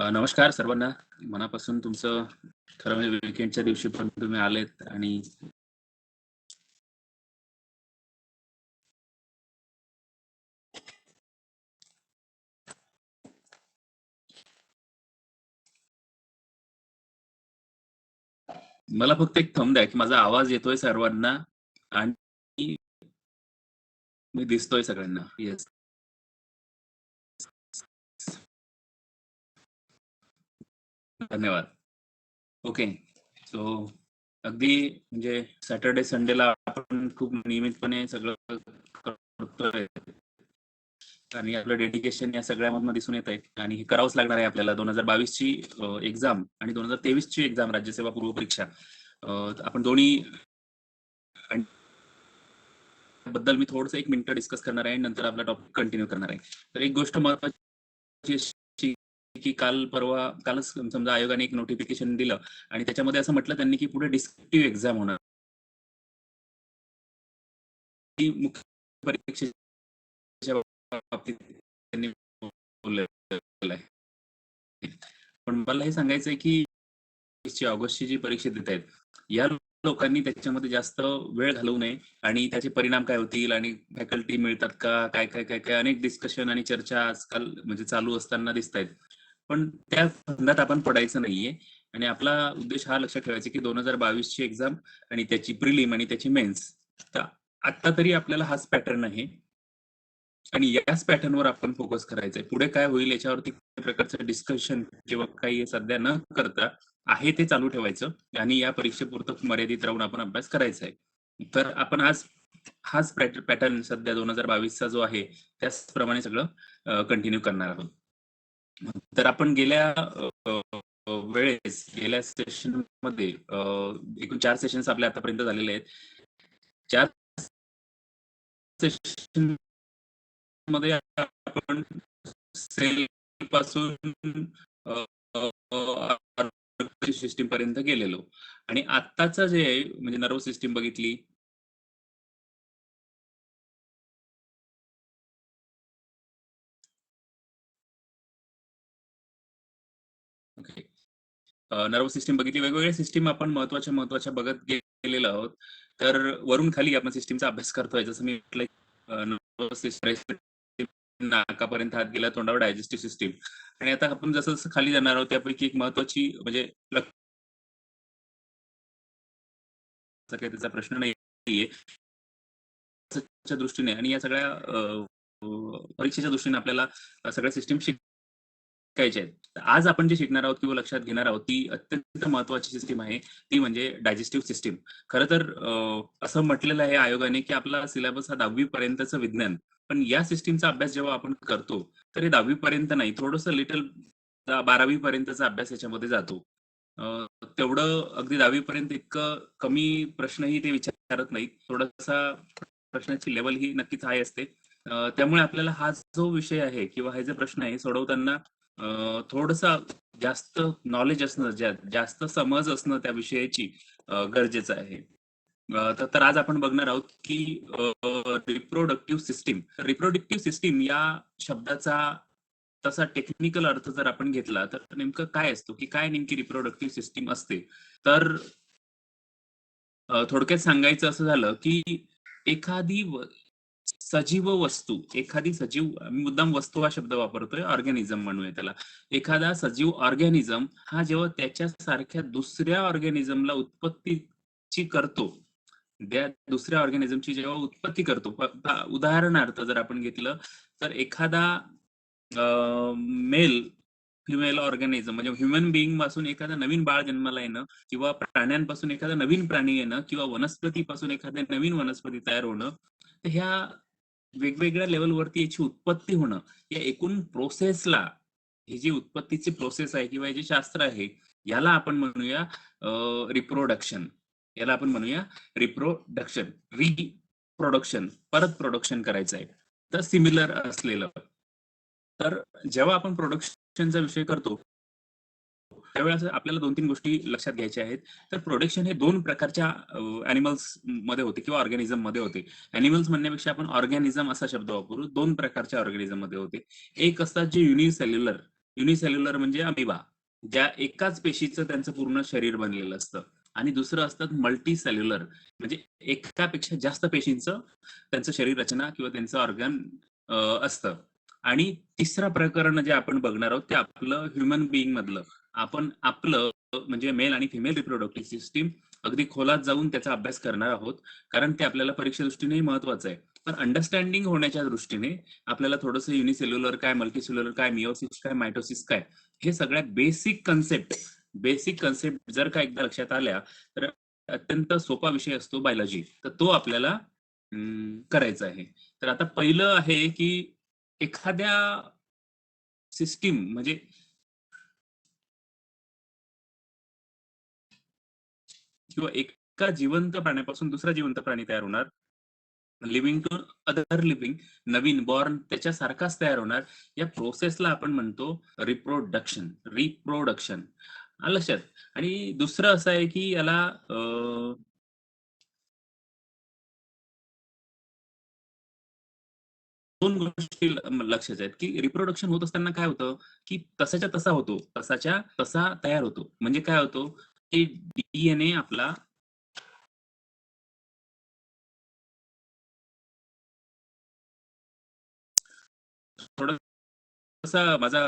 नमस्कार सर्वांना. मनापासून तुमचं खरं म्हणजे वीकेंडच्या दिवशी पण तुम्ही आलेत आणि मला फक्त एक थंब द्या, की माझा आवाज येतोय सर्वांना आणि मी दिसतोय सगळ्यांना. येस. धन्यवाद. ओके. सो अगदी म्हणजे सॅटर्डे संडेला आपण खूप नियमितपणे सगळं करतोय आणि आपलं डेडिकेशन या सगळ्यामधनं दिसून येत आहे आणि हे करावंच लागणार आहे आपल्याला. 2022 ची एक्झाम आणि 2023 ची एक्झाम राज्यसेवा पूर्व परीक्षा आपण दोन्ही बद्दल मी थोडंसं 1 मिनिट डिस्कस करणार आहे, नंतर आपला टॉपिक कंटिन्यू करणार आहे. तर एक गोष्ट महत्त्वाची अशी की कालच समजा आयोगाने एक नोटिफिकेशन दिलं आणि त्याच्यामध्ये असं म्हटलं त्यांनी की पुढे डिस्क्रिप्टिव्ह एक्झाम होणार. ही मुख्य परीक्षेच्या बाबतीत त्यांनी बोललेलं आहे. पण मला हे सांगायचं आहे की ऑगस्टची जी परीक्षा देत आहेत, या लोकांनी त्याच्यामध्ये जास्त वेळ घालवू नये आणि त्याचे परिणाम काय होतील आणि फॅकल्टी मिळतात का, काय काय काय काय अनेक डिस्कशन आणि चर्चा आजकाल म्हणजे चालू असताना दिसत आहेत. पण त्या फंदात आपण पडायचं नाहीये आणि आपला उद्देश हा लक्षात ठेवायचा की 2022 ची एक्झाम आणि त्याची प्रिलिम आणि त्याची मेन्स. तर आता तरी आपल्याला हाच पॅटर्न आहे आणि याच पॅटर्नवर आपण फोकस करायचा आहे. पुढे काय होईल याच्यावरती प्रकारचं डिस्कशन किंवा काही सध्या न करता आहे ते चालू ठेवायचं आणि या परीक्षेपुरतं मर्यादित राहून आपण अभ्यास करायचा आहे. तर आपण हाच पॅटर्न सध्या 2022 चा जो आहे त्याचप्रमाणे सगळं कंटिन्यू करणार आहोत. तर आपण गेल्या सेशन मध्ये एकूण 4 सेशन्स आपले आतापर्यंत झालेले आहेत. 4 सेशन मध्ये आपण सेल पासून सिस्टीम पर्यंत गेलेलो आणि आत्ताचं जे आहे म्हणजे नर्वस सिस्टीम बघितली. ओके. नर्वस सिस्टीम बघितली. वेगवेगळ्या सिस्टीम आपण महत्त्वाच्या बघत गेलेलो आहोत. तर वरून खाली आपण सिस्टीमचा अभ्यास करतोय. जसं मी म्हटलं नर्वस सिस्टीम नाकापर्यंत हात गेला, तोंडावर डायजेस्टिव्ह सिस्टीम आणि आता आपण जसं खाली जाणार आहोत त्यापैकी एक महत्त्वाची म्हणजे काही त्याचा प्रश्न नाहीये. च्या दृष्टीने आणि या सगळ्या परीक्षेच्या दृष्टीने आपल्याला सगळ्या सिस्टीम शिकायच्या आहेत. तर आज आपण जे शिकणार आहोत किंवा लक्षात घेणार आहोत ती अत्यंत महत्त्वाची सिस्टीम आहे. ती म्हणजे डायजेस्टिव्ह सिस्टीम. खरं तर असं म्हटलेलं आहे आयोगाने की आपला सिलेबस हा 10वी पर्यंतचं विज्ञान. पण या सिस्टीमचा अभ्यास जेव्हा आपण करतो, तर हे 10वी पर्यंत नाही, थोडंसं लिटल 12वी पर्यंतचा अभ्यास याच्यामध्ये जातो. तेवढं अगदी 10वी पर्यंत इतकं कमी प्रश्नही ते विचारत नाहीत. थोडासा प्रश्नाची लेवल ही नक्कीच हाय असते. त्यामुळे आपल्याला हा जो विषय आहे किंवा हे जे प्रश्न आहे सोडवताना थोडंसं जास्त नॉलेज असणं, जास्त समज असणं त्या विषयाची गरजेचं आहे. तर आज आपण बघणार आहोत की रिप्रोडक्टिव्ह सिस्टीम. रिप्रोडक्टिव्ह सिस्टीम या शब्दाचा तसा टेक्निकल अर्थ जर आपण घेतला तर नेमकं काय असतो की काय नेमकी रिप्रोडक्टिव्ह सिस्टीम असते. तर थोडक्यात सांगायचं असं झालं की एखादी सजीव वस्तू, एखादी सजीव, मी मुद्दाम वस्तू हा शब्द वापरतोय, ऑर्गॅनिझम म्हणूया त्याला. एखादा सजीव ऑर्गॅनिझम हा जेव्हा त्याच्यासारख्या दुसऱ्या ऑर्गॅनिझमला उत्पत्तीची करतो, त्या दुसऱ्या ऑर्गॅनिझमची जेव्हा उत्पत्ती करतो, उदाहरणार्थ जर आपण घेतलं तर एखादा मेल फिमेल ऑर्गॅनिझम म्हणजे ह्युमन बिईंग पासून एखादा नवीन बाळ जन्माला येणं किंवा प्राण्यांपासून एखादा नवीन प्राणी येणं किंवा वनस्पतीपासून एखाद्या नवीन वनस्पती तयार होणं, तर ह्या वेगवेगळ्या लेवलवरती याची उत्पत्ती होणं, या एकूण प्रोसेसला, ही जी उत्पत्तीची प्रोसेस आहे किंवा हे जे शास्त्र आहे, याला आपण म्हणूया रिप्रोडक्शन. याला आपण म्हणूया रिप्रोडक्शन. रिप्रोडक्शन, परत प्रोडक्शन करायचं आहे. तर सिमिलर असलेलं. तर जेव्हा आपण प्रोडक्शनचा विषय करतो, त्यावेळेस आपल्याला 2-3 गोष्टी लक्षात घ्यायच्या आहेत. तर प्रोडक्शन हे 2 प्रकारच्या ॲनिमल्स मध्ये होते किंवा ऑर्गॅनिझम मध्ये होते. ॲनिमल्स म्हणण्यापेक्षा आपण ऑर्गॅनिझम असा शब्द वापरू. 2 प्रकारच्या ऑर्गॅनिझम मध्ये होते. एक असतात जे युनिसेल्युलर युनिसेल्युलर म्हणजे अमिबा, ज्या एकाच पेशीचं त्यांचं पूर्ण शरीर बनलेलं असतं. आणि दुसरं असतात मल्टी सेल्युलर, म्हणजे एकापेक्षा जास्त पेशींचं त्यांचं शरीर रचना किंवा त्यांचं ऑर्गन असतं. आणि तिसरं प्रकरण जे आपण बघणार आहोत ते आपलं ह्युमन बिईंग मधलं. आपण आपलं म्हणजे मेल आणि फिमेल रिप्रोडक्टिव्ह सिस्टीम अगदी खोलात जाऊन त्याचा अभ्यास करणार आहोत, कारण ते आपल्याला परीक्षे दृष्टीने महत्वाचं आहे. पण अंडरस्टँडिंग होण्याच्या दृष्टीने आपल्याला थोडंसं युनिसेल्युलर काय, मल्टीसेल्युलर काय, मिओसिस काय, मायटोसिस काय, हे सगळ्या बेसिक कन्सेप्ट जर का एकदा लक्षात आल्या तर अत्यंत सोपा विषय असतो बायोलॉजी, तर तो आपल्याला करायचा आहे. तर आता पहिलं आहे की एखाद्या सिस्टीम म्हणजे किंवा एका जिवंत प्राण्यापासून दुसरा जिवंत प्राणी तयार होणार, लिव्हिंग टू अदर लिव्हिंग, नवीन बॉर्न त्याच्यासारखाच तयार होणार. या प्रोसेसला आपण म्हणतो रिप्रोडक्शन. आलं लक्षात? आणि दुसरं असं आहे की याला दोन गोष्टी लक्षात आहेत की रिप्रोडक्शन होत असताना काय होतं की तसाच्या तसा होतो, तसाच्या तसा तयार होतो. म्हणजे काय होतो की डीएनए आपला थोडासा माझा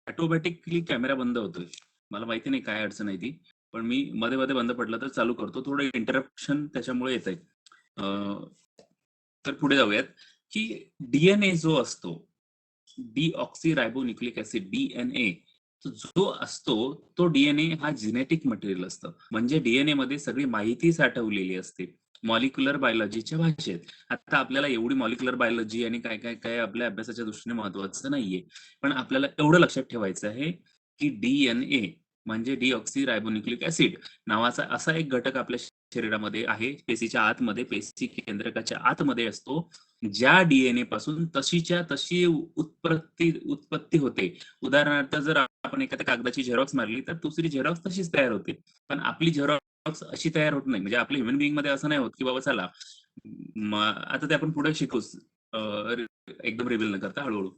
ऑटोमॅटिकली कॅमेरा बंद होतोय. मला माहिती नाही काय अडचण आहे ती. पण मी मध्ये-मध्ये बंद पडला तर चालू करतो. थोडं इंटरप्शन त्याच्यामुळे येतंय. अ, तर पुढे जाऊयात, की डी जो असतो, डीऑक्सी ॲसिड, डी जो असतो, तो डी हा जेनेटिक मटेरियल असतं. म्हणजे डी मध्ये सगळी माहिती साठवलेली असते. मॉलिक्युलर बायोलॉजीच्या भाषेत. आता आपल्याला एवढी मॉलिक्युलर बायोलॉजी आणि काय आपल्या अभ्यासाच्या दृष्टीने महत्वाचं नाहीये. पण आपल्याला एवढं लक्षात ठेवायचं आहे, की म्हणजे डीऑक्सी ॲसिड नावाचा असा एक घटक आपल्या शरीरामध्ये आहे. पेशीच्या आतमध्ये, पेशी केंद्रकाच्या आतमध्ये असतो. ज्या पासून तशीच्या तशी उत्पत्ती होते. उदाहरणार्थ जर आपण एखाद्या कागदाची झेरॉक्स मारली तर दुसरी झेरॉक्स तशीच तयार होते. पण आपली झेरॉक्स अशी तयार होत नाही. म्हणजे आपल्या ह्युमन बिंग मध्ये असं नाही होत की बाबा चला आता ते आपण पुढे शिकूच, एकदम रिव्हील न करता हळूहळू.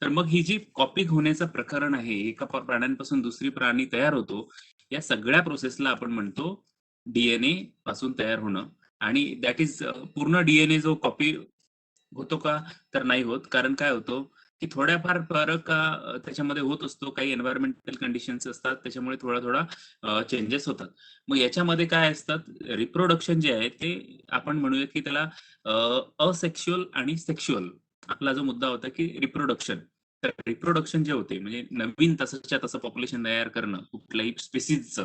तर मग ही जी कॉपी होण्याचं प्रकरण आहे, एका प्राण्यांपासून दुसरी प्राणी तयार होतो, या सगळ्या प्रोसेसला आपण म्हणतो डीएनए पासून तयार होणं. आणि दॅट इज पूर्ण डीएनए जो कॉपी होतो का? तर नाही होत. कारण काय होतं, की थोड्याफार फरक त्याच्यामध्ये होत असतो. काही एन्व्हायर्नमेंटल कंडिशन्स असतात, त्याच्यामुळे थोडा-थोडा चेंजेस होतात. मग याच्यामध्ये काय असतात, रिप्रोडक्शन जे आहे ते आपण म्हणूया की त्याला असेक्शुअल आणि सेक्शुअल. आपला जो मुद्दा होता की रिप्रोडक्शन. तर रिप्रोडक्शन जे होते म्हणजे नवीन तसंच्या तसं पॉप्युलेशन तयार करणं कुठल्याही स्पेसिसचं.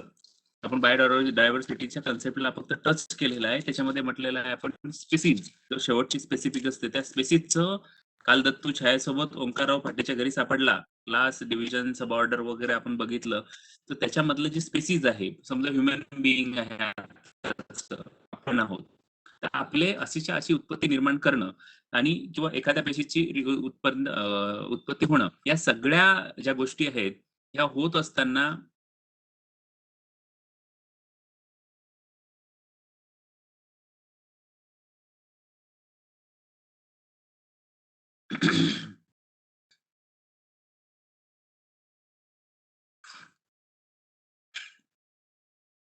आपण बायोडायव्हर्सिटीच्या कन्सेप्टला फक्त टच केलेला आहे. त्याच्यामध्ये म्हटलेलं आहे आपण स्पेसिस. जो शेवटची स्पेसिफिक असते त्या स्पेसिसचं काल दत्तू छायासोबत ओंकारराव फाटेच्या घरी सापडला. क्लास, डिव्हिजन, सब ऑर्डर वगैरे आपण बघितलं. तर त्याच्यामधलं जे स्पेसिस आहे, समजा ह्युमन बिईंग आहे, आपण आहोत. तर आपले अशीच्या अशी उत्पत्ती निर्माण करणं आणि किंवा एखाद्या पेशीची उत्पत्ती होणं, या सगळ्या ज्या गोष्टी आहेत, ह्या होत असताना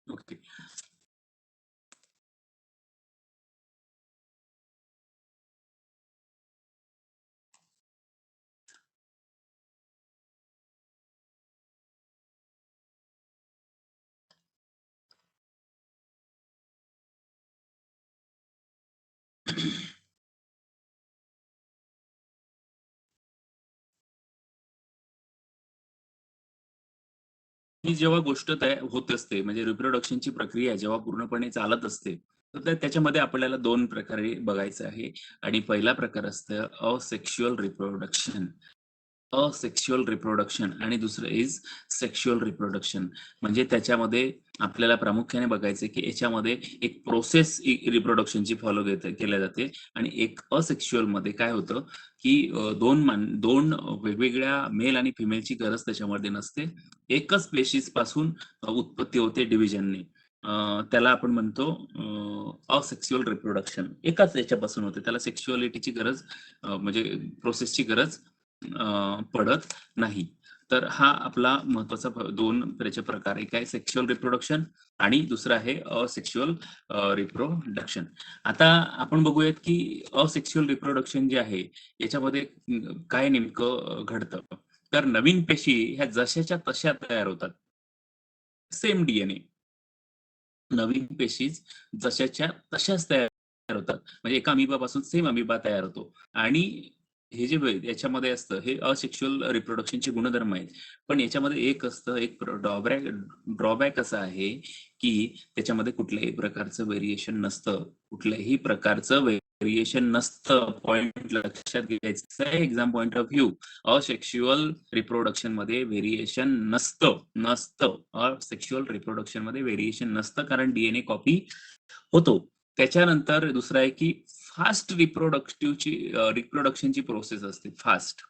ओके. ही जेव्हा गोष्ट तयार होत असते म्हणजे रिप्रोडक्शनची प्रक्रिया जेव्हा पूर्णपणे चालत असते, तर त्याच्यामध्ये आपल्याला 2 प्रकारे बघायचं आहे. आणि पहिला प्रकार असतं असेक्शुअल रिप्रोडक्शन आणि दुसरं इज सेक्शुअल रिप्रोडक्शन. म्हणजे त्याच्यामध्ये आपल्याला प्रामुख्याने बघायचं की याच्यामध्ये एक प्रोसेस रिप्रोडक्शनची फॉलो केल्या जाते. आणि एक असेक्शुअल मध्ये काय होतं की दोन वेगवेगळ्या मेल आणि फिमेलची गरज त्याच्यामध्ये नसते. एकच स्पेशीस पासून उत्पत्ती होते डिव्हिजनने. त्याला आपण म्हणतो असेक्शुअल रिप्रोडक्शन. एकाच याच्यापासून होते, त्याला सेक्शुअलिटीची गरज म्हणजे प्रोसेसची गरज पडत नाही. तर हा आपला महत्वाचा दोन त्याचे प्रकार, एक आहे सेक्शुअल रिप्रोडक्शन आणि दुसरं आहे असेक्शुअल रिप्रोडक्शन. आता आपण बघूयात की असेक्शुअल रिप्रोडक्शन जे आहे याच्यामध्ये काय नेमकं घडतं. तर नवीन पेशी ह्या जशाच्या तशा तयार होतात, सेम डीएनए. नवीन पेशीज जशाच्या तशाच तयार होतात. म्हणजे एका अमिबापासून सेम अमिबा तयार होतो. आणि हे जे याच्यामध्ये असतं हे असेक्शुअल रिप्रोडक्शनचे गुणधर्म आहेत. पण याच्यामध्ये एक असतं, एक ड्रॉबॅक असा आहे की त्याच्यामध्ये कुठल्याही प्रकारचं व्हेरिएशन नसतं. कुठल्याही प्रकारचं व्हेरिएशन नसतं. पॉइंट लक्षात घ्यायचं आहे. Exam point of view, asexual reproduction मध्ये व्हेरिएशन नसतं. असेक्शुअल रिप्रोडक्शन मध्ये व्हेरिएशन नसतं, कारण डीएनए कॉपी होतो. त्याच्यानंतर दुसरं आहे की फास्ट रिप्रोडक्शनची प्रोसेस असते, फास्ट.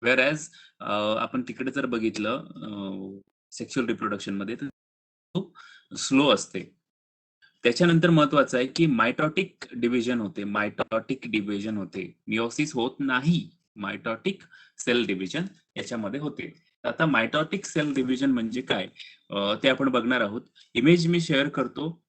वेअर ॲज आपण तिकडे जर बघितलं सेक्शुअल रिप्रोडक्शन मध्ये, तर खूप स्लो असते. त्याच्यानंतर महत्वाचं आहे की मायटॉटिक डिव्हिजन होते. मायटॉटिक डिव्हिजन होते, मिओसिस होत नाही. मायटॉटिक सेल डिव्हिजन याच्यामध्ये होते. आता मायटॉटिक सेल डिव्हिजन म्हणजे काय, ते आपण बघणार आहोत. इमेज मी शेअर करतो.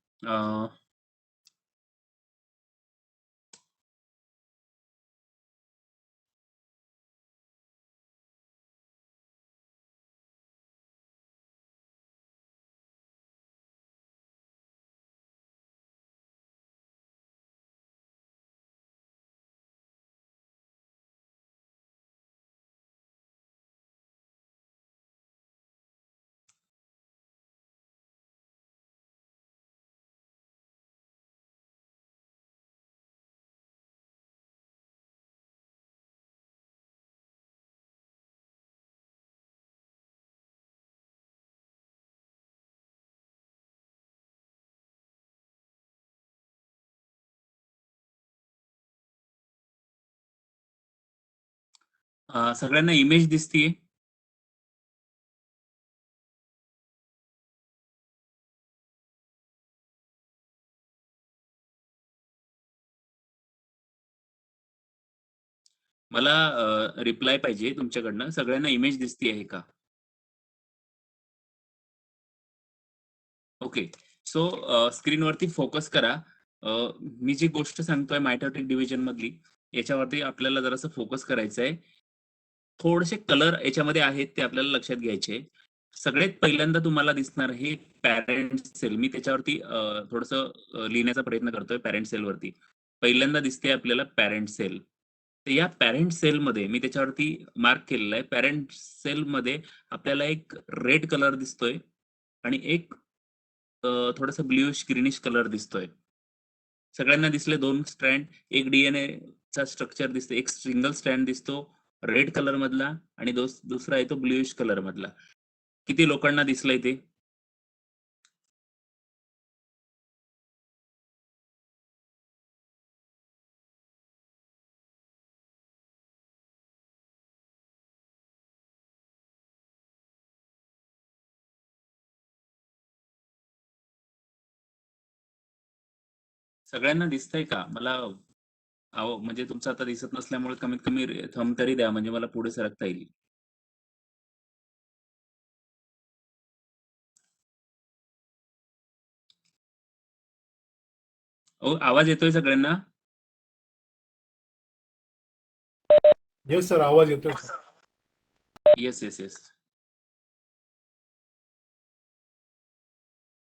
सगळ्यांना इमेज दिसतीये? मला रिप्लाय पाहिजे तुमच्याकडनं. सगळ्यांना इमेज दिसती आहे का? ओके. सो स्क्रीनवरती फोकस करा. मी जी गोष्ट सांगतोय मायटॉटिक डिव्हिजन मधली, याच्यावरती आपल्याला जरासं फोकस करायचं आहे. थोडेसे कलर याच्यामध्ये आहेत, ते आपल्याला लक्षात घ्यायचे. सगळ्यात पहिल्यांदा तुम्हाला दिसणार हे पॅरेंट सेल. मी त्याच्यावरती थोडंसं लिहिण्याचा प्रयत्न करतोय पॅरेंट सेल वरती. पहिल्यांदा दिसते आपल्याला पॅरेंट सेल. तर या पॅरेंट सेलमध्ये मी त्याच्यावरती मार्क केलेलं आहे. पॅरेंट सेलमध्ये आपल्याला एक रेड कलर दिसतोय आणि एक थोडासा ब्लूइश ग्रीनिश कलर दिसतोय. सगळ्यांना दिसले दोन स्ट्रँड. एक डीएनए चा स्ट्रक्चर दिसतो, एक सिंगल स्ट्रँड दिसतो रेड कलर मधला, आणि दुसरा आहे तो ब्लूइश कलर मधला. किती लोकांना दिसलंय ते? सगळ्यांना दिसतंय का? मला अहो, म्हणजे तुमचं आता दिसत नसल्यामुळे कमीत कमी थंब तरी द्या, म्हणजे मला पुढे सरकता येईल. हो, आवाज येतोय सगळ्यांना? येस सर, आवाज येतोय सर. Yes, yes, yes.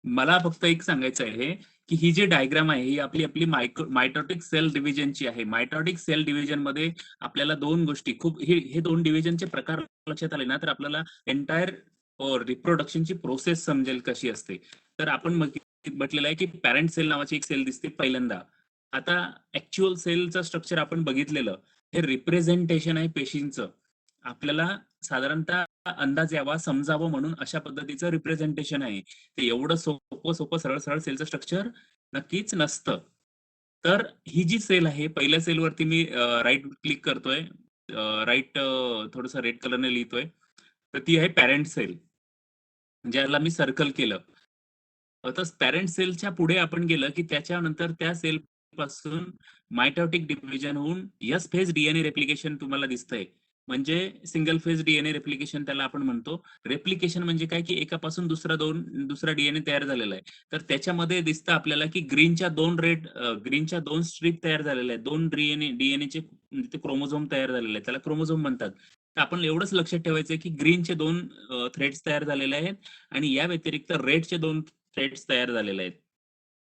मला फक्त एक सांगायचं आहे की ही जी डायग्राम आहे ही आपली आपली मायटॉटिक सेल डिव्हिजनची आहे. मायटॉटिक सेल डिव्हिजन मध्ये आपल्याला दोन गोष्टी खूप, हे दोन डिव्हिजनचे प्रकार लक्षात आले ना, तर आपल्याला एंटायर रिप्रोडक्शनची प्रोसेस समजेल कशी असते. तर आपण म्हटलेलं आहे की पॅरेंट सेल नावाची एक सेल दिसते पहिल्यांदा. आता ऍक्च्युअल सेलचं स्ट्रक्चर आपण बघितलेलं, हे रिप्रेझेंटेशन आहे पेशींचं. आपल्याला साधारणतः अंदाज यावा, समजावं म्हणून अशा पद्धतीचं रिप्रेझेंटेशन आहे. ते एवढं सोपं सोपं सरळ सरळ सेलचं स्ट्रक्चर नक्कीच नसतं. तर ही जी सेल आहे, पहिल्या सेलवरती मी राईट क्लिक करतोय, राईट थोडंसं रेड कलरने लिहितोय, तर ती आहे पॅरेंट सेल, ज्याला मी सर्कल केलं. तर पॅरेंट सेलच्या पुढे आपण गेलं की त्याच्यानंतर त्या सेल पासून मायटॉटिक डिव्हिजन होऊन एस फेज डीएनए रेप्लिकेशन तुम्हाला दिसतंय. म्हणजे सिंगल फेज डीएनए रेप्लिकेशन त्याला आपण म्हणतो. रेप्लिकेशन म्हणजे काय, की एकापासून दुसरा डीएनए तयार झालेला आहे. तर त्याच्यामध्ये दिसतं आपल्याला, की ग्रीनच्या 2 स्ट्रीप तयार झालेल्या आहेत. 2 डीएनएचे ते क्रोमोझोम तयार झालेले आहेत. त्याला क्रोमोझोम म्हणतात. तर आपण एवढंच लक्षात ठेवायचं आहे, की ग्रीनचे 2 थ्रेड्स तयार झालेले आहेत आणि या व्यतिरिक्त रेडचे 2 थ्रेड्स तयार झालेले आहेत.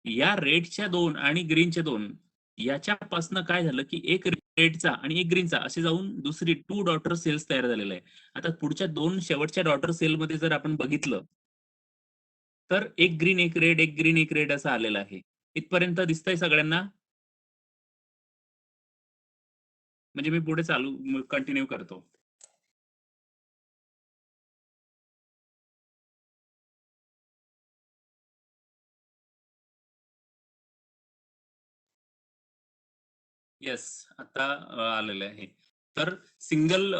या रेडच्या 2 आणि ग्रीनच्या 2 याच्यापासनं काय झालं, की एक रेडचा आणि एक ग्रीनचा असे जाऊन दुसरी 2 डॉटर सेल्स तयार झालेल्या आहे. आता पुढच्या 2 शेवटच्या डॉटर सेलमध्ये जर आपण बघितलं, तर एक ग्रीन, एक रेड, एक ग्रीन, एक रेड असं आलेलं आहे. इथपर्यंत दिसतंय सगळ्यांना? म्हणजे मी पुढे कंटिन्यू करतो. येस, आता आलेलं आहे. तर सिंगल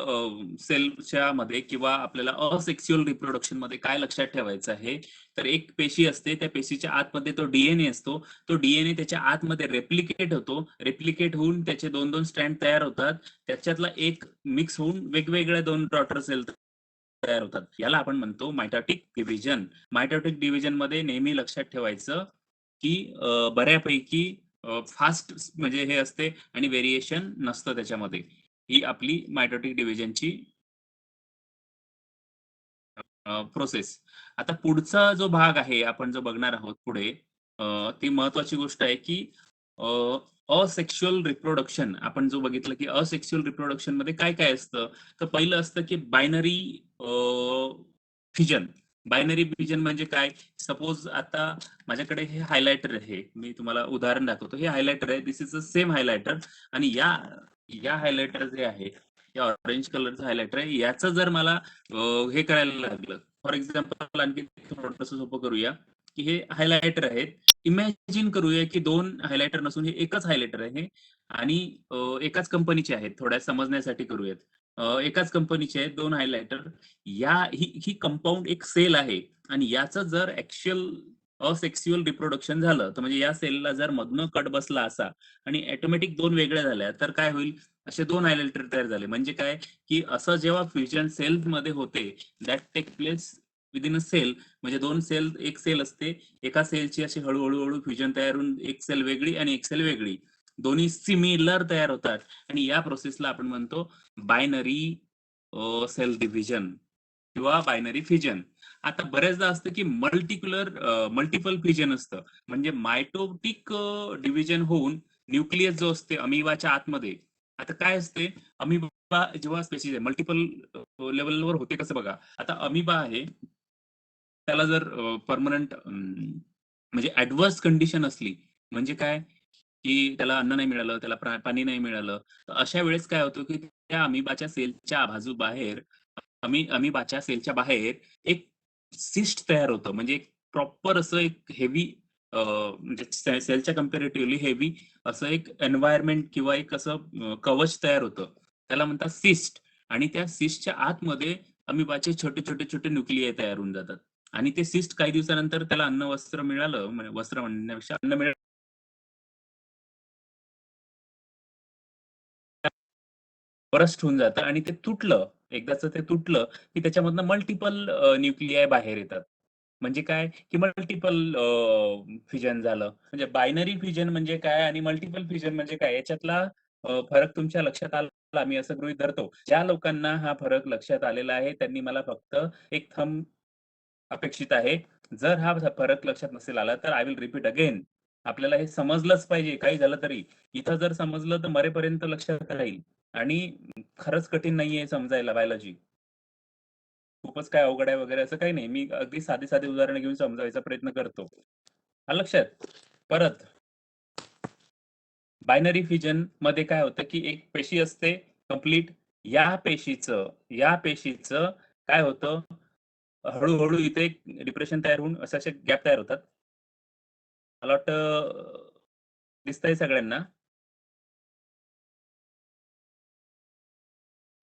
सेलच्या मध्ये किंवा आपल्याला असेक्स्युअल रिप्रोडक्शन मध्ये काय लक्षात ठेवायचं आहे, तर एक पेशी असते, त्या पेशीच्या आतमध्ये तो डीएनए असतो. तो डीएनए त्याच्या आतमध्ये रेप्लिकेट होतो. रेप्लिकेट होऊन त्याचे 2-2 स्ट्रँड तयार होतात. त्याच्यातला एक मिक्स होऊन वेगवेगळ्या 2 डॉटर सेल तयार होतात. याला आपण म्हणतो मायटॉटिक डिव्हिजन. मायटॉटिक डिव्हिजन मध्ये नेहमी लक्षात ठेवायचं, की बऱ्यापैकी फास्ट म्हणजे हे असते आणि व्हेरिएशन नसतं त्याच्यामध्ये. ही आपली मायटॉटिक डिव्हिजनची प्रोसेस. आता पुढचा जो भाग आहे, आपण जो बघणार आहोत पुढे, ती महत्वाची गोष्ट आहे, की असेक्शुअल रिप्रोडक्शन आपण जो बघितलं, की असेक्शुअल रिप्रोडक्शन मध्ये काय-काय असतं? तर पहिलं असतं, की बायनरी फिजन. बायनरी फिजन म्हणजे काय? सपोज आता माझ्याकडे हे हायलायटर आहे. मी तुम्हाला उदाहरण दाखवतो. हे हायलायटर आहे. दिस इज अ सेम हायलायटर आणि या हायलायटर जे आहे, या ऑरेंज कलरचं हायलायटर आहे. याचं जर मला हे करायला लागलं, फॉर एक्झाम्पल आणखी थोडंसं सोपं करूया, की हे हायलायटर आहेत. इमॅजिन करूया, की 2 हायलायटर नसून हे एकच हायलायटर आहे आणि एकाच कंपनीचे आहेत. थोड्या समजण्यासाठी करूयात. एकाच कंपनीचे आहेत 2 हायलायटर. ही कंपाउंड एक सेल आहे आणि याचं जर असेक्स्युअल रिप्रोडक्शन झालं, तर म्हणजे या सेलला जर मधनं कट बसला असा आणि ऑटोमॅटिक 2 वेगळ्या झाल्या, तर काय होईल? असे 2 हायलायटर तयार झाले. म्हणजे काय, की असं जेव्हा फ्युजन सेल्समध्ये होते, that take place within a cell. म्हणजे 2 सेल, एक सेल असते. एका सेलची अशी हळू फ्युजन तयार होऊन एक सेल वेगळी आणि एक सेल वेगळी. दोन्ही सिमिलर तयार होतात आणि या प्रोसेसला आपण म्हणतो बायनरी सेल डिव्हिजन किंवा बायनरी फिजन. आता बऱ्याचदा असतं, की मल्टिपल फिजन असतं. म्हणजे मायटोटिक डिव्हिजन होऊन न्यूक्लियस जो असते अमिबाच्या आतमध्ये. आता काय असते, अमिबा जेव्हा स्पेसिस आहे मल्टिपल लेवलवर होते कसं बघा. आता अमिबा आहे, त्याला जर परमनंट म्हणजे ऍडव्हर्स कंडिशन असली, म्हणजे काय, की त्याला अन्न नाही मिळालं, त्याला पाणी नाही मिळालं, तर अशा वेळेस काय होतं, की त्या अमिबाच्या सेलच्या बाहेर अमिबाच्या सेलच्या बाहेर एक सिस्ट तयार होतं. म्हणजे एक प्रॉपर असं एक हेवी म्हणजे सेलच्या कंपॅरेटिव्हली हेवी असं एक एन्व्हायरमेंट किंवा एक असं कवच तयार होतं. त्याला म्हणतात सिस्ट आणि त्या सिस्टच्या आतमध्ये अमिबाचे छोटे न्यूक्लियाय तयार होऊन जातात. आणि ते सिस्ट काही दिवसानंतर त्याला अन्न, वस्त्र मिळालं, म्हणजे वस्त्र म्हणण्यापेक्षा अन्न मिळालं, बरस्ट होऊन जातं आणि ते तुटलं. एकदाचं ते तुटलं, की त्याच्यामधनं मल्टिपल न्यूक्लियाय बाहेर येतात. म्हणजे काय, की मल्टिपल फिजन झालं. म्हणजे बायनरी फिजन म्हणजे काय आणि मल्टिपल फिजन म्हणजे काय याच्यातला फरक तुमच्या लक्षात आला, मी असं गृहीत धरतो. ज्या लोकांना हा फरक लक्षात आलेला आहे, त्यांनी मला फक्त एक थंब अपेक्षित आहे. जर हा फरक लक्षात नसेल आला, तर आय विल रिपीट अगेन. आपल्याला हे समजलंच पाहिजे, काही झालं तरी. इथं जर समजलं, तर मरेपर्यंत लक्षात राहील आणि खरंच कठीण नाहीये समजायला बायोलॉजी. खूपच काय अवघड आहे वगैरे असं काही नाही. मी अगदी साधी-साधी उदाहरणं घेऊन समजावायचा प्रयत्न करतो. आलं लक्षात? परत बायनरी फिजन मध्ये काय होतं, की एक पेशी असते कंप्लीट. या पेशीचं काय होतं, हळू इथे एक डिप्रेशन तयार होऊन असे गॅप तयार होतात. मला वाटतं दिसतंय सगळ्यांना.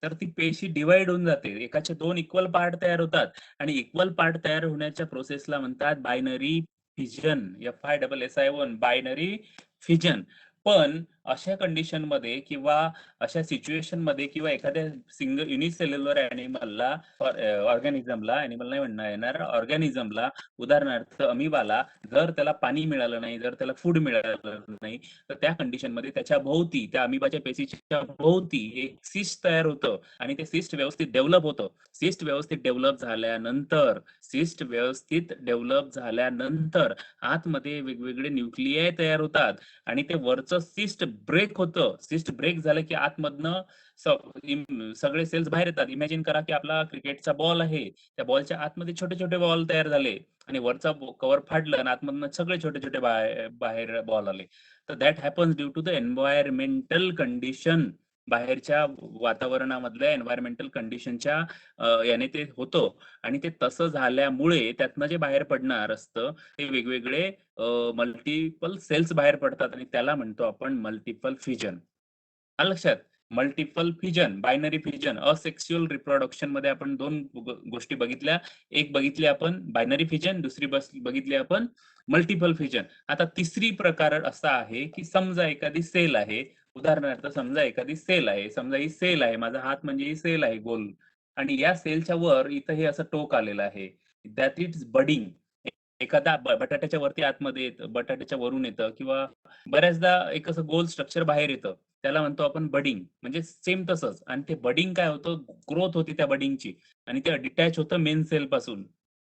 तर ती पेशी डिव्हाईड होऊन जाते. एकाचे 2 इक्वल पार्ट तयार होतात आणि इक्वल पार्ट तयार होण्याच्या प्रोसेसला म्हणतात binary fission. F-I-S-S-I-O-N binary fission. पण अशा कंडिशन मध्ये किंवा अशा सिच्युएशन मध्ये किंवा एखाद्या सिंगल युनिसेल्युलर ॲनिमलला ऑर्गॅनिझमला, ॲनिमल नाही म्हणता येणार, ऑर्गॅनिझमला उदाहरणार्थ अमिबाला जर त्याला पाणी मिळालं नाही, जर त्याला फूड मिळालं नाही, तर त्या कंडिशन मध्ये त्याच्या भोवती, त्या अमिबाच्या पेशीच्या भोवती एक सिस्ट तयार होतं आणि ते सिस्ट व्यवस्थित डेव्हलप होतं. सिस्ट व्यवस्थित डेव्हलप झाल्यानंतर आतमध्ये वेगवेगळे न्यूक्लियाय तयार होतात आणि ते वरचं सिस्ट ब्रेक होतं. सिस्ट ब्रेक झालं की आतमधनं सगळे सेल्स बाहेर येतात. इमॅजिन करा की आपला क्रिकेटचा बॉल आहे, त्या बॉलच्या आतमध्ये छोटे छोटे बॉल तयार झाले आणि वरचा कव्हर फाडलं आणि आतमधनं सगळे छोटे छोटे बाहेर बॉल आले. तर that happens due to the environmental condition. बाहेरच्या वातावरणामधल्या एन्व्हायरमेंटल कंडिशनच्या याने ते होतं आणि ते तसं झाल्यामुळे त्यातनं जे बाहेर पडणार असतं ते वेगवेगळे मल्टिपल सेल्स बाहेर पडतात आणि त्याला म्हणतो आपण मल्टिपल फ्युजन. आलं लक्षात? Multiple fusion, binary fusion, asexual reproduction मध्ये आपण दोन गोष्टी बघितल्या. एक बघितली आपण बायनरी फ्युजन, दुसरी बघितली आपण मल्टिपल फ्युजन. आता तिसरी प्रकार असा आहे की समजा एखादी सेल आहे, उदाहरणार्थ समजा एखादी सेल आहे, समजा ही सेल आहे, माझा हात म्हणजे ही सेल आहे गोल आणि या सेलच्या वर इथं हे असं टोक आलेलं आहे, दॅट इज बडिंग. एखादा बटाट्याच्या वरती आतमध्ये येतं, बटाट्याच्या वरून येतं किंवा बऱ्याचदा एक असं गोल स्ट्रक्चर बाहेर येतं, त्याला म्हणतो आपण बडिंग. म्हणजे सेम तसंच. आणि ते बडिंग काय होतं, ग्रोथ होती त्या बडिंगची आणि ते डिटॅच होतं मेन सेल पासून.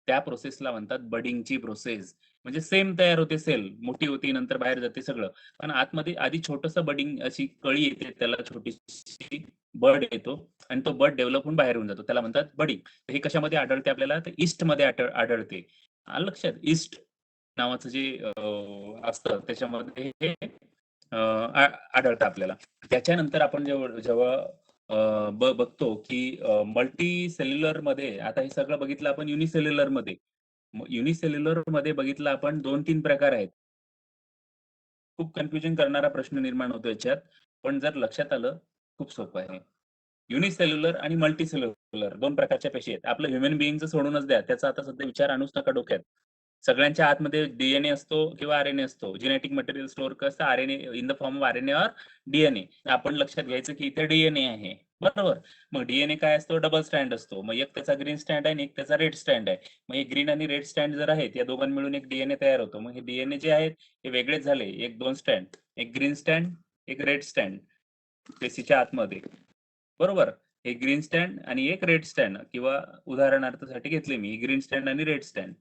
त्या प्रोसेसला म्हणतात बडिंगची प्रोसेस. म्हणजे सेम तयार होते सेल, मोठी होती नंतर बाहेर जाते सगळं. पण आतमध्ये आधी छोटंसं बडिंग, अशी कळी येते, त्याला छोटीशी बड येतो आणि तो बड डेव्हलप होऊन बाहेर येऊन जातो, त्याला म्हणतात बडिंग. हे कशामध्ये आढळते आपल्याला, तर ईस्ट मध्ये आढळते. आलं लक्षात? ईस्ट नावाचं जे असतं त्याच्यामध्ये हे आढळतं आपल्याला. त्याच्यानंतर आपण जेव्हा जेव्हा बघतो की मल्टी सेल्युलर मध्ये, आता हे सगळं बघितलं आपण युनिसेल्युलर मध्ये. युनिसेल्युलर मध्ये बघितलं आपण 2-3 प्रकार आहेत. खूप कन्फ्युजन करणारा प्रश्न निर्माण होतो याच्यात, पण जर लक्षात आलं खूप सोपं आहे. युनिसेल्युलर आणि मल्टीसेल्युलर 2 प्रकारच्या पेशी आहेत. आपलं ह्युमन बिइंगचं सोडूनच द्या. त्याचा आता सध्या विचार आणूच नका डोक्यात. सगळ्यांच्या आतमध्ये डीएनए असतो किंवा आरएनए असतो. जेनेटिक मटेरियल स्टोअर कसं RNA in the form of RNA or DNA. आपण लक्षात घ्यायचं की इथे डीएनए आहे. बरोबर. मग डीएनए काय असतो, डबल स्ट्रँड असतो. मग एक त्याचा ग्रीन स्ट्रँड आहे आणि एक त्याचा रेड स्ट्रँड आहे. मग हे ग्रीन आणि रेड स्ट्रँड जर आहेत, या दोघांना मिळून एक डीएनए तयार होतो. मग हे डीएनए जे आहेत हे वेगळेच झाले. एक 2 स्ट्रँड, एक ग्रीन स्ट्रँड, एक रेड स्ट्रँड पेशीच्या आतमध्ये. बरोबर. हे ग्रीन स्टँड आणि एक रेड स्टँड, किंवा उदाहरणार्थासाठी घेतले मी ग्रीन स्टँड आणि रेड स्टँड.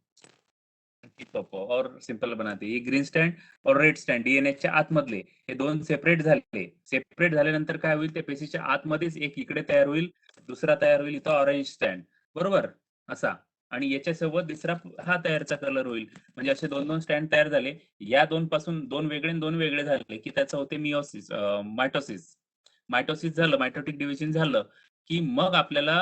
और सिंपल बनाते, ये ग्रीन स्टँड और रेड स्टँड डीएनएच्या आतमधले हे दोन सेपरेट झाले. सेपरेट झाल्यानंतर काय होईल, त्या पेशीच्या आतमध्येच एक इकडे तयार होईल, दुसरा तयार होईल इथं ऑरेंज स्टँड. बरोबर. असा. आणि याच्यासोबत दुसरा हा तयारचा कलर होईल. म्हणजे असे 2-2 स्टँड तयार झाले. या 2 पासून 2 वेगळे आणि 2 वेगळे झाले की त्याचं होते मिओसिस, मायटोसिस. मायटोसिस झालं, मायटोटिक डिव्हिजन झालं की मग आपल्याला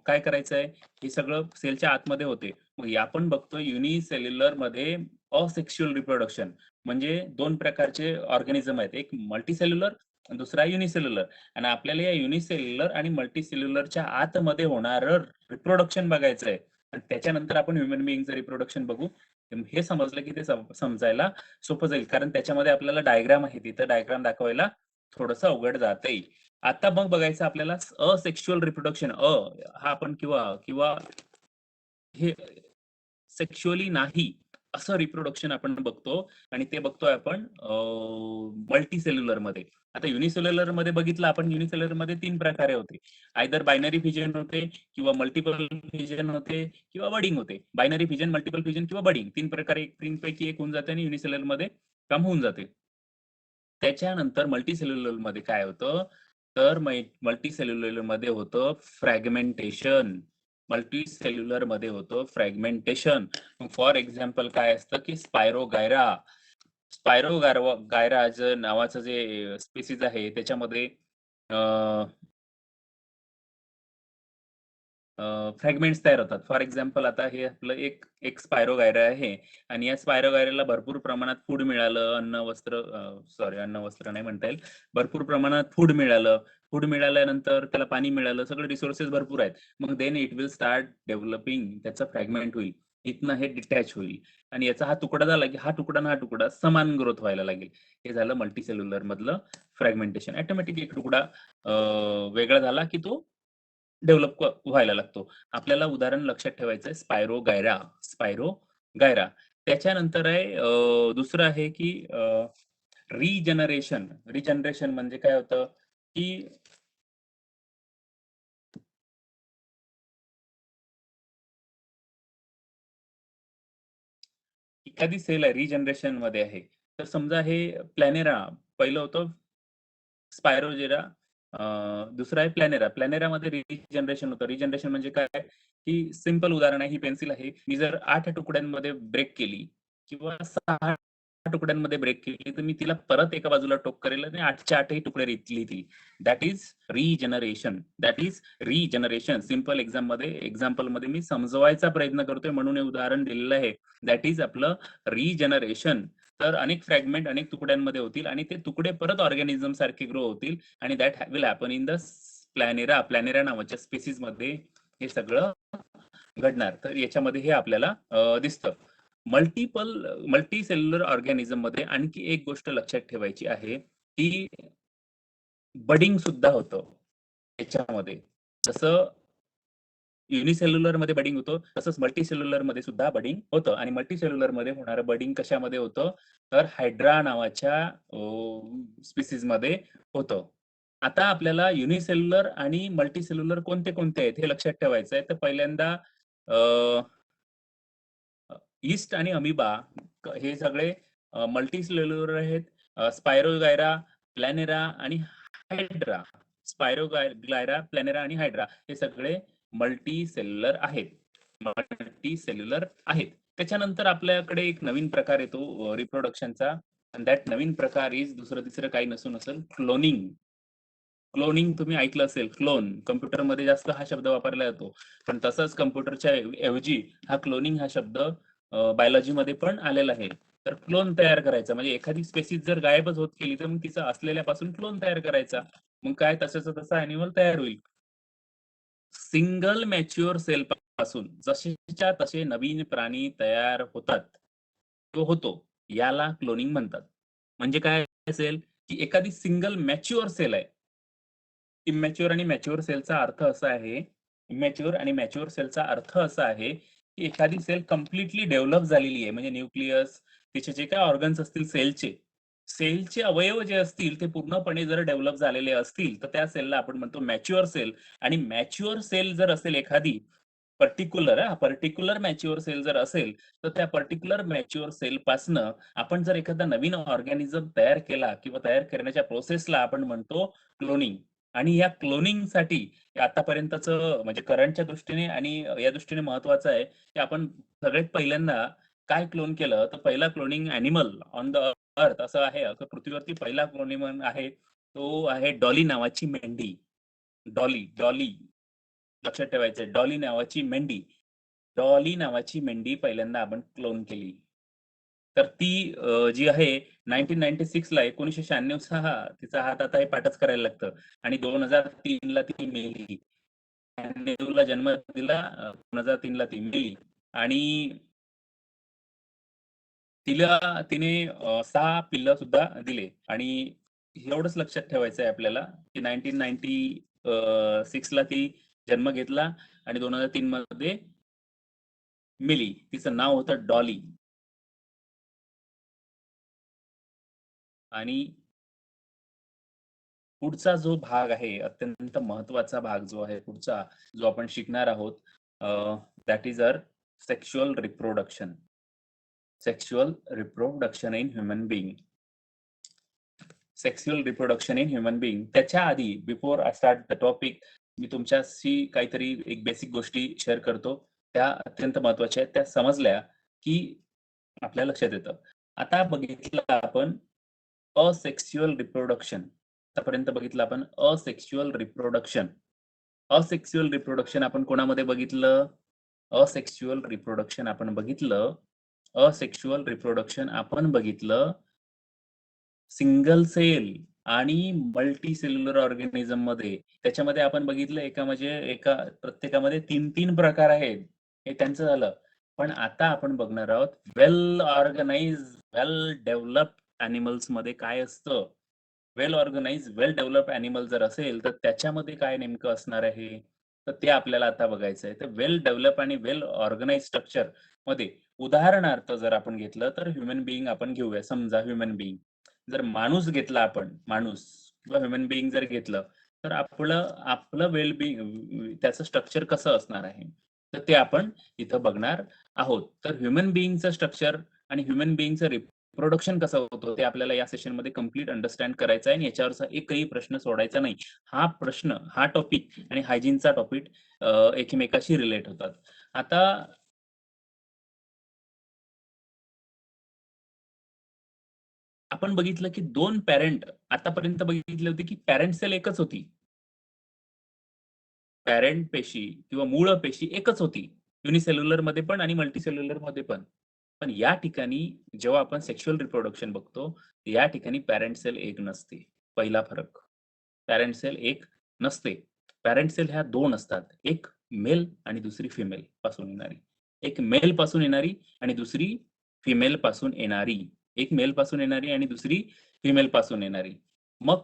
काय करायचंय, हे सगळं सेलच्या आतमध्ये होते. मग आपण बघतो युनिसेल्युलर मध्ये असेक्शुअल रिप्रोडक्शन, म्हणजे 2 प्रकारचे ऑर्गॅनिझम आहेत, एक मल्टीसेल्युलर आणि दुसरा युनिसेल्युलर. आणि आपल्याला या युनिसेल्युलर आणि मल्टीसेल्युलरच्या आतमध्ये होणारं रिप्रोडक्शन बघायचं आहे. आणि त्याच्यानंतर आपण ह्युमन बिइंगचं रिप्रोडक्शन बघू. हे समजलं की ते समजायला सोपं जाईल, कारण त्याच्यामध्ये आपल्याला डायग्राम आहे, तिथं डायग्राम दाखवायला थोडंसं अवघड जातंय. आता मग बघायचं आपल्याला असेक्शुअल रिप्रोडक्शन. हा आपण किंवा किंवा हे सेक्शुअली नाही असं रिप्रोडक्शन आपण बघतो आणि ते बघतोय आपण मल्टी सेल्युलर मध्ये. आता युनिसेल्युलर मध्ये बघितलं आपण, युनिसेल्युलर मध्ये 3 प्रकारे होते. आयदर बायनरी फिजन होते किंवा मल्टिपल फिजन होते किंवा बडिंग होते. बायनरी फिजन, मल्टिपल फिजन किंवा बडिंग 3 प्रकारे, 3 पैकी एक होऊन जाते आणि युनिसेल्युलर मध्ये काम होऊन जाते. त्याच्यानंतर मल्टीसेल्युलर मध्ये काय होतं, तर मल्टीसेल्युलर मध्ये होतं फ्रॅगमेंटेशन. मल्टीसेल्युलर मध्ये होतं फ्रॅगमेंटेशन. फॉर एक्झाम्पल काय असतं की गायरा नावाचं जे स्पीसीज आहे त्याच्यामध्ये फ्रॅगमेंट्स तयार होतात. फॉर एक्झाम्पल आता हे आपलं एक एक स्पायरोगायरा आहे आणि या स्पायरोगायराला भरपूर प्रमाणात फूड मिळालं, अन्न वस्त्र नाही म्हणता येईल, भरपूर प्रमाणात फूड मिळालं. फूड मिळाल्यानंतर त्याला पाणी मिळालं, सगळे रिसोर्सेस भरपूर आहेत. मग then it will start developing, त्याचं फ्रॅगमेंट होईल. इथनं हे डिटॅच होईल आणि याचा हा तुकडा झाला की हा तुकडा ना हा तुकडा समान ग्रोथ व्हायला लागेल. हे झालं मल्टीसेल्युलर मधलं फ्रॅगमेंटेशन. ऑटोमॅटिक एक तुकडा वेगळा झाला की तो डेव्हलप व्हायला लागतो. आपल्याला उदाहरण लक्षात ठेवायचं आहे स्पायरो गायरा. त्याच्यानंतर आहे दुसरं आहे की रिजनरेशन म्हणजे काय होतं की एखादी सेल आहे रिजनरेशन मध्ये आहे, तर समजा हे प्लॅनेरा पहिलं होतं स्पायरोजेरा, दुसरं आहे प्लॅनेरामध्ये रिजनरेशन होतं. रिजनरेशन म्हणजे काय की सिंपल उदाहरण आहे, ही पेन्सिल आहे, मी जर 8 तुकड्यांमध्ये ब्रेक केली किंवा 6 तुकड्यांमध्ये ब्रेक केली तर मी तिला परत एका बाजूला टोक करेल आणि 8च्या 8ही तुकडे लिहितील. That is regeneration. Simple example मध्ये मी समजवायचा प्रयत्न करतोय म्हणून हे उदाहरण दिलेलं आहे. दॅट इज आपलं रिजनरेशन. तर अनेक फ्रॅगमेंट अनेक तुकड्यांमध्ये होतील आणि ते तुकडे परत ऑर्गॅनिझम सारखे ग्रो होतील आणि that will happen in the planaria नावाच्या स्पेसिस मध्ये हे सगळं घडणार. तर याच्यामध्ये हे आपल्याला दिसतं. मल्टी सेल्युलर ऑर्गॅनिझम मध्ये आणखी एक गोष्ट लक्षात ठेवायची आहे की बडिंग सुद्धा होतं याच्यामध्ये. जसं युनिसेल्युलर मध्ये बडिंग होतं तसंच मल्टीसेल्युलर मध्ये सुद्धा बडिंग होतं आणि मल्टीसेल्युलर मध्ये होणारं बडिंग कशामध्ये होतं तर हायड्रा नावाच्या स्पीसीज मध्ये होतं. आता आपल्याला युनिसेल्युलर आणि मल्टीसेल्युलर कोणते कोणते आहेत हे लक्षात ठेवायचं आहे. तर पहिल्यांदा ईस्ट आणि अमिबा हे सगळे मल्टीसेल्युलर आहेत. स्पायरोगायरा, प्लॅनेरा आणि हायड्रा. स्पायरोगायरा, प्लॅनेरा आणि हायड्रा हे सगळे मल्टीसेल्युलर आहेत. त्याच्यानंतर आपल्याकडे एक नवीन प्रकार येतो रिप्रोडक्शनचा. आणि दॅट नवीन प्रकार इज दुसरं तिसरं काही नसून असेल क्लोनिंग. तुम्ही ऐकलं असेल, क्लोन. कम्प्युटरमध्ये जास्त हा शब्द वापरला जातो, पण तसंच कम्प्युटरच्या ऐवजी हा क्लोनिंग हा शब्द बायोलॉजीमध्ये पण आलेला आहे. तर क्लोन तयार करायचा म्हणजे एखादी स्पेसिस जर गायबच होत गेली तर मग तिचा असलेल्यापासून क्लोन तयार करायचा. मग काय तसंच तसा अॅनिमल तयार होईल. सिंगल मॅच्युअर सेल पासून जसेच्या तसे नवीन प्राणी तयार होतात, तो होतो, याला क्लोनिंग म्हणतात. म्हणजे काय असेल की एखादी सिंगल मॅच्युअर सेल आहे. इमॅच्युअर आणि मॅच्युअर सेलचा अर्थ असा आहे की एखादी सेल कम्प्लिटली डेव्हलप झालेली आहे. म्हणजे न्यूक्लियस, तिचे जे काही ऑर्गन्स असतील सेलचे अवयव जे असतील ते पूर्णपणे जर डेव्हलप झालेले असतील तर त्या सेलला आपण म्हणतो मॅच्युअर सेल. आणि मॅच्युअर सेल जर असेल एखादी पर्टिक्युलर मॅच्युअर सेल जर असेल तर त्या पर्टिक्युलर मॅच्युअर सेल पासनं आपण जर एखादा नवीन ऑर्गॅनिझम तयार केला किंवा तयार करण्याच्या प्रोसेसला आपण म्हणतो क्लोनिंग. आणि या क्लोनिंगसाठी आतापर्यंतचं म्हणजे करंटच्या दृष्टीने आणि या दृष्टीने महत्वाचं आहे की आपण सगळ्यात पहिल्यांदा काय क्लोन केलं तर पहिला cloning animal on the earth असं आहे, असं पृथ्वीवरती पहिला क्लोनिंग आहे तो आहे डॉली नावाची मेंढी. डॉली लक्षात ठेवायचंय, डॉली नावाची मेंढी पहिल्यांदा आपण क्लोन केली. तर ती जी आहे 1996 ला 1996 तिचा हात आता हे पाठच करायला लागतं आणि 2003 ला ती मेली. नेहरूला जन्म दिला, 2003 ला ती मेली आणि तिने 6 पिल्लं सुद्धा दिले. आणि एवढंच लक्षात ठेवायचं आहे आपल्याला की 1996 ला ती जन्म घेतला आणि 2003 मध्ये मेली. तिचं नाव होतं डॉली. आणि पुढचा जो भाग आहे अत्यंत महत्वाचा भाग जो आहे पुढचा जो आपण शिकणार आहोत that is uh sexual reproduction in human being. त्याच्या आधी before I start the topic मी तुमच्याशी काहीतरी एक बेसिक गोष्टी शेअर करतो. त्या अत्यंत महत्वाच्या आहेत. त्या समजल्या की आपल्या लक्षात येतं. आता बघितलं आपण असेक्शुअल रिप्रोडक्शन. आतापर्यंत बघितलं आपण असेक्शुअल रिप्रोडक्शन आपण कोणामध्ये बघितलं? असेक्शुअल रिप्रोडक्शन आपण बघितलं सिंगल सेल आणि मल्टी सेल्युलर ऑर्गॅनिझम मध्ये. त्याच्यामध्ये आपण बघितलं एका प्रत्येकामध्ये 3 प्रकार आहेत. हे त्यांचं झालं. पण आता आपण बघणार आहोत वेल ऑर्गनाइज, वेल डेव्हलप्ड अॅनिमल्स मध्ये काय असतं. वेल ऑर्गनाइज, वेल डेव्हलप अॅनिमल जर असेल, तर त्याच्यामध्ये काय नेमकं असणार आहे? तर ते आपल्याला आता बघायचं आहे. तर वेल डेव्हलप आणि वेल ऑर्गनाइज स्ट्रक्चर मध्ये उदाहरणार्थ जर आपण घेतलं, तर ह्युमन बीइंग आपण घेऊया. समजा ह्युमन बीइंग. जर माणूस घेतला आपण, माणूस किंवा ह्युमन बीइंग जर घेतलं, तर आपलं आपलं वेल बीइंग त्याचं स्ट्रक्चर कसं असणार आहे? तर ते आपण इथं बघणार आहोत. तर ह्युमन बीइंगचं स्ट्रक्चर आणि ह्युमन बीइंगचं रिप्रोडक्शन कसं होतं ते आपल्याला या सेशनमध्ये कंप्लीट अंडरस्टँड करायचं आहे आणि याच्यावरचा एकही प्रश्न सोडायचा नाही. हा प्रश्न, हा टॉपिक आणि हायजीनचा टॉपिक एकमेकाशी रिलेट होतात. आता आपण बघितलं की 2 पॅरेंट आतापर्यंत बघितले होते की पॅरेंट सेल एकच होती. पॅरेंट पेशी किंवा मूळ पेशी एकच होती. युनिसेल्युलरमध्ये पण आणि मल्टीसेल्युलरमध्ये पण. पण या ठिकाणी जेव्हा आपण सेक्शुअल रिप्रोडक्शन बघतो, या ठिकाणी पॅरेंट सेल एक नसते. पहिला फरक. पॅरेंट सेल एक नसते. पॅरेंट सेल ह्या 2 असतात. एक मेल आणि दुसरी फिमेल पासून येणारी. एक मेल पासून येणारी आणि दुसरी फिमेल पासून येणारी. एक मेल पासून येणारी आणि दुसरी फिमेल पासून येणारी. मग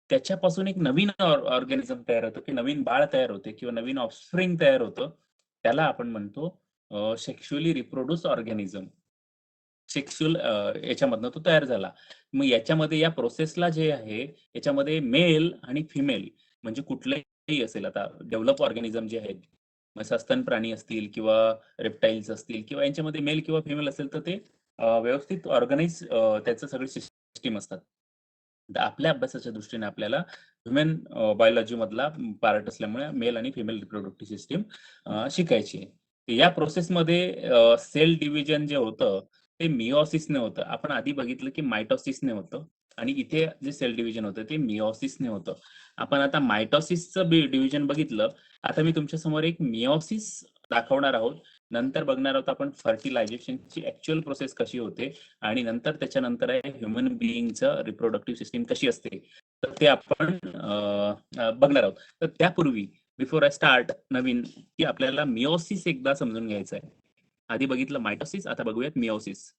त्याच्यापासून एक नवीन ऑर्गॅनिझम तयार होतं, की नवीन बाळ तयार होते किंवा नवीन ऑफस्प्रिंग तयार होतं. त्याला आपण म्हणतो सेक्शुअली रिप्रोड्यूस ऑर्गॅनिझम. सेक्शुअल याच्यामधनं तो तयार झाला. मग याच्यामध्ये या प्रोसेसला जे आहे, याच्यामध्ये मेल आणि फिमेल म्हणजे कुठलंही असेल आता डेव्हलप ऑर्गॅनिझम जे आहेत, मग सस्तन प्राणी असतील किंवा रेप्टाइल्स असतील किंवा यांच्यामध्ये मेल किंवा फिमेल असेल तर ते व्यवस्थित ऑर्गनाइज त्याचं सगळी सिस्टम असतात. तर आपल्या अभ्यासाच्या दृष्टीने आपल्याला ह्युमन बायोलॉजी मधला पार्ट असल्यामुळे मेल आणि फिमेल रिप्रोडक्टिव्ह सिस्टम शिकायची आहे. तर या प्रोसेसमध्ये सेल डिव्हिजन जे होतं ते मिओसिसने होतं. आपण आधी बघितलं की मायटोसिसने होतं आणि इथे जे सेल डिव्हिजन होतं ते मिओसिसने होतं. आपण आता मायटोसिसचं डिव्हिजन बघितलं. आता मी तुमच्या समोर एक मिओसिस दाखवणार आहोत. नंतर बघणार आहोत आपण फर्टिलायझेशनची ऍक्च्युअल प्रोसेस कशी होते आणि नंतर त्याच्यानंतर आहे ह्युमन बिईंगचं रिप्रोडक्टिव्ह सिस्टीम कशी असते. तर ते आपण बघणार आहोत. तर त्यापूर्वी बिफोर आय स्टार्ट नवीन की आपल्याला मिओसिस एकदा समजून घ्यायचं आहे. आधी बघितलं मायटोसिस, आता बघूयात मिओसिस.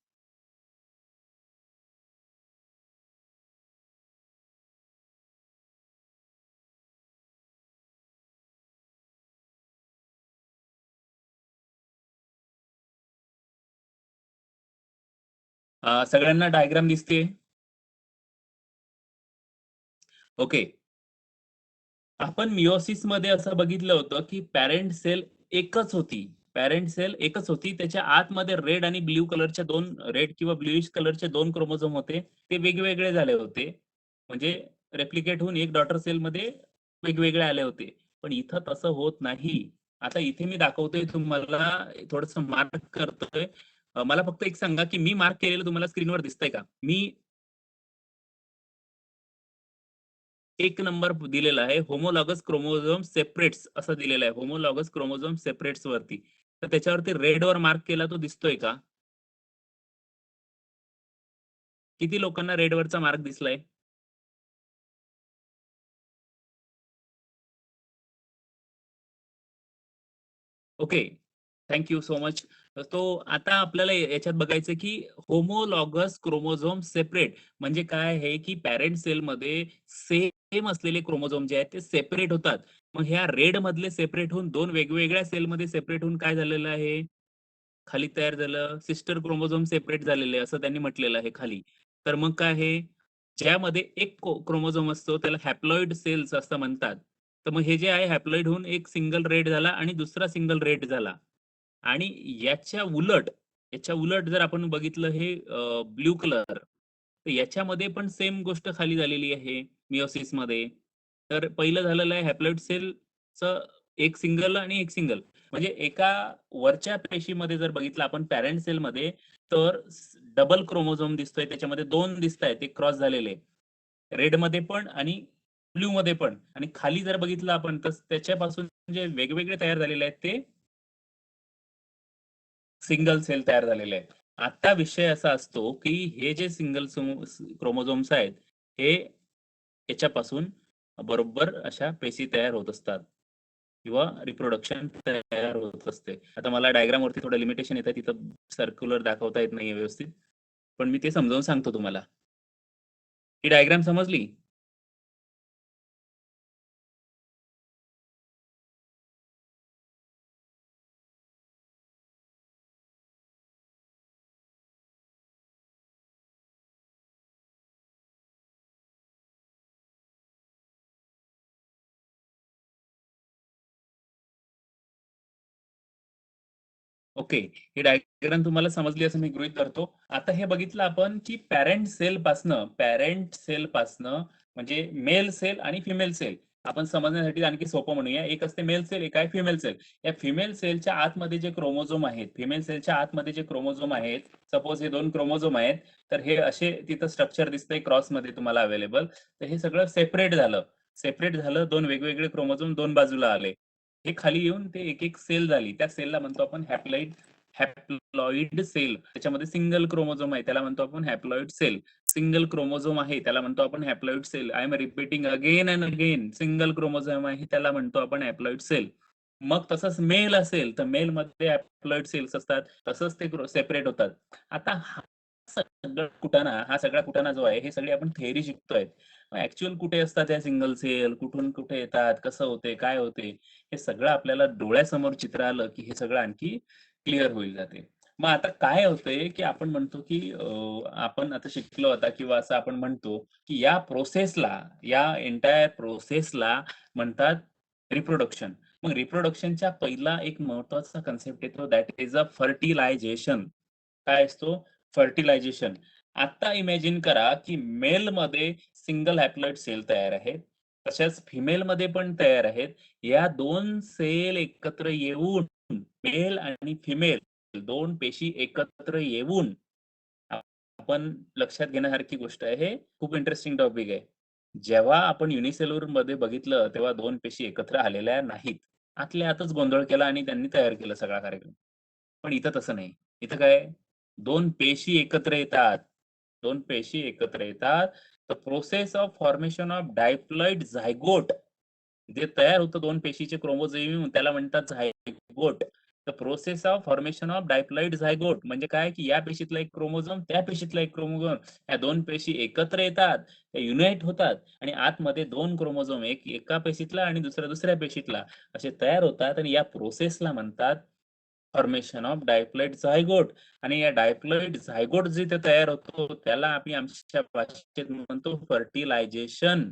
सगळ्यांना डायग्राम दिसते? ओके. आपण मिओसिस मध्ये असं बघितलं होतं की पॅरेंट सेल एकच होती. पॅरेंट सेल एकच होती. त्याच्या आतमध्ये रेड आणि ब्ल्यू कलरच्या 2 रेड किंवा ब्लूइश कलरचे 2 क्रोमोझोम होते. ते वेगवेगळे झाले होते. म्हणजे रेप्लिकेट होऊन एक डॉटर सेलमध्ये वेगवेगळे आले होते. पण इथं तसं होत नाही. आता इथे मी दाखवतोय तुम्हाला थोडंसं मार्क करतोय. मला फक्त एक सांगा की मी मार्क केलेलं तुम्हाला स्क्रीनवर दिसतंय का? मी एक नंबर दिलेला आहे होमोलॉगस क्रोमोझोम सेपरेट्स असं दिलेलं आहे. होमोलॉगस क्रोमोझोम सेपरेट्स वरती. तर त्याच्यावरती रेड वर मार्क केला तो दिसतोय का? किती लोकांना रेड वरचा मार्क दिसलाय? Okay. Thank you so much. तो आता आपल्याला याच्यात बघायचं की होमोलॉगस क्रोमोझोम सेपरेट म्हणजे काय आहे की पॅरेंट सेलमध्ये सेम असलेले क्रोमोझोम जे आहेत ते सेपरेट होतात. मग ह्या रेड मधले सेपरेट होऊन 2 वेगवेगळ्या सेलमध्ये सेपरेट होऊन काय झालेलं आहे? खाली तयार झालं, सिस्टर क्रोमोझोम सेपरेट झालेले आहे, असं त्यांनी म्हटलेलं आहे खाली. तर मग काय आहे, ज्यामध्ये एक क्रोमोझोम असतो त्याला हॅप्लॉइड सेल्स असं म्हणतात. तर मग हे जे आहे हॅप्लॉइड होऊन एक सिंगल रेड झाला आणि दुसरा सिंगल रेड झाला. आणि याच्या उलट जर आपण बघितलं हे ब्लू कलर, तर याच्यामध्ये पण सेम गोष्ट खाली झालेली आहे मिओसिसमध्ये. तर पहिलं झालेलं आहे हॅप्लॉइड सेलचं एक सिंगल आणि एक सिंगल. म्हणजे एका वरच्या पेशीमध्ये जर बघितलं आपण पॅरेंट सेलमध्ये तर डबल क्रोमोझोम दिसतोय. त्याच्यामध्ये 2 दिसतायत एक क्रॉस झालेले. रेडमध्ये पण आणि ब्लूमध्ये पण. आणि खाली जर बघितलं आपण तर त्याच्यापासून जे वेगवेगळे तयार झालेले आहेत ते सिंगल सेल तयार झालेले आहेत. आता विषय असा असतो, की हे जे सिंगल क्रोमोझोम्स आहेत, हे याच्यापासून बरोबर अशा पेशी तयार होत असतात. किंवा रिप्रोडक्शन तयार होत असते. आता मला डायग्राम वरती थोडं लिमिटेशन येतं, तिथं सर्क्युलर दाखवता येत नाहीये व्यवस्थित, पण मी ते समजावून सांगतो तुम्हाला. ही डायग्राम समजली? ओके. ही डायग्राम तुम्हाला समजली असं मी गृहीत धरतो. आता हे बघितलं आपण, की पॅरेंट सेल पासनं म्हणजे मेल सेल आणि फिमेल सेल आपण समजण्यासाठी आणखी सोपं म्हणूया. एक असते मेल सेल, एक आहे फिमेल सेल. या फिमेल सेलच्या आतमध्ये जे क्रोमोझोम आहेत, फिमेल सेलच्या आतमध्ये जे क्रोमोझोम आहेत, सपोज हे 2 क्रोमोझोम आहेत, तर हे असे तिथं स्ट्रक्चर दिसतंय क्रॉसमध्ये तुम्हाला अवेलेबल. तर हे सगळं सेपरेट झालं. सेपरेट झालं, 2 वेगवेगळे क्रोमोझोम 2 बाजूला आले. हे खाली येऊन ते एक सेल झाली. त्या सेलला म्हणतो आपण हॅप्लॉइड सेल. त्याच्यामध्ये सिंगल क्रोमोझोम आहे, त्याला म्हणतो आपण हॅप्लॉइड सेल. सिंगल क्रोमोझोम आहे, त्याला म्हणतो आपण haploid cell. I am repeating again and again. Single chromosome आहे, त्याला म्हणतो आपण हॅप्लॉइड सेल. मग तसंच मेल असेल, तर मेलमध्ये हॅप्लॉइड सेल्स असतात. तसंच ते सेपरेट होतात. आता हा सगळा कुटाणा जो आहे, हे सगळे आपण थेअरी शिकतोय. ऍक्च्युअल कुठे असतात या सिंगल सेल, कुठून कुठे येतात, कसं होते, काय होते, हे सगळं आपल्याला डोळ्यासमोर चित्र आलं, की हे सगळं आणखी क्लिअर होईल जाते. मग आता काय होतंय, की आपण म्हणतो, की आपण आता शिकलो आता किंवा असं आपण म्हणतो, की या एंटायर प्रोसेसला म्हणतात रिप्रोडक्शन. मग रिप्रोडक्शनच्या पहिला एक महत्वाचा कन्सेप्ट येतो, दॅट इज अ फर्टिलायझेशन. काय असतो? फर्टिलायझेशन. आता इमॅजिन करा, की मेलमध्ये सिंगल हॅप्लॉइड सेल तयार आहेत. तशाच फिमेलमध्ये पण तयार आहेत. या 2 सेल एकत्र येऊन, मेल आणि फिमेल 2 पेशी एकत्र येऊन, आपण लक्षात घेण्यासारखी गोष्ट आहे. हे खूप इंटरेस्टिंग टॉपिक आहे. जेव्हा आपण युनिसेल्युलरमध्ये बघितलं, तेव्हा 2 पेशी एकत्र आलेल्या नाहीत. आतल्या आतच गोंधळ केला आणि त्यांनी तयार केला सगळा कार्यक्रम. पण इथं तसं नाही. इथं काय? 2 पेशी एकत्र येतात. 2 पेशी एकत्र येतात. The process of formation of diploid zygote, जे तयार होतं 2 पेशीचे क्रोमोझोम त्याला म्हणतात zygote. The process of formation of diploid zygote म्हणजे काय, की या पेशीतला एक क्रोमोझोम, त्या पेशीतला एक क्रोमोझोम, या 2 पेशी एकत्र येतात, त्या युनाइट होतात आणि आतमध्ये 2 क्रोमोझोम, एक एका पेशीतला आणि दुसरा दुसऱ्या पेशीतला, असे तयार होतात आणि या प्रोसेसला म्हणतात फॉर्मेशन ऑफ डायप्लॉइड झायगोट. आणि या डायप्लॉइड झायगोट जिथे तयार होतो, त्याला आम्ही आमच्या भाषेत म्हणतो फर्टिलायझेशन.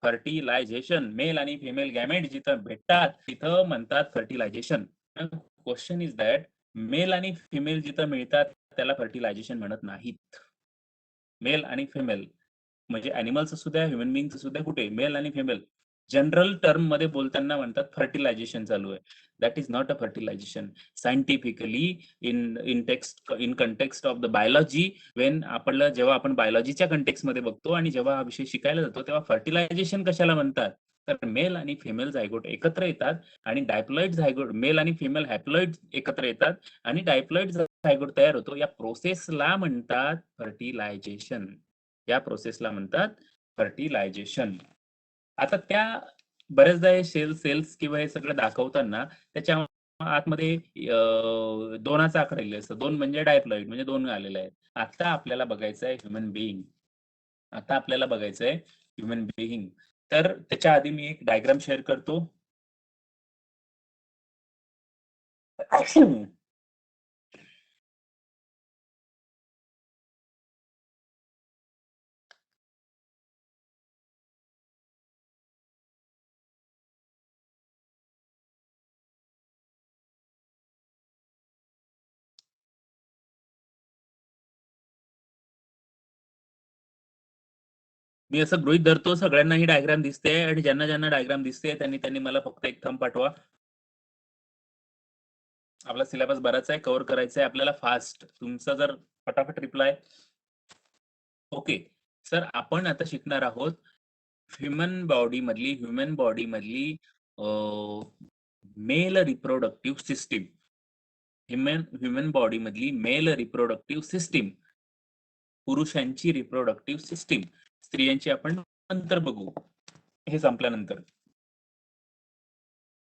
फर्टिलायझेशन. मेल आणि फिमेल गॅमेट जिथं भेटतात, तिथं म्हणतात fertilisation. Question is that male आणि फिमेल जिथं मिळतात, त्याला फर्टिलायझेशन म्हणत नाहीत. मेल आणि फिमेल म्हणजे अॅनिमल्स असू द्या, ह्युमन बीइंग्स असू द्या, कुठे मेल आणि फिमेल जनरल टर्म मध्ये बोलताना म्हणतात फर्टिलायझेशन चालू आहे. That is not a fertilisation. Scientifically in context of the biology, जेव्हा आपण बायोलॉजीच्या कंटेक्स्ट मध्ये बघतो आणि जेव्हा हा विषय शिकायला जातो, तेव्हा फर्टिलायझेशन कशाला म्हणतात, तर मेल आणि फिमेल झायगोट एकत्र येतात आणि डायप्लॉइड झायगोट, मेल आणि फिमेल हॅप्लॉइड एकत्र येतात आणि डायप्लॉइड झायगोट तयार होतो. या प्रोसेसला म्हणतात फर्टिलायझेशन. या प्रोसेसला म्हणतात फर्टिलायझेशन. आता त्या बऱ्याचदा हे सेल्स किंवा हे सगळं दाखवताना त्याच्या आतमध्ये 2चा आकडा लिहिलेला असतो. 2 म्हणजे डायप्लॉइड म्हणजे 2 आलेले आहेत. आता आपल्याला बघायचं आहे ह्युमन बिईंग. आता आपल्याला बघायचं आहे ह्युमन बिईंग. तर त्याच्या आधी मी एक डायग्राम शेअर करतो. मी असं गृहीत धरतो सगळ्यांना ही डायग्राम दिसते आणि ज्यांना ज्यांना डायग्राम दिसते त्यांनी त्यांनी मला फक्त एक थंब पाठवा. आपला सिलेबस बराच आहे, कव्हर करायचा आहे आपल्याला फास्ट. तुमचा जर फटाफट रिप्लाय. ओके सर, आपण आता शिकणार आहोत ह्युमन बॉडी मधली male reproductive system. Human body मधली मेल रिप्रोडक्टिव्ह सिस्टीम, पुरुषांची रिप्रोडक्टिव्ह सिस्टीम. स्त्रियांची आपण नंतर बघू, हे संपल्यानंतर.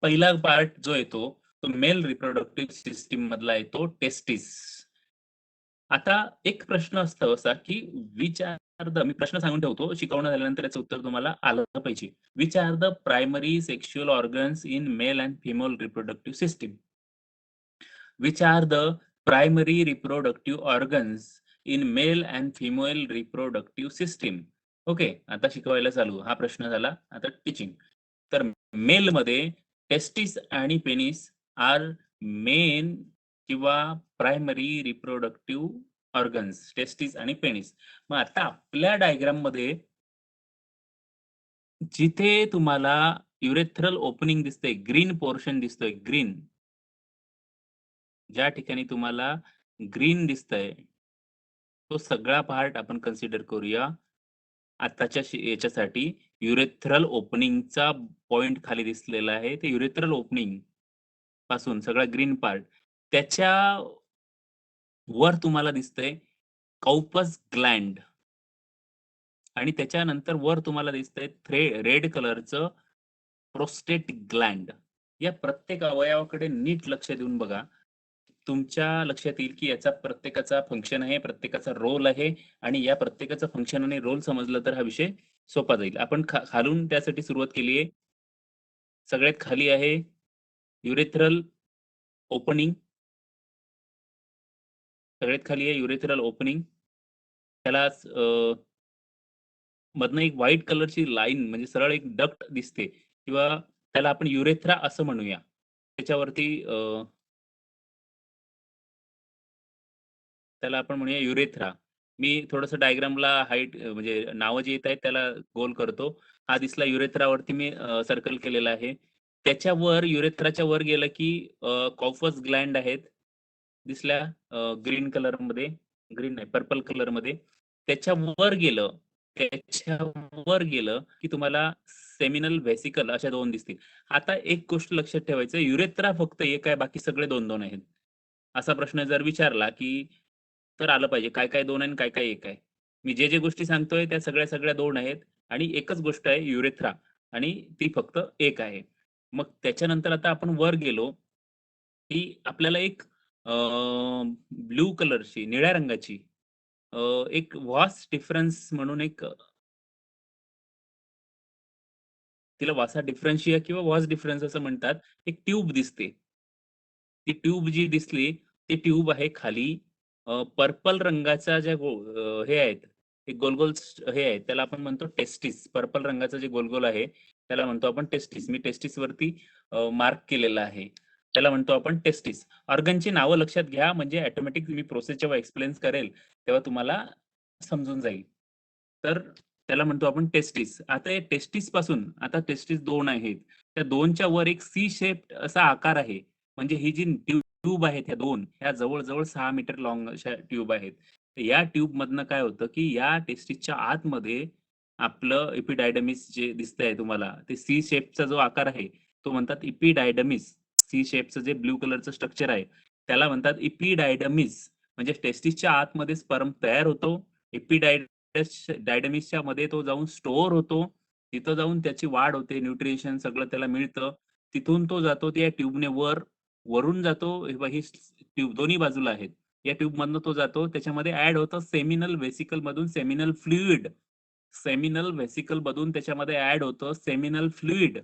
पहिला पार्ट जो येतो तो मेल रिप्रोडक्टिव्ह सिस्टीम मधला येतो टेस्टिस. आता एक प्रश्न असतो असा की विच आर द, मी प्रश्न सांगून ठेवतो, शिकवणं झाल्यानंतर याचं उत्तर तुम्हाला आलं पाहिजे. Which are the primary sexual organs in male and female reproductive system. Which are the primary reproductive organs in male and female reproductive system. Okay, आता शिकवायला चालू. हा प्रश्न झाला. आता टीचिंग. तर मेल मध्ये टेस्टिस आणि पेनिस आर मेन किंवा प्रायमरी रिप्रोडक्टिव्ह ऑर्गन्स, टेस्टिस आणि पेनिस. मग आता आपल्या डायग्राम मध्ये जिथे तुम्हाला युरेथ्रल ओपनिंग दिसतंय, ग्रीन पोर्शन दिसतोय, ग्रीन, ज्या ठिकाणी तुम्हाला ग्रीन दिसतंय तो सगळा पार्ट आपण कन्सिडर करूया आताच्या याच्यासाठी. युरेथ्रल ओपनिंगचा पॉइंट खाली दिसलेला आहे, ते युरेथ्रल ओपनिंग पासून सगळा ग्रीन पार्ट, त्याच्या वर तुम्हाला दिसतंय कौपस ग्लँड आणि त्याच्यानंतर वर तुम्हाला दिसतंय रेड कलरचं प्रोस्टेट ग्लँड. या प्रत्येक अवयवाकडे नीट लक्ष देऊन बघा. तुमच्या लक्षात येईल की याचा प्रत्येकाचा फंक्शन आहे, प्रत्येकाचा रोल आहे आणि या प्रत्येकाचा फंक्शन आणि रोल समजलं तर हा विषय सोपा जाईल. आपण खालून त्यासाठी सुरुवात केली आहे. सगळ्यात खाली आहे युरेथ्रल ओपनिंग. सगळ्यात खाली आहे युरेथ्रल ओपनिंग. त्याला मधनं एक व्हाईट कलरची लाईन म्हणजे सरळ एक डक्ट दिसते किंवा त्याला आपण युरेथ्रा असं म्हणूया. त्याच्यावरती त्याला आपण म्हणूया युरेथ्रा. मी थोडंसं डायग्रामला हाईट म्हणजे नावं जी येत आहेत त्याला गोल करतो. हा दिसला युरेथ्रावरती मी सर्कल केलेला आहे. त्याच्यावर युरेथ्राच्या वर गेलं की कॉफस ग्लँड आहेत. दिसल्या ग्रीन कलरमध्ये, ग्रीन नाही पर्पल कलरमध्ये. त्याच्यावर गेलं की तुम्हाला सेमिनल व्हेसिकल अशा 2 दिसतील. आता एक गोष्ट लक्षात ठेवायचं, युरेथ्रा फक्त एक आहे, बाकी सगळे 2-2 आहेत. असा प्रश्न जर विचारला की तर आलं पाहिजे काय काय 2 आहे आणि काय काय 1 आहे. मी जे गोष्टी सांगतोय त्या सगळ्या 2 आहेत आणि एकच गोष्ट आहे युरेथ्रा आणि ती फक्त 1 आहे. मग त्याच्यानंतर आता आपण वर गेलो की आपल्याला एक ब्लू कलरची, निळ्या रंगाची एक वास डिफरन्स म्हणून एक तिला वासा डिफरन्शिया किंवा वॉस डिफरन्स असं म्हणतात. एक ट्यूब दिसते. ती ट्यूब जी दिसली, ती ट्यूब आहे खाली पर्पल रंगाच्या ज्या हे आहेत, ते गोल-गोल हे आहेत, त्याला आपण म्हणतो टेस्टिस. पर्पल रंगाचं जे गोल-गोल आहे, त्याला म्हणतो आपण टेस्टिस. मी टेस्टिसवरती मार्क केलेलं आहे. त्याला म्हणतो आपण टेस्टिस. ऑर्गनची नावं लक्षात घ्या, म्हणजे ऑटोमॅटिक मी प्रोसेस जेव्हा एक्सप्लेन करेल, तेव्हा तुम्हाला समजून जाईल. तर त्याला म्हणतो आपण टेस्टिस. आता हे टेस्टिस पासून आता टेस्टिस 2 आहेत. त्या 2च्या वर एक सी शेप असा आकार आहे. म्हणजे ही जी ट्यूब आहेत ह्या 2, ह्या जवळ-जवळ 6 मीटर लाँग अशा ट्यूब आहेत. तर या ट्यूब मधनं काय होतं, की या टेस्टिसच्या आतमध्ये आपलं एपिडायडमिस जे दिसतंय तुम्हाला, ते सी शेपचा जो आकार आहे, तो म्हणतात एपिडायडमिस. सी शेपचं जे ब्लू कलरचं स्ट्रक्चर आहे, त्याला म्हणतात एपिडायडमिस. म्हणजे टेस्टिसच्या आतमध्ये स्पर्म तयार होतो. डायडमिसच्या मध्ये तो जाऊन स्टोअर होतो. तिथं जाऊन त्याची वाढ होते, न्यूट्रिशन सगळं त्याला मिळतं. तिथून तो जातो त्या ट्यूबने वरून जातो. हे बघा ही ट्यूब दोन्ही बाजूला आहेत. या ट्यूब मधनं तो जातो. त्याच्यामध्ये ॲड होतं सेमिनल व्हेसिकल मधून सेमिनल फ्लुइड. सेमिनल व्हेसिकल मधून त्याच्यामध्ये ॲड होतं सेमिनल फ्लुइड.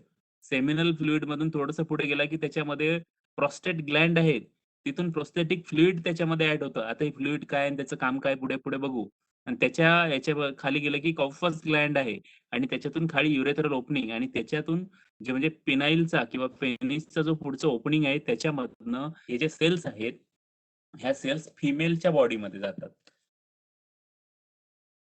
सेमिनल फ्लुइड मधून थोडंसं पुढे गेला की त्याच्यामध्ये प्रोस्टेट ग्लँड आहेत. तिथून प्रोस्टॅटिक फ्लुइड त्याच्यामध्ये ॲड होतं. आता हे फ्लुइड काय आणि त्याचं काम काय पुढे-पुढे बघू. आणि याच्या खाली गेलं की कॉफस ग्लँड आहे आणि त्याच्यातून खाली युरेथ्रल ओपनिंग आणि त्याच्यातून जे म्हणजे पेनाइलचा किंवा पेनिसचा जो पुढचं ओपनिंग आहे त्याच्यामधनं हे जे सेल्स आहेत, ह्या सेल्स फिमेलच्या बॉडीमध्ये जातात.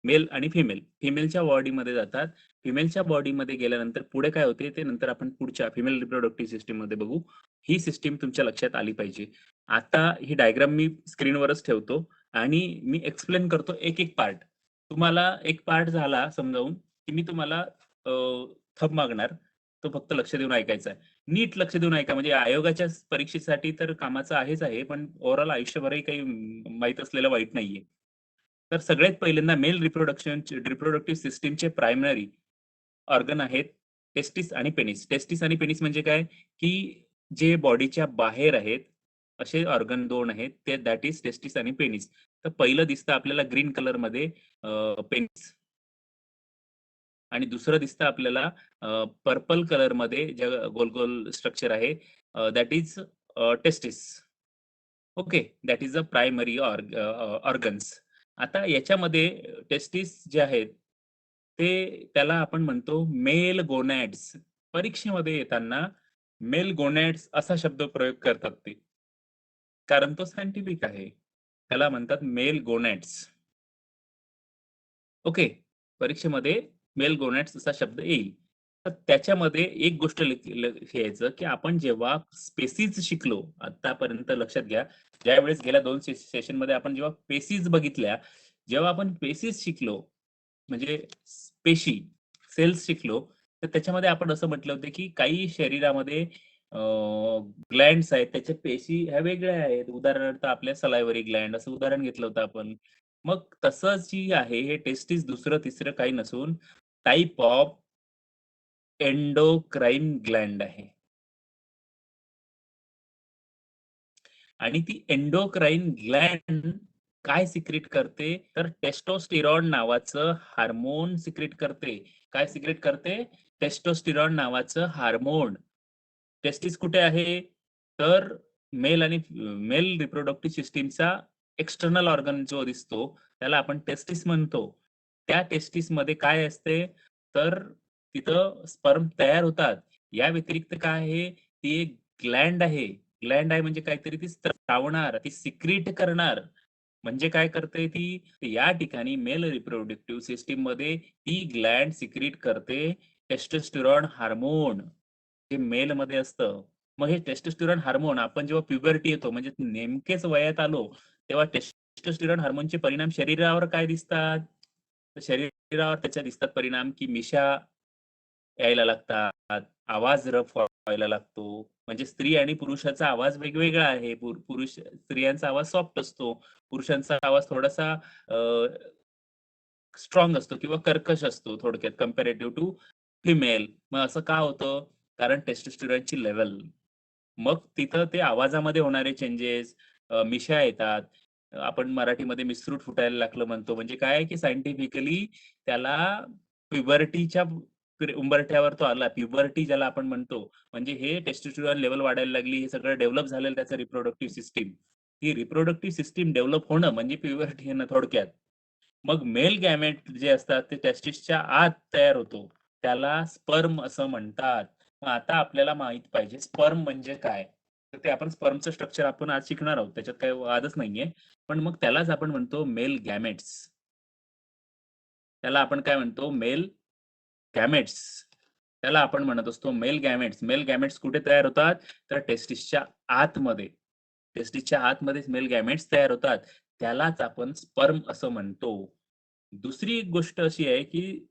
मेल आणि फिमेल. फिमेलच्या बॉडीमध्ये जातात. फिमेलच्या बॉडीमध्ये गेल्यानंतर पुढे काय होते ते नंतर आपण पुढच्या फिमेल रिप्रोडक्टिव्ह सिस्टममध्ये बघू. ही सिस्टम तुमच्या लक्षात आली पाहिजे. आता ही डायग्राम मी स्क्रीनवरच ठेवतो आणि मी एक्सप्लेन करतो एक-एक पार्ट. तुम्हाला एक पार्ट झाला समजावून, की मी तुम्हाला थंब मागणार. तो फक्त लक्ष देऊन ऐकायचा आहे. नीट लक्ष देऊन ऐका म्हणजे आयोगाच्या परीक्षेसाठी तर कामाचं आहेच आहे, पण ओव्हरऑल आयुष्यभरही काही माहीत असलेलं वाईट नाहीये. तर सगळ्यात पहिल्यांदा मेल रिप्रोडक्टिव्ह सिस्टमचे प्रायमरी ऑर्गन आहेत टेस्टिस आणि पेनिस. टेस्टिस आणि पेनिस म्हणजे काय, की जे बॉडीच्या बाहेर आहेत असे ऑर्गन दोन आहेत, ते दॅट इज टेस्टिस आणि पेनिस. तर पहिलं दिसतं आपल्याला ग्रीन कलर मध्ये पेनिस, आणि दुसरं दिसतं आपल्याला पर्पल कलर मध्ये जे गोल गोल स्ट्रक्चर आहे, that is testis. Okay, that is a primary organs. आता याच्यामध्ये टेस्टिस जे आहेत ते त्याला आपण म्हणतो मेल गोनॅड्स. परीक्षेमध्ये येताना मेल गोनॅड्स असा शब्द प्रयोग करतात ते, कारण तो सायंटिफिक आहे. त्याला म्हणतात मेल गोनॅड्स. ओके. परीक्षेमध्ये मेल गोनॅड्स असा शब्द येईल. तर त्याच्यामध्ये एक गोष्ट घ्यायचं, की आपण जेव्हा स्पेसिज शिकलो, आतापर्यंत लक्षात घ्या, ज्यावेळेस गेल्या 2 सेशनमध्ये आपण जेव्हा पेशीज बघितल्या, जेव्हा आपण पेशीज शिकलो, म्हणजे पेशी, सेल्स शिकलो, तर त्याच्यामध्ये आपण असं म्हटलं होतं, की काही शरीरामध्ये ग्लँड्स आहेत, त्याच्या पेशी ह्या वेगळ्या आहेत. उदाहरणार्थ आपल्या सलायव्हरी ग्लँड असं उदाहरण घेतलं होतं आपण. मग तसंच जी आहे, हे टेस्टिस दुसरं तिसरं काही नसून टाइप ऑफ एंडोक्राइन ग्लँड आहे. आणि ती एंडोक्राइन ग्लँड काय सिक्रेट करते, तर टेस्टोस्टेरॉन नावाचं हार्मोन सिक्रेट करते. काय सिक्रेट करते? टेस्टोस्टेरॉन नावाचं हार्मोन. टेस्टिस कुठे आहे? तर मेल आणि मेल रिप्रोडक्टिव्ह सिस्टीमचा एक्सटर्नल ऑर्गन जो दिसतो, त्याला आपण टेस्टिस म्हणतो. त्या टेस्टिसमध्ये काय असते? तर तिथं स्पर्म तयार होतात. या व्यतिरिक्त काय आहे? ती एक ग्लँड आहे. ग्लँड आहे म्हणजे काहीतरी ती स्त्रावणार, ती सिक्रीट करणार. म्हणजे काय करते ती? या ठिकाणी मेल रिप्रोडक्टिव्ह सिस्टीम मध्ये ती ग्लँड सिक्रीट करते टेस्टोस्टेरॉन हार्मोन, जे मेल मध्ये असतं. मग हे टेस्टोस्टेरॉन हार्मोन आपण जेव्हा प्युबर्टी येतो, म्हणजे नेमकेच वयात आलो, तेव्हा टेस्टोस्टेरॉन हार्मोनचे परिणाम शरीरावर काय दिसतात? तर शरीरावर त्याच्या दिसतात परिणाम, की मिशा यायला लागतात, आवाज रफ व्हायला लागतो. म्हणजे स्त्री आणि पुरुषाचा आवाज वेगवेगळा आहे. स्त्रियांचा आवाज सॉफ्ट असतो. पुरुषांचा आवाज थोडासा स्ट्रॉंग असतो किंवा कर्कश असतो थोडक्यात कंपॅरेटिव्ह टू फिमेल. मग असं का होतं? कारण टेस्टोस्टेरॉनची लेव्हल. मग तिथं ते आवाजामध्ये होणारे चेंजेस, मिश्या येतात. आपण मराठीमध्ये मिसरूट फुटायला लागलं म्हणतो. म्हणजे काय की सायंटिफिकली त्याला प्युबर्टीच्या उंबरठ्यावर तो आला. प्युबर्टी ज्याला आपण म्हणतो. म्हणजे हे टेस्टोस्टेरॉन लेव्हल वाढायला लागली. हे सगळं डेव्हलप झालेलं त्याचं रिप्रोडक्टिव्ह सिस्टम. ही रिप्रोडक्टिव्ह सिस्टम डेव्हलप होणं म्हणजे प्युबर्टी येणं थोडक्यात. मग मेल गॅमेट जे असतात ते टेस्टिसच्या आत तयार होतो. त्याला स्पर्म असं म्हणतात. मग आता आपल्याला माहित पाहिजे स्पर्म म्हणजे काय? तर ते आपण स्पर्मचं स्ट्रक्चर आपण आज शिकणार आहोत. त्याच्यात काही वादच नाहीये. पण मग त्यालाच आपण म्हणतो मेल गॅमेट्स. त्याला आपण काय म्हणतो? Male gametes. त्याला आपण म्हणत असतो मेल गॅमेट्स. मेल गॅमेट्स कुठे तयार होतात? तर टेस्टिसच्या आतमध्ये. टेस्टिसच्या आतमध्येच मेल गॅमेट्स तयार होतात. त्यालाच आपण स्पर्म असं म्हणतो. दुसरी एक गोष्ट अशी आहे, की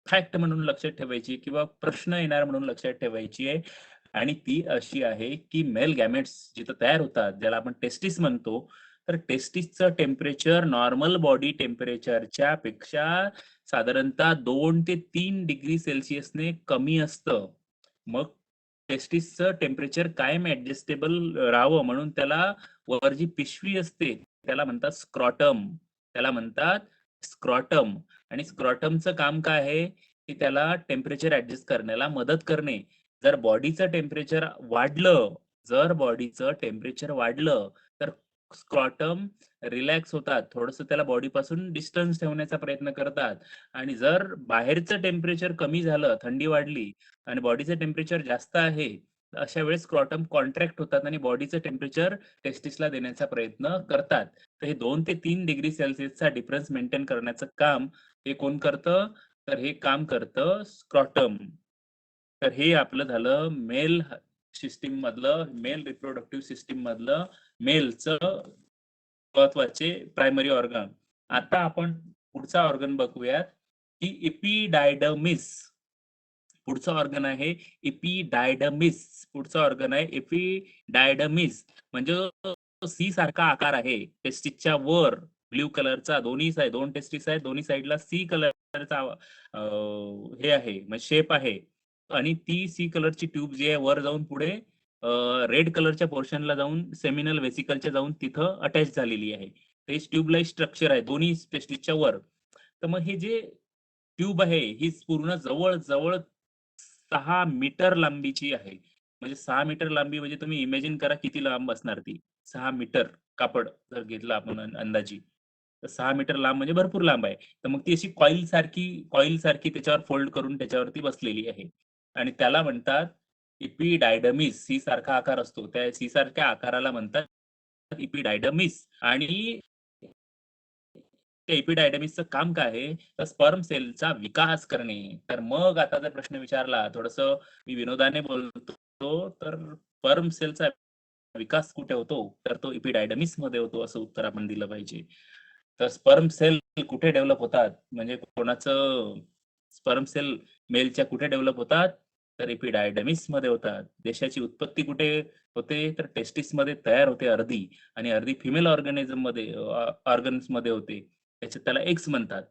फॅक्ट म्हणून लक्षात ठेवायची किंवा प्रश्न येणार म्हणून लक्षात ठेवायची आहे, आणि ती अशी आहे, की मेल गॅमेट्स जिथं तयार होतात, ज्याला आपण टेस्टिस म्हणतो, तर टेस्टिसचं टेम्परेचर नॉर्मल बॉडी टेम्परेचरच्या पेक्षा साधारणतः 2 ते 3 डिग्री सेल्सिअसने कमी असतं. मग टेस्टिसचं टेम्परेचर कायम ॲडजस्टेबल राहावं म्हणून त्याला वर जी पिशवी असते, त्याला म्हणतात स्क्रॉटम. त्याला म्हणतात स्क्रॉटम. आणि स्क्रॉटमचं काम काय आहे, की त्याला टेम्परेचर ॲडजस्ट करण्याला मदत करणे. जर बॉडीचं टेम्परेचर वाढलं, जर बॉडीचं टेम्परेचर वाढलं, तर स्क्रॉटम रिलॅक्स होतात. थोडंसं त्याला बॉडीपासून डिस्टन्स ठेवण्याचा प्रयत्न करतात. आणि जर बाहेरचं टेम्परेचर कमी झालं, थंडी वाढली आणि बॉडीचं टेम्परेचर जास्त आहे, तर अशा वेळेस स्क्रॉटम कॉन्ट्रॅक्ट होतात आणि बॉडीचं टेम्परेचर टेस्टिसला देण्याचा प्रयत्न करतात. तर हे 2 ते 3 डिग्री सेल्सिअसचा डिफरन्स मेंटेन करण्याचं काम हे कोण करतं? तर हे काम करतं स्क्रॉटम. तर हे आपलं झालं मेल सिस्टम मधलं, मेल रिप्रोडक्टिव्ह सिस्टम मधलं मेलचं महत्वाचे प्रायमरी ऑर्गन. आता आपण पुढचा ऑर्गन बघूयात, की एपिडायडमिस. पुढचा ऑर्गन आहे एपिडायडमिस. पुढचा ऑर्गन आहे एपिडायडमिस. म्हणजे सी सारखा आकार आहे. टेस्टिसच्या वर ब्लू कलरचा दोन्ही साइड, 2 टेस्टिस आहेत, दोन्ही साइडला सी कलरचा हे आहे, म्हणजे शेप आहे. आणि ती सी कलरची ट्यूब जी आहे वर जाऊन पुढे रेड कलरच्या पोर्शनला जाऊन सेमिनल वेसिकलच्या जाऊन तिथं अटॅच झालेली आहे. ते ट्यूबलाइट स्ट्रक्चर आहे दोन्ही स्पेशलिस्टच्या वर. तर मग हे जे ट्यूब आहे ही पूर्ण जवळ 6 मीटर लांबीची आहे. म्हणजे 6 मीटर लांबी म्हणजे तुम्ही इमॅजिन करा किती लांब असणार ती. 6 मीटर कापड जर घेतलं आपण अंदाजी तर 6 मीटर लांब म्हणजे भरपूर लांब आहे. तर मग ती अशी कॉईल सारखी त्याच्यावर फोल्ड करून त्याच्यावरती बसलेली आहे. आणि त्याला म्हणतात इपिडायडमिस. सी सारखा आकार असतो. त्या सी सारख्या आकाराला म्हणतात इपिडायडमिस. आणि त्या इपिडायडमिसचं काम काय आहे? तर स्पर्म सेलचा विकास करणे. तर मग आता जर प्रश्न विचारला थोडंसं मी विनोदाने बोलतो, तर स्पर्म सेलचा विकास कुठे होतो? तर तो इपिडायडमिस मध्ये होतो, असं उत्तर आपण दिलं पाहिजे. तर स्पर्म सेल कुठे डेव्हलप होतात? म्हणजे कोणाचं स्पर्म सेल मेलच्या कुठे डेव्हलप होतात? तर इपिडायडमिस मध्ये होतात. देशाची उत्पत्ती कुठे होते? तर टेस्टिस मध्ये तयार होते अर्धी, आणि अर्धी फिमेल ऑर्गॅनिझम मध्ये ऑर्गन्स मध्ये होते. त्याच्यात त्याला एक्स म्हणतात.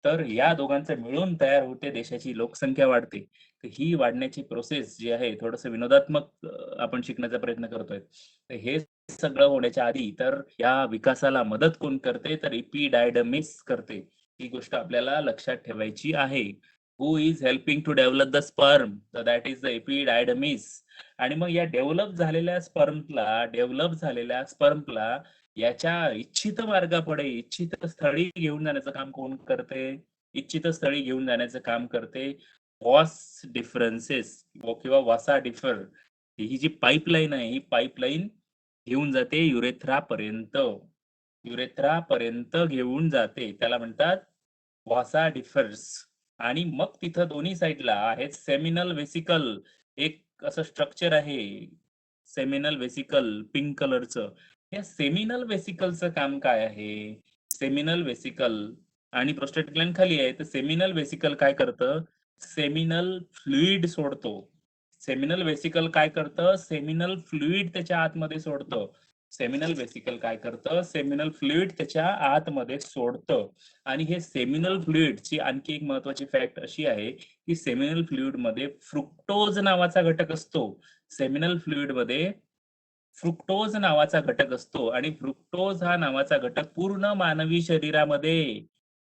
तर या दोघांचं मिळून तयार होते, देशाची लोकसंख्या वाढते. तर ही वाढण्याची प्रोसेस जी आहे थोडंसं विनोदात्मक आपण शिकण्याचा प्रयत्न करतोय. तर हे सगळं होण्याच्या आधी तर या विकासाला मदत कोण करते? तर इपिडायडमिस करते. ही गोष्ट आपल्याला लक्षात ठेवायची आहे. Who is helping to develop the sperm? तर दॅट इज द इपिडायडमिस. आणि मग या डेव्हलप झालेल्या स्पर्मला याच्या इच्छित मार्गापुढे इच्छित स्थळी घेऊन जाण्याचं काम कोण करते? इच्छित स्थळी घेऊन जाण्याचं काम करते वॉस डिफरन्सेस किंवा वासा डिफर. ही जी पाईपलाईन आहे ही पाईपलाईन घेऊन जाते युरेथ्रा पर्यंत घेऊन जाते. त्याला म्हणतात वासा डिफर्स. आणि मग तिथं दोन्ही साईडला आहे सेमिनल वेसिकल. एक असं स्ट्रक्चर आहे सेमिनल वेसिकल पिंक कलरचं. या सेमिनल वेसिकलचं काम काय आहे? सेमिनल वेसिकल आणि प्रोस्टेट ग्लॅंड खाली आहे, तर सेमिनल वेसिकल काय करतं? सेमिनल फ्लुइड सोडतो. सेमिनल वेसिकल काय करतं? सेमिनल फ्लुइड त्याच्या आतमध्ये सोडतं. सेमिनल वेसिकल काय करतं? सेमिनल फ्लुइड त्याच्या आतमध्ये सोडतं. आणि हे सेमिनल फ्लुइडची आणखी एक महत्वाची फॅक्ट अशी आहे की सेमिनल फ्लुइड मध्ये फ्रुक्टोज नावाचा घटक असतो. सेमिनल फ्लुइड मध्ये फ्रुक्टोज नावाचा घटक असतो, आणि फ्रुक्टोज हा नावाचा घटक पूर्ण मानवी शरीरामध्ये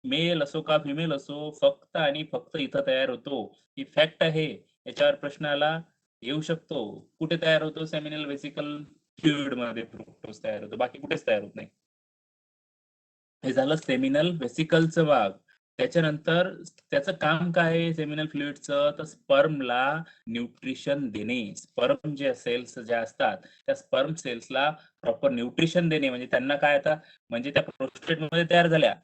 मेल असो का फिमेल असो फक्त आणि फक्त इथं तयार होतो. ही फॅक्ट आहे. याच्यावर प्रश्न आला येऊ शकतो. कुठे तयार होतो? सेमिनल वेसिकल फ्लुइड मध्ये फ्रुक्टोज तयार होतो, बाकी कुठेच तयार होत नाही. हे झालं सेमिनल वेसिकलचं भाग. त्याच्यानंतर त्याचं काम काय आहे सेमिनल फ्लुइडचं? तर स्पर्मला न्यूट्रिशन देणे. स्पर्म जे सेल्स ज्या असतात त्या स्पर्म सेल्सला प्रॉपर न्यूट्रिशन देणे. म्हणजे त्यांना काय आता म्हणजे त्या प्रोस्टेट मध्ये तयार झाल्या,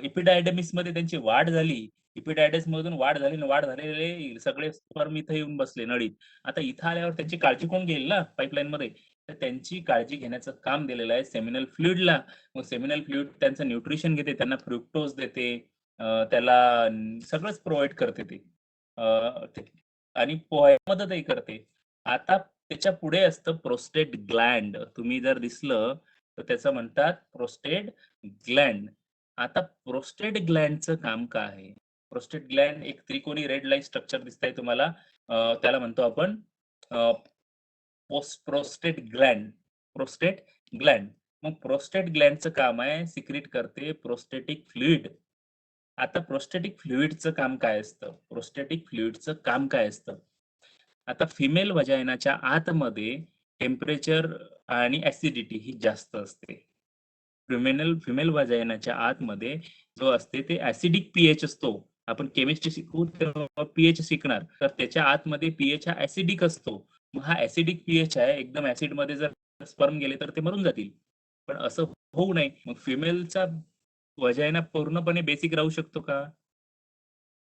इपिडायडमिस मध्ये त्यांची वाढ झाली, इपिडायडस मधून वाढ झाली आणि वाढ झालेले सगळे स्पर्म इथं येऊन बसले नळीत. आता इथं आल्यावर त्यांची काळजी कोण घेईल ना पाईपलाईन मध्ये? तर त्यांची काळजी घेण्याचं काम दिलेलं आहे सेमिनल फ्लुइडला. मग सेमिनल फ्लुइड त्यांचं न्यूट्रिशन घेते, त्यांना फ्रुक्टोज देते, त्याला सगळंच प्रोव्हाइड करते ते. आणि पोहायला मदतही करते. आता त्याच्या पुढे असतं प्रोस्टेट ग्लॅंड. तुम्ही जर दिसलं तर त्याचं म्हणतात प्रोस्टेट ग्लॅंड. आता प्रोस्टेट ग्लॅंडचं काम काय आहे? प्रोस्टेट ग्लॅंड एक त्रिकोणी रेड लाईट स्ट्रक्चर दिसतंय तुम्हाला. त्याला म्हणतो आपण प्रोस्टेट ग्लॅंड. प्रोस्टेट ग्लॅंड. मग प्रोस्टेट ग्लॅंडचं काम आहे सिक्रीट करते प्रोस्टेटिक फ्लुइड. आता प्रोस्टेटिक फ्लुइडचं काम काय असतं? प्रोस्टेटिक फ्लुइडचं काम काय असतं? आता फिमेल वजायनाच्या आतमध्ये टेम्परेचर आणि ऍसिडिटी ही जास्त असते. फिमेल वजायनाच्या आतमध्ये जो असते ते ऍसिडिक पीएच असतो. आपण केमिस्ट्री शिकू तेव्हा पीएच शिकणार, तर त्याच्या आतमध्ये पीएच हा ऍसिडिक असतो. मग हा ऍसिडिक पीएच आहे, एकदम ऍसिड मध्ये जर स्पर्म गेले तर ते मरून जातील. पण असं होऊ नये. मग फिमेलचा वजायना पूर्णपणे बेसिक राहू शकतो का?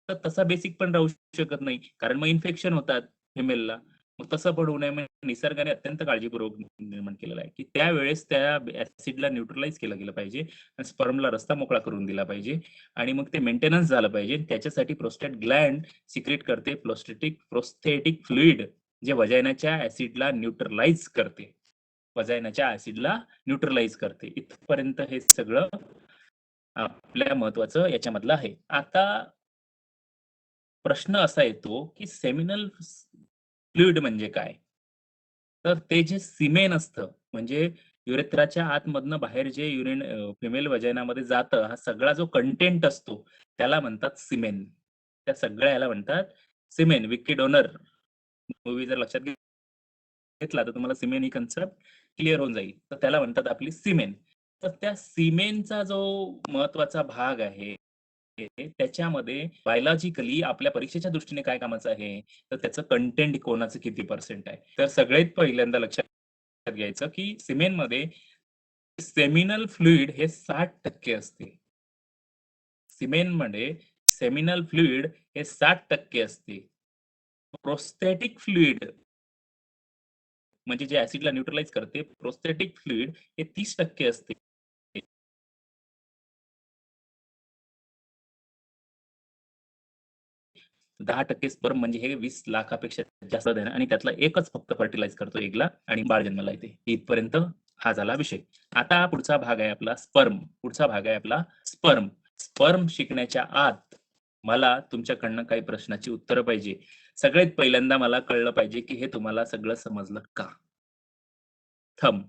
तर तसा बेसिक पण राहू शकत नाही, कारण मग इन्फेक्शन होतात फिमेलला. मग तसं पण होऊ नये म्हणून निसर्गाने अत्यंत काळजीपूर्वक निर्माण केलेला आहे, की त्यावेळेस त्या ऍसिडला न्यूट्रलाइज केलं गेलं पाहिजे आणि स्पर्मला रस्ता मोकळा करून दिला पाहिजे. आणि मग ते मेंटेनन्स झालं पाहिजे. त्याच्यासाठी प्रोस्टेट ग्लॅंड सिक्रेट करते प्रोस्थेटिक फ्लुइड, जे वजायनाच्या ऍसिडला न्यूट्रलाइज करते. वजायनाच्या ऍसिडला न्यूट्रलाइज करते. इथपर्यंत हे सगळं आपल्या महत्वाचं याच्यामधलं आहे. आता प्रश्न असा येतो की सेमिनल फ्लुइड म्हणजे काय? तर ते जे सिमेन असतं म्हणजे युरेथ्राच्या आतमधनं बाहेर जे युरिन फिमेल व्हाजाइनामध्ये जातं, हा सगळा जो कंटेंट असतो त्याला म्हणतात सिमेन. त्या सगळ्या याला म्हणतात सिमेन. विकी डोनर मूव्ही जर लक्षात घेतला तर तुम्हाला सिमेन ही कन्सेप्ट क्लिअर होऊन जाईल. तर त्याला म्हणतात आपली सिमेन. तर त्या सिमेनचा जो महत्वाचा भाग आहे, त्याच्यामध्ये बायोलॉजिकली आपल्या परीक्षेच्या दृष्टीने काय कामाचं आहे, तर त्याचं कंटेंट कोणाचं किती पर्सेंट आहे. तर सगळ्यात पहिल्यांदा लक्षात घ्यायचं की सिमेनमध्ये सेमिनल फ्लुइड हे 60% असते. सिमेनमध्ये सेमिनल फ्लुइड हे 60% असते. प्रोस्थेटिक फ्लुइड म्हणजे जे ॲसिडला न्यूट्रलाइज करते, प्रोस्थेटिक फ्लुइड हे 30% असते. 10% स्पर्म म्हणजे हे 20 लाखापेक्षा जास्त आहे आणि त्यातला एकच फक्त फर्टिलाइज करतो एगला आणि बाळ जन्माला येते. इथपर्यंत हा झाला विषय. आता पुढचा भाग आहे आपला स्पर्म. पुढचा भाग आहे आपला स्पर्म. स्पर्म शिकण्याच्या आत मला तुमच्याकडनं काही प्रश्नाची उत्तरं पाहिजे. सगळ्यात पहिल्यांदा मला कळलं पाहिजे, की हे तुम्हाला सगळं समजलं का? थंब.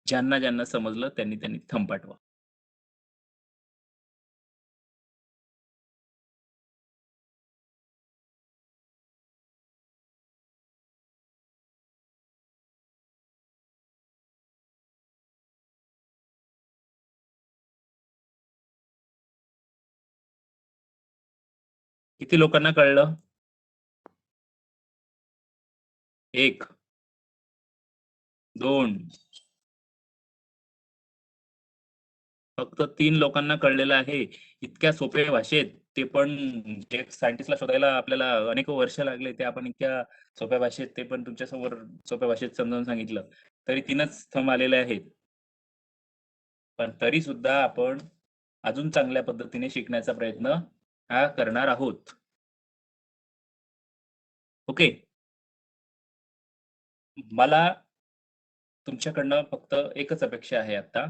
ज्यांना समजलं त्यांनी थंब पाठवा. किती लोकांना कळलं? 1, 2 फक्त 3 लोकांना कळलेलं आहे. इतक्या सोप्या भाषेत ते पण जे सायंटिस्टला शोधायला आपल्याला अनेक वर्ष लागले, ते आपण इतक्या सोप्या भाषेत ते पण तुमच्यासमोर सोप्या भाषेत समजावून सांगितलं. तरी 3च थंब आलेले आहेत. पण तरी सुद्धा आपण अजून चांगल्या पद्धतीने शिकण्याचा प्रयत्न हा करणार आहोत. ओके. मला तुमच्याकडनं फक्त एकच अपेक्षा आहे आता,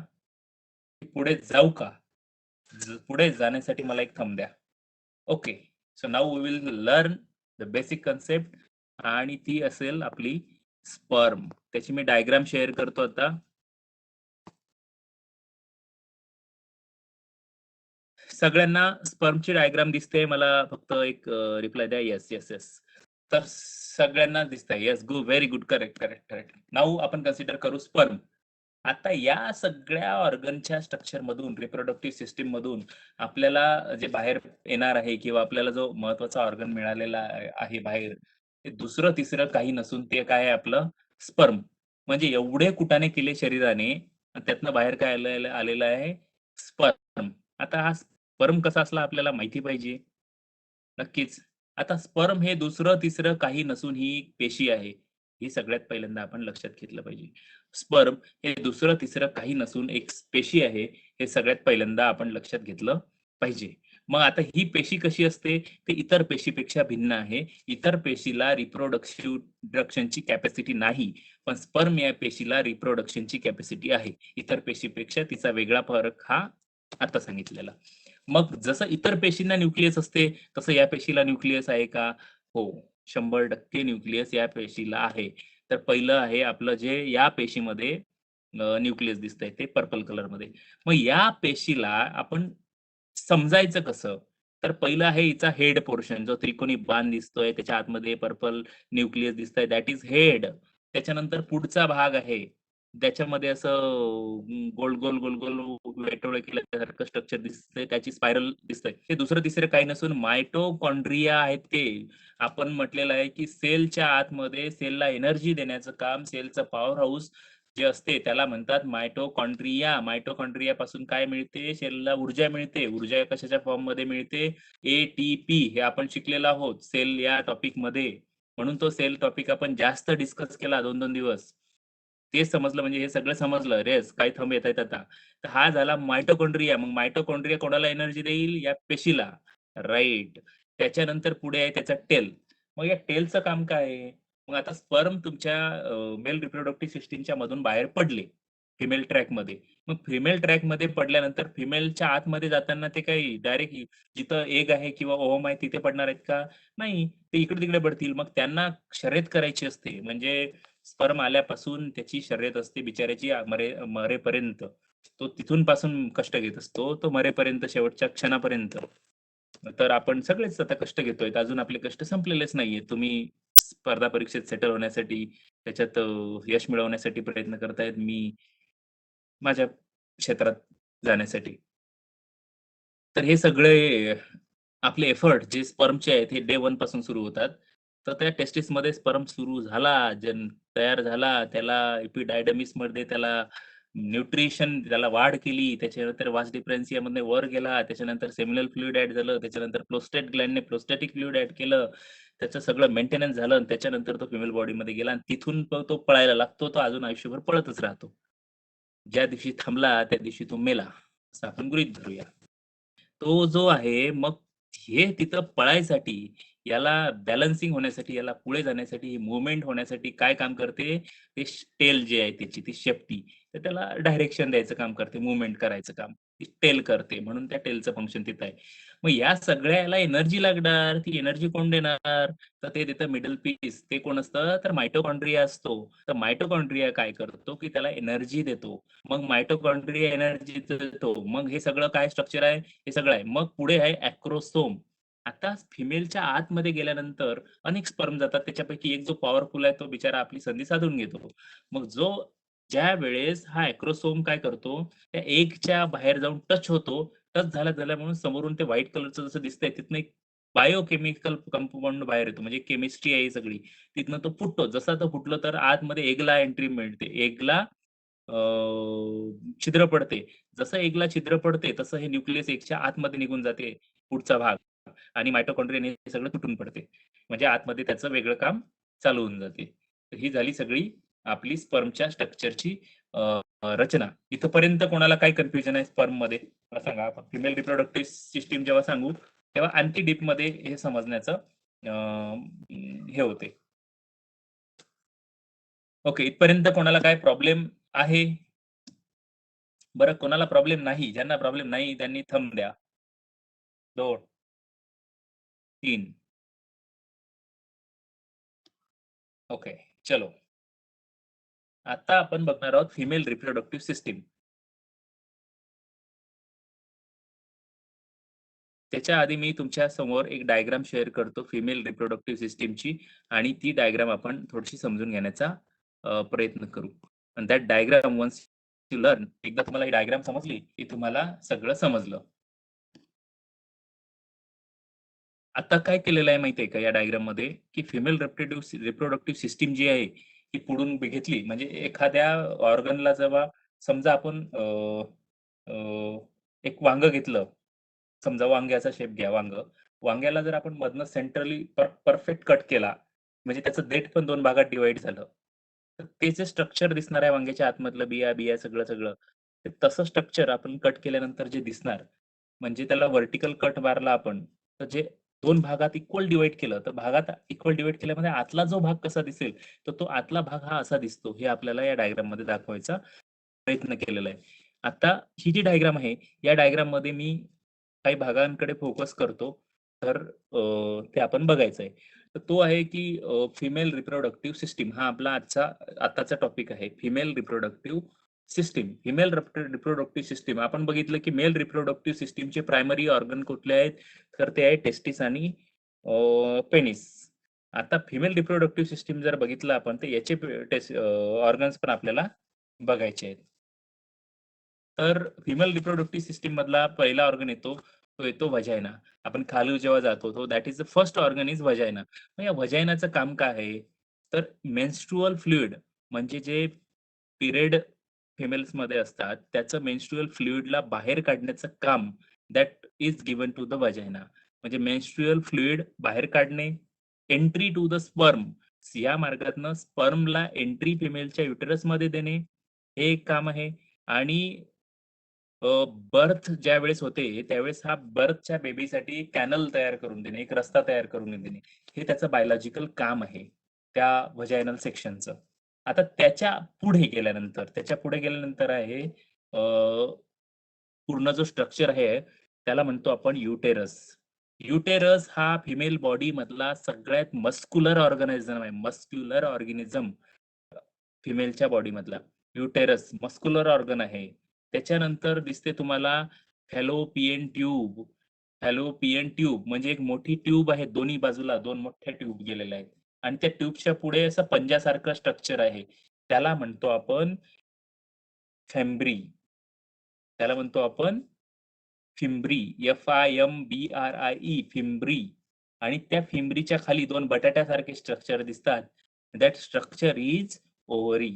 की पुढे जाऊ का? पुढे जाण्यासाठी मला एक थंब द्या. Okay. So now we will learn the basic concept आणि ती असेल आपली स्पर्म. त्याची मी डायग्राम शेअर करतो आता. सगळ्यांना स्पर्मची डायग्राम दिसते. मला फक्त एक रिप्लाय द्या. Yes, yes, yes. तर सगळ्यांना दिसतंय. Yes, very good. Correct, correct, correct. Now आपण कन्सिडर करू स्पर्म. आता या सगळ्या ऑर्गनच्या स्ट्रक्चरमधून, रिप्रोडक्टिव्ह सिस्टममधून आपल्याला जे बाहेर येणार आहे किंवा आपल्याला जो महत्त्वाचा ऑर्गन मिळालेला आहे बाहेर, ते दुसरं तिसरं काही नसून ते काय आहे आपलं स्पर्म. म्हणजे एवढे कुटाणे केले शरीराने आणि त्यातनं बाहेर काय आलेलं आहे स्पर्म. आता हा स्पर्म कसा असला आपल्याला माहिती पाहिजे. नक्कीच. आता स्पर्म हे दुसरं तिसरं काही नसून ही एक पेशी आहे. ही सगळ्यात पहिल्यांदा आपण लक्षात घेतलं पाहिजे. स्पर्म हे दुसरं तिसरं काही नसून एक पेशी आहे. हे सगळ्यात पहिल्यांदा आपण लक्षात घेतलं पाहिजे. मग आता ही पेशी कशी असते? ते इतर पेशीपेक्षा भिन्न आहे. इतर पेशीला रिप्रोडक्शनची कॅपॅसिटी नाही. पण स्पर्म या पेशीला रिप्रोडक्शनची कॅपॅसिटी आहे. इतर पेशीपेक्षा तिचा वेगळा फरक हा आता सांगितलेला. मग जसं इतर पेशींना न्यूक्लियस असते, तसं या पेशीला न्यूक्लियस आहे का? हो, 100% न्यूक्लियस या पेशीला आहे. तर पहिलं आहे आपलं जे या पेशीमध्ये न्यूक्लियस दिसतंय ते पर्पल कलरमध्ये. मग या पेशीला आपण समजायचं कसं? तर पहिलं आहे हिचा हेड पोर्शन जो त्रिकोणी बाण दिसतोय, त्याच्या आतमध्ये पर्पल न्यूक्लियस दिसतंय दॅट इज हेड. त्याच्यानंतर पुढचा भाग आहे. त्याच्यामध्ये असं गोल-गोल वेटोळे केल्यासारखं स्ट्रक्चर दिसतंय, त्याची स्पायरल दिसतंय. हे दुसरं तिसरं काही नसून मायटोकॉन्ड्रिया आहेत ते. आपण म्हटलेलं आहे, की सेलच्या आतमध्ये सेलला एनर्जी देण्याचं काम, सेलचं पॉवर हाऊस जे असते त्याला म्हणतात मायटोकॉन्ड्रिया. मायटोकॉन्ड्रियापासून काय मिळते? सेलला ऊर्जा मिळते. ऊर्जा कशाच्या फॉर्ममध्ये मिळते? एटीपी. हे आपण शिकलेलो आहोत सेल या टॉपिकमध्ये. म्हणून तो सेल टॉपिक आपण जास्त डिस्कस केला 2-2 दिवस. तेच समजलं म्हणजे हे सगळं समजलं. रेस काही थंब येतायत आता. तर हा झाला मायटोकॉन्ड्रिया. मग मायटोकॉन्ड्रिया कोणाला एनर्जी देईल? या पेशीला. राइट. त्याच्यानंतर पुढे आहे त्याचा टेल. मग या टेलचं काम काय आहे? मग आता स्पर्म तुमच्या मेल रिप्रोडक्टिव्ह सिस्टमच्या मधून बाहेर पडले. फिमेल ट्रॅकमध्ये. मग फिमेल ट्रॅकमध्ये पडल्यानंतर फिमेलच्या आतमध्ये जाताना ते काही डायरेक्ट जिथं एग आहे किंवा ओव्हम आहे तिथे पडणार आहेत का? नाही. ते इकडे-तिकडे पडतील. मग त्यांना शर्यत करायची असते. म्हणजे स्पर्म आल्यापासून त्याची शर्यत असते बिचाऱ्याची मरेपर्यंत. तो तिथून पासून कष्ट घेत असतो. तो मरेपर्यंत शेवटच्या क्षणापर्यंत. तर आपण सगळेच आता कष्ट घेतोय. अजून आपले कष्ट संपलेलेच नाहीये. तुम्ही स्पर्धा परीक्षेत सेटल होण्यासाठी, त्याच्यात यश मिळवण्यासाठी प्रयत्न करतायत. मी माझ्या क्षेत्रात जाण्यासाठी. तर हे सगळे आपले एफर्ट जे स्पर्मचे आहेत हे डे 1 पासून सुरू होतात. तर त्या टेस्टिसमध्ये स्पर्म सुरू झाला, तयार झाला, त्याला एपिडायडमिसमध्ये त्याला न्यूट्रिशन त्याला वाढ केली, त्याच्यानंतर वास डिफरन्सियामधनं वर गेला, त्याच्यानंतर सेमिनल फ्लुइड ॲड झालं, त्याच्यानंतर प्रोस्टेट ग्लँडने प्रोस्टॅटिक फ्लुइड ॲड केलं. त्याचं सगळं मेंटेनन्स झालं आणि त्याच्यानंतर तो फिमेल बॉडीमध्ये गेला आणि तिथून तो पळायला लागतो. तो अजून आयुष्यभर पळतच राहतो. ज्या दिवशी थांबला, त्या दिवशी तो मेला, असं आपण गृहीत धरूया. तो जो आहे, मग हे तिथं पळायसाठी, याला बॅलन्सिंग होण्यासाठी, याला पुढे जाण्यासाठी, मूव्हमेंट होण्यासाठी काय काम करते? ते टेल जे आहे त्याची ती शेपटी. तर त्याला डायरेक्शन द्यायचं काम करते, मूव्हमेंट करायचं काम. ती टेल करते, म्हणून त्या टेलचं फंक्शन तिथं आहे. मग या सगळ्याला एनर्जी लागणार, ती एनर्जी कोण देणार? तर ते देतं मिडल पीस. ते कोण असतं? तर मायटोकॉन्ड्रिया असतो. तर मायटोकॉन्ड्रिया काय करतो, की त्याला एनर्जी देतो. मग मायटोकॉन्ड्रिया एनर्जी देतो. मग हे सगळं काय स्ट्रक्चर आहे? हे सगळं आहे. मग पुढे आहे ॲक्रोसोम. आता फिमेलच्या आतमध्ये गेल्यानंतर अनेक स्पर्म जातात. त्याच्यापैकी एक जो पॉवरफुल आहे तो बिचारा आपली संधी साधून घेतो. मग ज्यावेळेस हा ॲक्रोसोम काय करतो, त्या एगच्या बाहेर जाऊन टच होतो. टच झाल्या म्हणून समोरून ते व्हाईट कलरचं जसं दिसतंय तिथनं एक बायोकेमिकल कंपाउंड बाहेर येतो. म्हणजे केमिस्ट्री आहे ही सगळी. तिथनं तो फुटतो. जसा तो फुटलो तर आतमध्ये एगला एंट्री मिळते. एगला अ, छिद्र पडते. जसं एगला छिद्र पडते, तसं हे न्यूक्लियस एगच्या आतमध्ये निघून जाते पुढचा भाग आणि मायटोकॉन्ड्रियाने हे सगळं तुटून पडते. म्हणजे आतमध्ये त्याचं वेगळं काम चालू होऊन जाते. तर ही झाली सगळी आपली स्पर्मच्या स्ट्रक्चरची रचना. इथपर्यंत कोणाला काय कन्फ्युजन आहे स्पर्ममध्ये? मला सांगा. आपण फिमेल रिप्रोडक्टिव्ह सिस्टम जेव्हा सांगू, तेव्हा आणखी डीपमध्ये हे समजण्याचं हे होते. ओके. इथपर्यंत कोणाला काय प्रॉब्लेम आहे? बरं कोणाला प्रॉब्लेम नाही, ज्यांना प्रॉब्लेम नाही त्यांनी थंब द्या. 2, 3. ओके. चलो. आता आपण बघणार आहोत फिमेल रिप्रोडक्टिव्ह सिस्टम. त्याच्या आधी मी तुमच्या समोर एक डायग्राम शेअर करतो फिमेल रिप्रोडक्टिव्ह सिस्टमची आणि ती डायग्राम आपण थोडीशी समजून घेण्याचा प्रयत्न करू. आणि that diagram once you learn, एकदा तुम्हाला ही डायग्राम समजली, की तुम्हाला सगळं समजलं. आता काय केलेलं आहे माहिती आहे का या डायग्राममध्ये, की फिमेल रिप्रोडक्टिव्ह सिस्टम जी आहे, ती पुढून घेतली. म्हणजे एखाद्या ऑर्गनला जेव्हा समजा आपण अ, एक वांगं घेतलं. समजा वांग्याचा शेप घ्या वांगं. वांग्याला जर आपण मधनं सेंट्रली परफेक्ट कट केला, म्हणजे त्याचं देठ पण 2 भागात डिव्हाईड झालं. तर ते जे स्ट्रक्चर दिसणार आहे वांग्याच्या आतमधलं बिया-बिया सगळं-सगळं, ते तसं स्ट्रक्चर आपण कट केल्यानंतर जे दिसणार, म्हणजे त्याला व्हर्टिकल कट मारला आपण, तर जे 2 भागात इक्वल डिव्हाईड केलं, तर भागात इक्वल डिव्हाईड केल्यामध्ये आतला जो भाग कसा दिसेल, तर तो आतला भाग हा असा दिसतो. हे आपल्याला या डायग्राममध्ये दाखवायचा प्रयत्न केलेला आहे. आता ही जी डायग्राम आहे, या डायग्राममध्ये मी काही भागांकडे फोकस करतो. तर ते आपण बघायचं आहे. तर तो आहे की फिमेल रिप्रोडक्टिव्ह सिस्टम हा आपला आत्ताचा टॉपिक आहे. Female reproductive system. Female reproductive system आपण बघितलं की मेल रिप्रोडक्टिव्ह सिस्टमचे प्रायमरी ऑर्गन कुठले आहेत? तर ते आहे टेस्टिस आणि पेनिस. आता फिमेल रिप्रोडक्टिव्ह सिस्टम जर बघितलं आपण तर याचे ऑर्गन्स पण आपल्याला बघायचे आहेत. तर फिमेल रिप्रोडक्टिव्ह सिस्टम मधला पहिला ऑर्गन येतो, तो येतो व्हजायना. आपण खाली जेव्हा जातो, तो that is the first organ is vagina. मग या व्हजायनाचं काम काय आहे? तर मेन्स्ट्रुअल फ्लुइड म्हणजे जे पिरियड फिमेल्समध्ये असतात, त्याचं मेन्स्ट्रुअल फ्लुइडला बाहेर काढण्याचं काम that is given to the vagina. म्हणजे मेन्स्ट्रुअल फ्लुइड बाहेर काढणे, एंट्री टू द स्पर्म या मार्गातनं स्पर्मला एंट्री फिमेलच्या युटेरसमध्ये देणे, हे एक काम आहे. आणि बर्थ ज्यावेळेस होते, त्यावेळेस हा बर्थच्या बेबीसाठी कॅनल तयार करून देणे, एक रस्ता तयार करून देणे, हे त्याचं बायोलॉजिकल काम आहे, त्या व्हजायनल सेक्शनचं. आता त्याच्या पुढे गेल्यानंतर आहे पूर्ण जो स्ट्रक्चर आहे त्याला म्हणतो आपण युटेरस. युटेरस हा फिमेल बॉडी मधला सगळ्यात मस्क्युलर ऑर्गॅनिझम फिमेलच्या बॉडी मधला युटेरस मस्क्युलर ऑर्गन आहे. त्याच्यानंतर दिसते तुम्हाला फॅलोपियन ट्यूब. फॅलोपियन ट्यूब म्हणजे एक मोठी ट्यूब आहे, दोन्ही बाजूला 2 मोठ्या ट्यूब गेलेल्या आहेत आणि त्या ट्यूबच्या पुढे असं पंजासारखं स्ट्रक्चर आहे. त्याला म्हणतो आपण फॅम्ब्री. त्याला म्हणतो आपण फिम्ब्री. FIMBRIE fimbriae. आणि त्या फिम्ब्रीच्या खाली 2 बटाट्यासारखे स्ट्रक्चर दिसतात. That structure is ovary.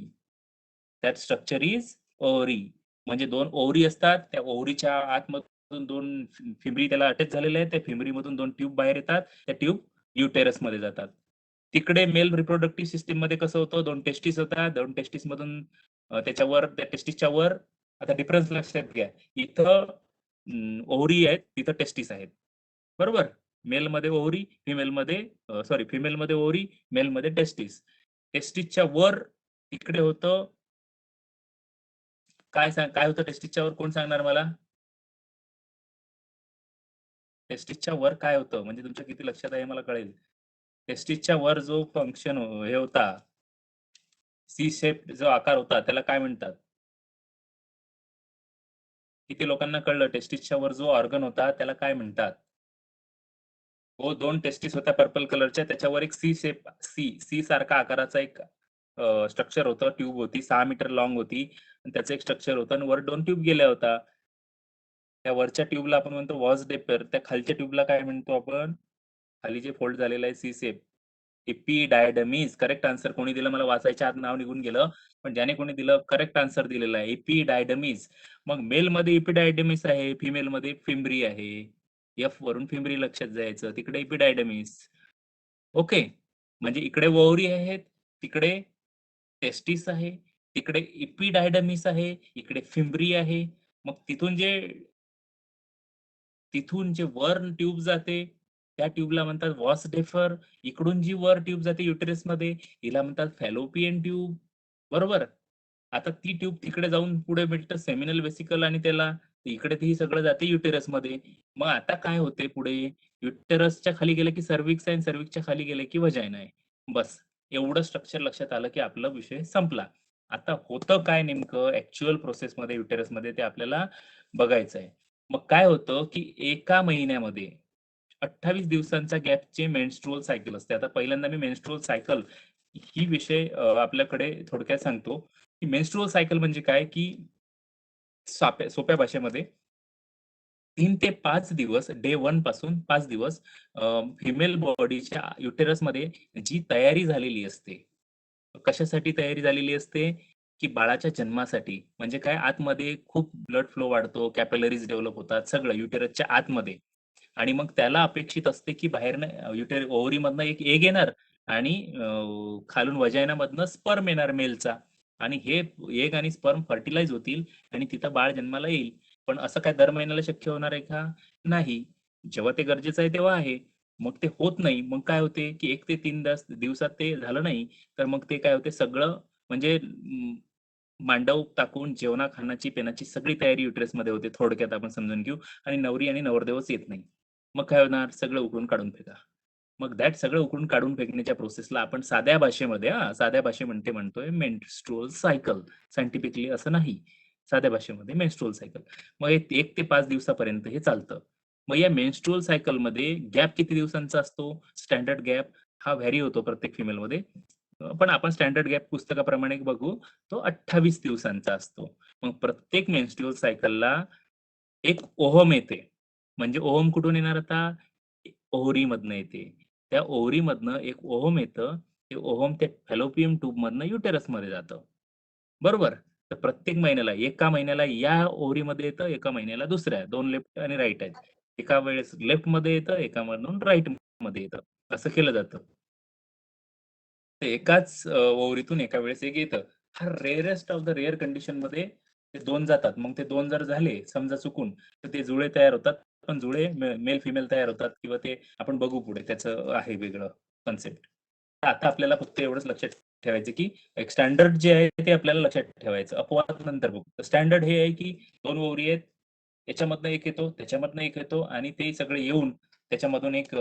म्हणजे 2 ओव्हरी असतात. त्या ओव्हरीच्या आतमधून 2 फिम्ब्री त्याला अटॅच झालेले आहेत. त्या फिम्ब्रीमधून 2 ट्यूब बाहेर येतात. त्या ट्यूब युटेरस मध्ये जातात. तिकडे मेल रिप्रोडक्टिव्ह सिस्टीम मध्ये कसं होतं, 2 टेस्टिस होतात. 2 टेस्टिस मधून त्याच्यावर त्या टेस्टिसच्या वर आता डिफरन्स लक्षात घ्या. इथं ओव्हरी आहेत, तिथं टेस्टिस आहेत. बरोबर? मेलमध्ये ओव्हरी, फिमेलमध्ये ओव्हरी, मेलमध्ये टेस्टिस. टेस्टिसच्या वर इकडे होतं काय होतं टेस्टिसच्या वर, कोण सांगणार मला? टेस्टिसच्या वर काय होतं म्हणजे तुमच्या किती लक्षात आहे मला कळेल. टेस्टिसच्या वर जो फंक्शन हे होता, सी शेप जो आकार होता त्याला काय म्हणतात? किती लोकांना कळलं टेस्टिसच्या वर जो ऑर्गन होता त्याला काय म्हणतात? हो, 2 टेस्टिस होत्या पर्पल कलरच्या, त्याच्यावर एक सी सारखा आकाराचा एक स्ट्रक्चर होतं, ट्यूब होती, 6 मीटर लॉंग होती आणि त्याचं एक स्ट्रक्चर होतं आणि वर 2 ट्यूब गेल्या होता. त्या वरच्या ट्यूबला आपण म्हणतो वॉस डेपर. त्या खालच्या ट्यूबला काय म्हणतो आपण? खाली जे फोल्ड झालेलं आहे सी शेप, एपिडायडमिस. करेक्ट आन्सर कोणी दिलं मला वाचायच्या आत नाव निघून गेलं, पण ज्याने कोणी दिलं करेक्ट आन्सर दिलेला आहे एपिडायडमिस. मग मेल मध्ये एपिडायडमिस आहे, फिमेल मध्ये फिम्ब्री आहे. एफ वरून फिम्ब्री लक्षात जायचं, तिकडे एपिडायडमिस. ओके, म्हणजे इकडे ओव्हरी आहेत, तिकडे टेस्टिस आहे, तिकडे एपिडायडमिस आहे, इकडे फिम्ब्री आहे. मग तिथून जे वर ट्यूब जाते त्या ट्यूबला म्हणतात वॉस डेफर. इकडून जी वर ट्यूब जाते युटेरस मध्ये हिला म्हणतात फॅलोपियन ट्यूब. बरोबर? आता ती ट्यूब तिकडे जाऊन पुढे भेटतं सेमिनल वेसिकल आणि त्याला इकडे ती सगळं जाते युटेरस मध्ये. मग आता काय होते पुढे? युटेरसच्या खाली गेलं की सर्व्हिक्स आहे, सर्व्हिक्सच्या खाली गेलं की वजायना आहे. बस एवढं स्ट्रक्चर लक्षात आलं की आपला विषय संपला. आता होतं काय नेमकं ऍक्च्युअल प्रोसेसमध्ये युटेरसमध्ये ते आपल्याला बघायचं आहे. मग काय होतं की एका महिन्यामध्ये 28 दिवसांचा गॅपचे मेन्स्ट्रुअल सायकल असते. आता पहिल्यांदा मी मेन्स्ट्रुअल सायकल ही विषय आपल्याकडे थोडक्यात सांगतो की मेन्स्ट्रुअल सायकल म्हणजे काय, की सोप्या भाषेमध्ये 3 ते 5 दिवस डे 1 पासून 5 दिवस फिमेल बॉडीच्या युटेरसमध्ये जी तयारी झालेली असते. कशासाठी तयारी झालेली असते? की बाळाच्या जन्मासाठी. म्हणजे काय आतमध्ये खूप ब्लड फ्लो वाढतो, कॅपिलरीज डेव्हलप होतात, सगळं युटेरसच्या आतमध्ये. आणि मग त्याला अपेक्षित असते की बाहेरनं ओव्हरीमधनं एक एग येणार आणि खालून वजायनामधनं स्पर्म येणार मेलचा आणि हे एग आणि स्पर्म फर्टिलाइज होतील आणि तिथं बाळ जन्माला येईल. पण असं काय दर महिन्याला शक्य होणार आहे का? नाही. जेव्हा ते गरजेचं आहे तेव्हा आहे. मग ते होत नाही. मग काय होते की 1 ते 3 दिवसात ते झालं नाही, तर मग ते काय होते सगळं म्हणजे मांडव टाकून जेवणा-खाण्याची, पेनाची सगळी तयारी युटेरसमध्ये होते. थोडक्यात आपण समजून घेऊ आणि नवरी आणि नवरदेवच येत नाही. मग काय होणार? सगळं उकळून काढून फेका. मग दॅट सगळं उकळून काढून फेकण्याच्या प्रोसेसला आपण साध्या भाषेमध्ये साध्या भाषेमध्ये म्हणतोय मेन्स्ट्रुअल सायकल. सायंटिफिकली असं नाही. साध्या भाषेमध्ये मेन्स्ट्रुअल सायकल. मग हे 1 ते 5 दिवसापर्यंत हे चालतं. मग या मेन्स्ट्रुअल सायकलमध्ये गॅप किती दिवसांचा असतो? स्टँडर्ड गॅप हा व्हॅरी होतो प्रत्येक फिमेलमध्ये. पण आपण स्टँडर्ड गॅप पुस्तकाप्रमाणे बघू, तो 28 दिवसांचा असतो. मग प्रत्येक मेन्स्ट्रुअल सायकलला एक ओहम येते. म्हणजे ओहम कुठून येणार आता? ओव्हरीमधनं येते. त्या ओव्हरीमधनं एक ओहम येतं. ते ओहम त्या फॅलोपियन ट्यूबमधनं युटेरसमध्ये जातं. बरोबर? तर प्रत्येक महिन्याला, एका महिन्याला या ओव्हरीमध्ये येतं, एका महिन्याला दुसऱ्या. 2 लेफ्ट आणि राइट आहेत. एका वेळेस लेफ्टमध्ये येतं, एकामधून राइटमध्ये येतं. असं केलं जातं. तर एकाच ओव्हरीतून एका वेळेस एक येतं. हा रेअरेस्ट ऑफ द रेअर कंडिशनमध्ये ते 2 जातात. मग ते 2 जर झाले समजा चुकून, तर ते जुळे तयार होतात. पण जुळे मेल-फिमेल तयार होतात किंवा ते आपण बघू पुढे त्याचं आहे वेगळं कन्सेप्ट. आता आपल्याला फक्त एवढंच लक्षात ठेवायचं, की एक स्टँडर्ड जे आहे ते आपल्याला लक्षात ठेवायचं. अपवाद नंतर बघू. स्टँडर्ड हे आहे, की 2 ओव्हरी आहेत. याच्यामधनं एक येतो, त्याच्यामधनं एक येतो आणि ते सगळे येऊन त्याच्यामधून एक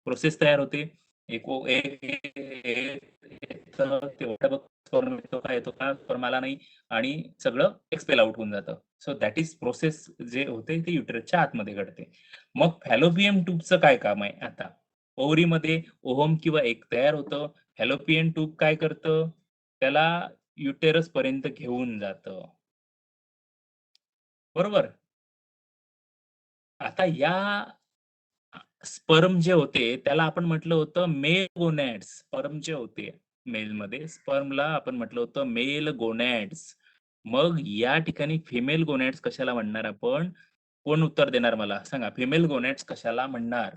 प्रोसेस तयार होते. एक ओ एक येतं, ते व्हॉटएव्हर स्पर्म येतो, काय येतो का स्पर्म आला नाही आणि सगळं एक्सपेल आउट होऊन जातं. सो दॅट इज प्रोसेस जे होते ते युटरसच्या आतमध्ये घडते. मग फॅलोपियन ट्यूबचं काय काम आहे आता? ओव्हरीमध्ये ओव्हम किंवा एग तयार होतं. फॅलोपियन ट्यूब काय करतं? त्याला युटेरस पर्यंत घेऊन जातं. बरोबर? आता या स्पर्म जे होते त्याला आपण म्हटलं होतं मेल गोनॅड्स. स्पर्म जे होते मेलमध्ये स्पर्मला आपण म्हटलं होतं मेल गोनॅड्स. मग या ठिकाणी फिमेल गोनॅड्स कशाला म्हणणार आपण? कोण उत्तर देणार मला? सांगा. फिमेल गोनॅड्स कशाला म्हणणार?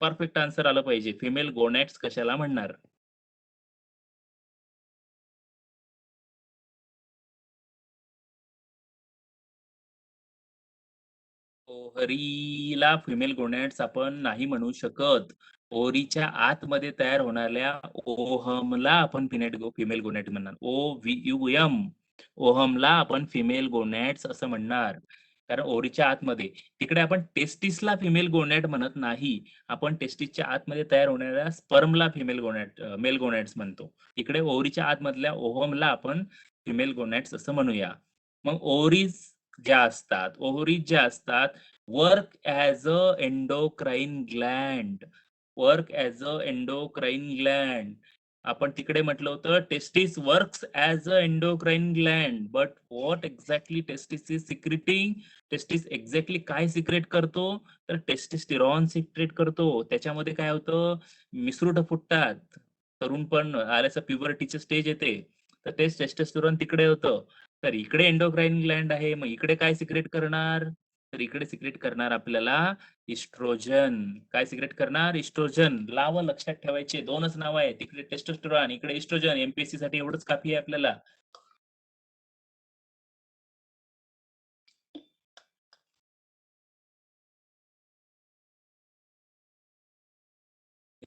परफेक्ट आन्सर आलं पाहिजे. फिमेल गोनॅड्स कशाला म्हणणार? ओहरीला फिमेल गोनॅड्स आपण नाही म्हणू शकत. ओहरीच्या आतमध्ये तयार होणाऱ्या ओहमला आपण फिमेल गोनॅड म्हणणार. OVUM ओहमला आपण फिमेल गोनॅड्स असं म्हणणार. कारण ओहरीच्या आतमध्ये. तिकडे आपण टेस्टिसला फिमेल गोनॅड म्हणत नाही. आपण टेस्टिसच्या आतमध्ये तयार होणाऱ्या स्पर्मला मेल गोनॅड्स म्हणतो. इकडे ओहरीच्या आतमधल्या ओहमला आपण फिमेल गोनॅड्स असं म्हणूया. मग ओव्हरीज ज्या असतात work as a endocrine Gland. Work as a endocrine Gland. आपण तिकडे म्हटलं होतं testis works as a endocrine Gland. But what exactly testis is secreting? Testis exactly काय सिक्रेट करतो? तर टेस्टिस्टेरॉन सिक्रेट करतो. त्याच्यामध्ये काय होतं? मिसरूट फुटतात. तरुणपण आल्याचं प्युबर्टीचं स्टेज येते. तर तेच टेस्टोस्टेरोन तिकडे होतं. तर इकडे एंडोक्राइन ग्लँड आहे. मग इकडे काय सिक्रेट करणार? तर इकडे सिक्रेट करणार आपल्याला इस्ट्रोजन. काय सिक्रेट करणार? इस्ट्रोजन. नावं लक्षात ठेवायचे. 2च नावं आहेत. इकडे टेस्टोस्टेरॉन, इकडे इस्ट्रोजन. एमपीएससी साठी एवढंच काफी आहे आपल्याला.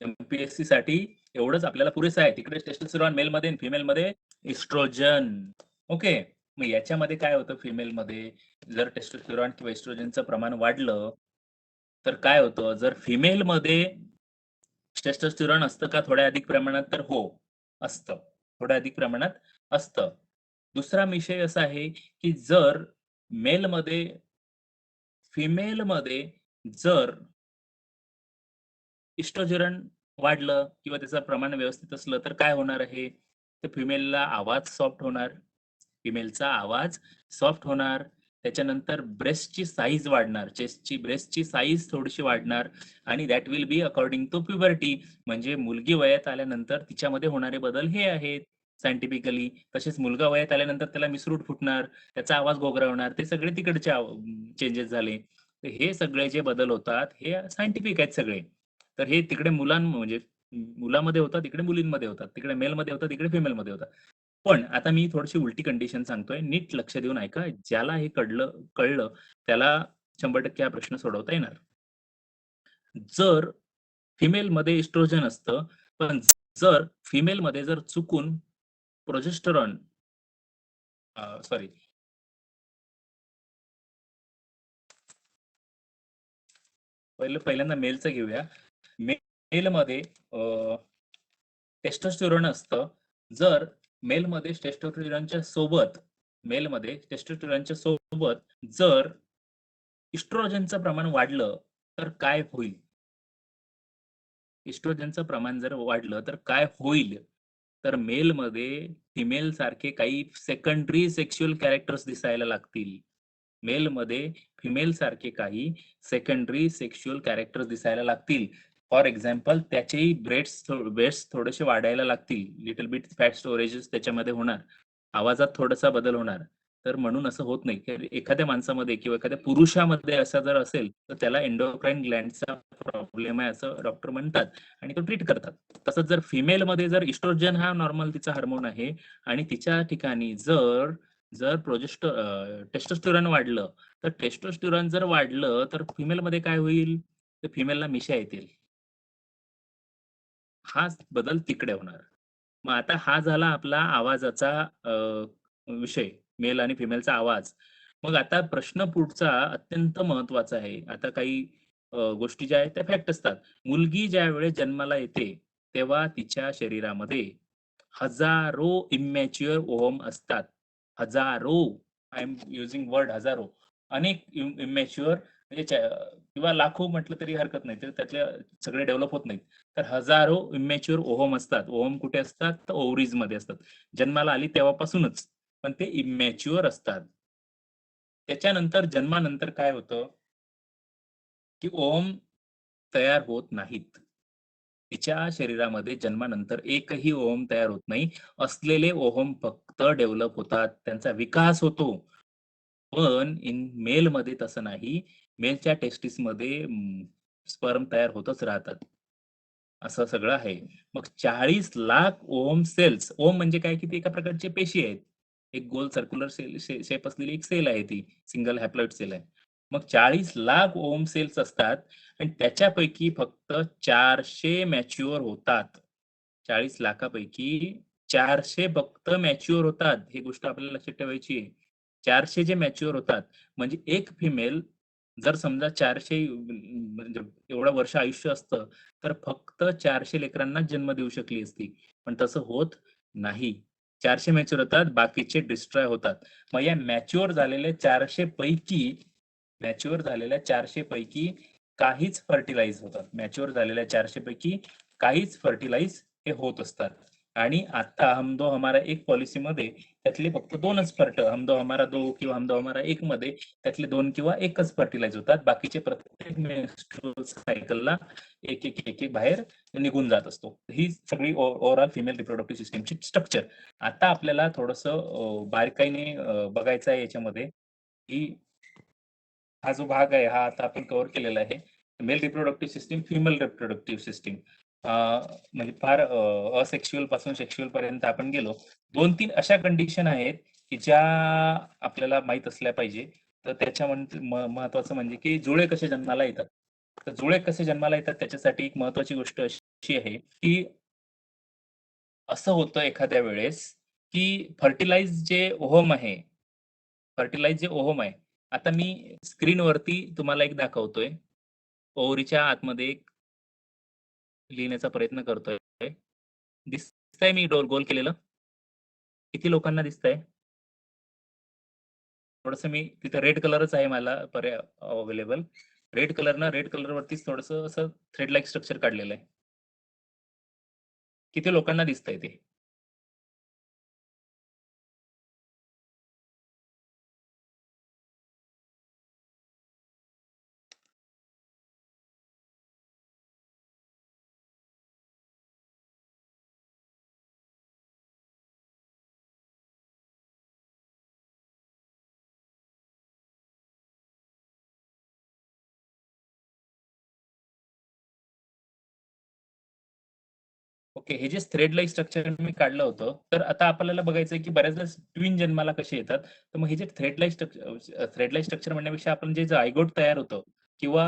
एमपीएससी साठी एवढंच आपल्याला पुरेसं आहे. तिकडे टेस्टोस्टेरॉन मेलमध्ये आणि फिमेलमध्ये इस्ट्रोजन. ओके. मग याच्यामध्ये काय होतं फिमेलमध्ये? जर टेस्टोस्टेरॉन किंवा इस्ट्रोजनचं प्रमाण वाढलं, तर काय होतं? जर फिमेलमध्ये टेस्टोस्टेरॉन असतं का थोड्या अधिक प्रमाणात? तर हो, असतं. थोड्या अधिक प्रमाणात असतं. दुसरा विषय असा आहे, की जर मेलमध्ये फिमेलमध्ये जर इस्ट्रोजन वाढलं किंवा त्याचं प्रमाण व्यवस्थित असलं, तर काय होणार आहे? तर फिमेलला आवाज सॉफ्ट होणार. फिमेलचा आवाज सॉफ्ट होणार. त्याच्यानंतर ब्रेस्टची साईज वाढणार. ब्रेस्टची साईज थोडीशी वाढणार आणि that will be according to puberty. म्हणजे मुलगी वयात आल्यानंतर तिच्यामध्ये होणारे बदल हे आहेत सायंटिफिकली. तसेच मुलगा वयात आल्यानंतर त्याला मिसरूट फुटणार, त्याचा आवाज घोगरवणार. ते सगळे तिकडचे चेंजेस झाले. तर हे सगळे जे बदल होतात, हे सायंटिफिक आहेत सगळे. तर हे तिकडे म्हणजे मुलामध्ये होतात, इकडे मुलींमध्ये होतात. तिकडे मेलमध्ये होतात, इकडे फिमेलमध्ये होतात. पण आता मी थोडीशी उलटी कंडिशन सांगतोय. नीट लक्ष देऊन ऐका. ज्याला हे कळलं त्याला 100% हा प्रश्न सोडवता येणार. जर फिमेलमध्ये इस्ट्रोजन असतं, पण जर फिमेलमध्ये जर चुकून प्रोजेस्टेरॉन सॉरी पहिल्यांदा मेलचं घेऊया. मेलमध्ये टेस्टोस्टेरोन असतं. जर मेलमध्ये टेस्टोस्टेरोनच्या सोबत जर इस्ट्रोजनचं प्रमाण वाढलं, तर काय होईल? इस्ट्रोजनचं प्रमाण जर वाढलं, तर काय होईल? तर मेलमध्ये फिमेलसारखे काही सेकंडरी सेक्शुअल कॅरेक्टर्स दिसायला लागतील. मेलमध्ये फिमेलसारखे काही सेकंडरी सेक्शुअल कॅरेक्टर्स दिसायला लागतील. फॉर एक्झाम्पल त्याचेही ब्रेस्ट्स थोडेसे वाढायला लागतील. लिटल बिट फॅट स्टोरेजेस त्याच्यामध्ये होणार. आवाजात थोडासा बदल होणार. तर म्हणून असं होत नाही, की एखाद्या माणसामध्ये किंवा एखाद्या पुरुषामध्ये असं जर असेल, तर त्याला एंडोक्राइन ग्लँडचा प्रॉब्लेम आहे असं डॉक्टर म्हणतात आणि तो ट्रीट करतात. तसंच जर फिमेलमध्ये जर इस्ट्रोजन हा नॉर्मल तिचा हार्मोन आहे आणि तिच्या ठिकाणी जर जर टेस्टोस्टेरॉन वाढलं, तर टेस्टोस्टेरॉन जर वाढलं, तर फिमेलमध्ये काय होईल? तर फिमेलला मिशा येतील. हाच बदल तिकडे होणार. मग आता हा झाला आपला आवाजाचा विषय, मेल आणि फिमेलचा आवाज. मग आता प्रश्न पुढचा अत्यंत महत्त्वाचा आहे. आता काही गोष्टी ज्या आहेत त्या फॅक्ट असतात. मुलगी ज्यावेळेस जन्माला येते, तेव्हा तिच्या शरीरामध्ये हजारो इमॅच्युअर ओव्हम असतात. हजारो, आय एम युजिंग वर्ड हजारो. अनेक इमॅच्युअर म्हणजे किंवा लाखो म्हटलं तरी हरकत नाही. तर त्यातले सगळे डेव्हलप होत नाहीत. तर हजारो इमॅच्युअर ओव्हम असतात. ओव्हम कुठे असतात? तर ओव्हरीजमध्ये असतात. जन्माला आली तेव्हापासूनच. पण ते इमॅच्युअर असतात. त्याच्यानंतर जन्मानंतर काय होतं, की ओव्हम तयार होत नाहीत. तिच्या शरीरामध्ये जन्मानंतर एकही ओव्हम तयार होत नाही. असलेले ओव्हम फक्त डेव्हलप होतात. त्यांचा विकास होतो. पण इन मेलमध्ये तसं नाही. मेलच्या टेस्टिसमध्ये स्पर्म तयार होतच राहतात. असं सगळं आहे. मग 40 लाख ओहम सेल्स, ओहम म्हणजे काय, की ती एका प्रकारची पेशी आहेत. एक गोल सर्क्युलर सेल शेप असलेली एक सेल आहे ती. सिंगल हॅप्लॉइड सेल आहे. मग 40 लाख ओहम सेल्स असतात आणि त्याच्यापैकी फक्त 400 मॅच्युअर होतात. 40 लाखापैकी 400 फक्त मॅच्युअर होतात. ही गोष्ट आपल्याला लक्षात ठेवायची आहे. 400 जे मॅच्युअर होतात, म्हणजे एक फिमेल जर समजा 400 म्हणजे एवढं वर्ष आयुष्य असतं, तर फक्त 400 लेकरांनाच जन्म देऊ शकली असती. पण तसं होत नाही. 400 मॅच्युअर होतात, बाकीचे डिस्ट्रॉय होतात. मग या मॅच्युअर झालेल्या 400 पैकी काहीच फर्टिलाइज होतात. मॅच्युअर झालेल्या 400 पैकी काहीच फर्टिलाइज हे होत असतात. आणि आता हम दो हमारा एक पॉलिसीमध्ये त्यातले फक्त 2च हम दो हमारा 2 किंवा हम दो हमारा 1 मध्ये त्यातले 2 किंवा 1च फर्टिलाइज होतात. बाकीचे प्रत्येक मेन्स्ट्रुअल सायकलला एक बाहेर निघून जात असतो. ही सगळी ओव्हरऑल फिमेल रिप्रोडक्टिव्ह सिस्टमची स्ट्रक्चर. आता आपल्याला थोडंसं बारकाईने बघायचं आहे याच्यामध्ये, की हा जो भाग आहे हा आता आपण कव्हर केलेला आहे. Male reproductive system, female reproductive system. म्हणजे फार असेक्शुअल पासून सेक्शुअल पर्यंत आपण गेलो. 2-3 अशा कंडिशन आहेत, की ज्या आपल्याला माहीत असल्या पाहिजे. तर त्याच्यामध्ये महत्त्वाचं म्हणजे, की जुळे कसे जन्माला येतात. तर जुळे कसे जन्माला येतात त्याच्यासाठी एक महत्त्वाची गोष्ट अशी आहे, की असं होतं एखाद्या वेळेस, की फर्टिलाइज जे ओव्हम आहे. आता मी स्क्रीनवरती तुम्हाला एक दाखवतोय. ओव्हरीच्या आतमध्ये एक लिहिण्याचा प्रयत्न करतोय. दिसतंय मी गोल केलेलं? किती लोकांना दिसतंय? थोडंसं मी तिथं रेड कलरच आहे मला पर्याय अवेलेबल. रेड कलरवरतीच थोडंसं असं थ्रेड लाइक स्ट्रक्चर काढलेलं आहे. किती लोकांना दिसतंय ते? ओके. हे जे थ्रेड लाइक स्ट्रक्चर मी काढलं होतं, तर आता आपल्याला बघायचं आहे, की बऱ्याचदा ट्विन जन्माला कसे येतात. तर मग हे जे थ्रेड लाइक स्ट्रक्चर म्हणण्यापेक्षा आपण जे झायगोट तयार होतं किंवा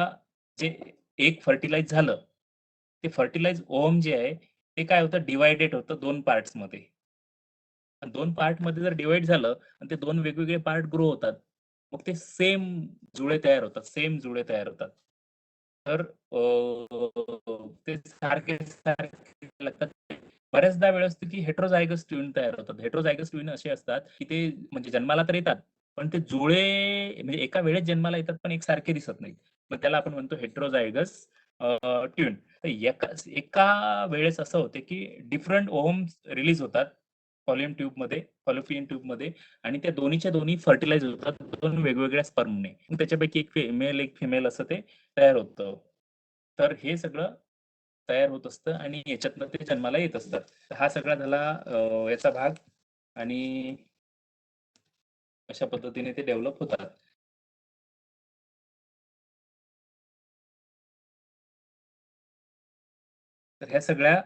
जे एक फर्टिलाइज झालं, ते फर्टिलाइज ओव्हम जे आहे, ते काय होतं डिव्हायडेड होतं 2 पार्ट्समध्ये. 2 पार्टमध्ये जर डिव्हाईड झालं आणि ते 2 वेगवेगळे पार्ट ग्रो होतात. मग ते सेम जुळे तयार होतात. तर ते सारखे लागतात. बऱ्याचदा वेळ असते की हेटेरोझायगस ट्विन तयार होतात. हेटेरोझायगस ट्विन असे असतात की ते म्हणजे जन्माला तर येतात, पण ते म्हणजे एका वेळेस जन्माला येतात, पण एकसारखे दिसत नाहीत. मग त्याला आपण म्हणतो हेटेरोझायगस ट्विन. तर एका वेळेस असं होते की डिफरंट ओव्हम्स रिलीज होतात फॉलोपियन ट्यूबमध्ये आणि त्या दोन्हीच्या दोन्ही फर्टिलाइज होतात 2 वेगवेगळ्या स्पर्मने. मग त्याच्यापैकी एक मेल, एक फिमेल असं ते तयार होतं. तर हे सगळं तयार होत असतं आणि याच्यातनं ते जन्माला येत असतात. तर हा सगळा झाला याचा भाग आणि अशा पद्धतीने ते डेव्हलप होतात. तर ह्या सगळ्या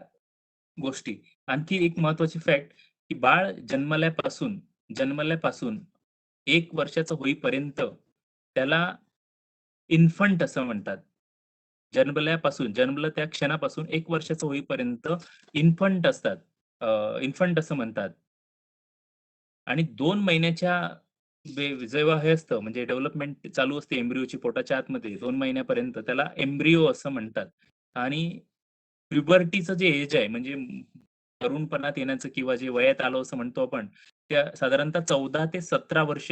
गोष्टी. आणखी एक महत्त्वाची फॅक्ट, की बाळ जन्मल्यापासून 1 वर्षाचं होईपर्यंत त्याला इन्फंट असं म्हणतात. जन्मलं त्या क्षणापासून 1 वर्षाचं होईपर्यंत इन्फंट असतात. इन्फंट असं म्हणतात. आणि 2 महिन्याच्या जेव्हा हे असतं म्हणजे डेव्हलपमेंट चालू असते एम्ब्रिओची पोटाच्या आतमध्ये 2 महिन्यापर्यंत त्याला एम्ब्रिओ असं म्हणतात. आणि प्युबर्टीचं जे एज आहे म्हणजे तरुणपणात येण्याचं किंवा जे वयात आलो असं म्हणतो आपण, त्या साधारणतः 14 ते 17 वर्ष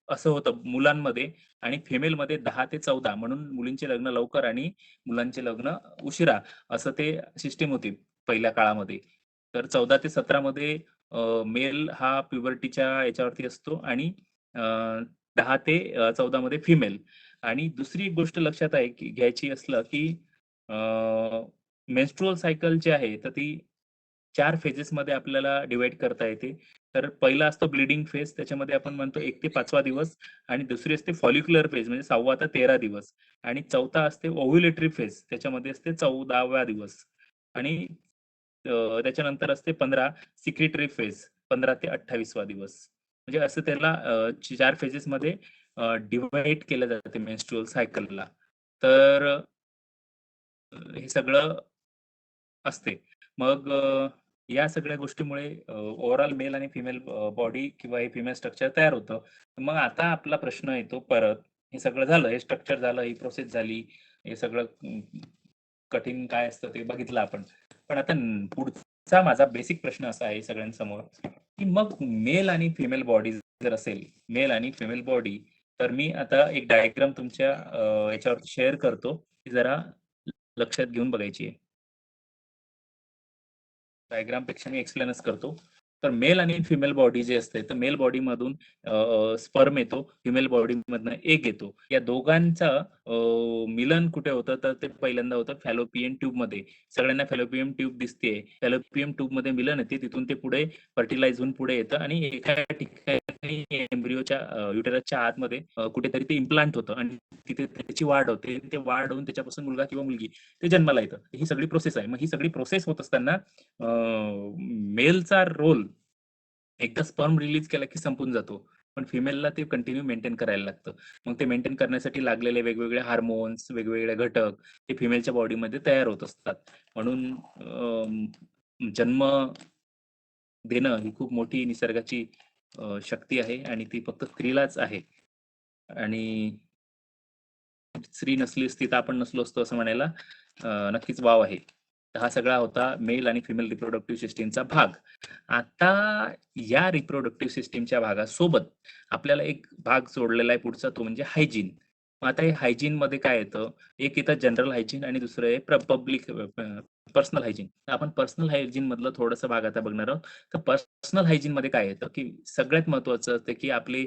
असं होतं मुलांमध्ये आणि फिमेलमध्ये 10 ते 14 म्हणून मुलींचे लग्न लवकर आणि मुलांचे लग्न उशिरा असं ते सिस्टम होती पहिल्या काळामध्ये. तर 14 ते 17 मध्ये मेल हा प्युबर्टीच्या याच्यावरती असतो आणि 10 ते 14 मध्ये फिमेल. आणि दुसरी एक गोष्ट लक्षात आहे की घ्यायची असलं की मेन्स्ट्रुअल सायकल जी आहे तर ती 4 फेजेसमध्ये आपल्याला डिव्हाईड करता येते. तर पहिला असतो ब्लीडिंग फेज त्याच्यामध्ये आपण म्हणतो 1 ते 5वा दिवस आणि दुसरी असते फॉलिक्युलर फेज म्हणजे 6वा ते 13 दिवस आणि चौथा असते ओव्ह्युलेटरी फेज त्याच्यामध्ये असते 14वा दिवस आणि त्याच्यानंतर असते 15 सिक्रिटरी फेज 15 ते 28वा दिवस. म्हणजे असं त्याला 4 फेजेसमध्ये डिव्हाईड केलं जाते मेन्स्ट्रुअल सायकलला. तर हे सगळं असते. मग या सगळ्या गोष्टीमुळे ओव्हरऑल मेल आणि फिमेल बॉडी किंवा हे फिमेल स्ट्रक्चर तयार होतं. मग आता आपला प्रश्न येतो परत, हे सगळं झालं, हे स्ट्रक्चर झालं, ही प्रोसेस झाली, हे सगळं कठीण काय असतं ते बघितलं आपण. पण आता पुढचा माझा बेसिक प्रश्न असा आहे सगळ्यांसमोर, की मग मेल आणि फिमेल बॉडी जर असेल, मेल आणि फिमेल बॉडी, तर मी आता एक डायग्राम तुमच्या याच्यावरती शेअर करतो, ती जरा लक्षात घेऊन बघायची आहे. डायग्रामपेक्षा मी एक्सप्लेनच करतो. तर मेल आणि फिमेल बॉडी जे असते, तर मेल बॉडीमधून स्पर्म येतो, फिमेल बॉडीमधनं एग येतो. या दोघांचं मिलन कुठे होतं, तर ते पहिल्यांदा होतं फॅलोपियन ट्यूबमध्ये. सगळ्यांना फॅलोपियन ट्यूब दिसते. फॅलोपियन ट्यूबमध्ये मिलन येते, तिथून ते पुढे फर्टिलाइज होऊन पुढे येतं आणि एका ठिकाणी एम्ब्रिओच्या युटेरसच्या आतमध्ये कुठेतरी ते इम्प्लांट होतं आणि तिथे त्याची वाढ होते. ते वाढ होऊन त्याच्यापासून मुलगा किंवा मुलगी ते जन्माला येतं. ही सगळी प्रोसेस आहे. मग ही सगळी प्रोसेस होत असताना मेलचा रोल एकदा स्पर्म रिलीज केला की संपून जातो. पण फिमेलला ते कंटिन्यू मेंटेन करायला लागतं. मग ते मेंटेन करण्यासाठी लागलेले वेगवेगळे हार्मोन्स, वेगवेगळे घटक ते फिमेलच्या बॉडीमध्ये तयार होत असतात. म्हणून जन्म देणं ही खूप मोठी निसर्गाची शक्ती आहे आणि ती फक्त स्त्रीलाच आहे. आणि स्त्री नसली असती तर आपण नसलो असतो असं म्हणायला नक्कीच वाव आहे. तर हा सगळा होता मेल आणि फिमेल रिप्रोडक्टिव्ह सिस्टीमचा भाग. आता या रिप्रोडक्टिव्ह सिस्टीमच्या भागासोबत आपल्याला एक भाग जोडलेला आहे पुढचा तो म्हणजे हायजीन. मग आता हे हायजीनमध्ये काय येतं? एक येतं जनरल हायजीन आणि दुसरं आहे पब्लिक पर्सनल हायजीन. आपण पर्सनल हायजीन मधलं थोडंसं भाग आता बघणार आहोत. तर पर्सनल हायजीनमध्ये काय येतं, की सगळ्यात महत्त्वाचं असतं, की आपले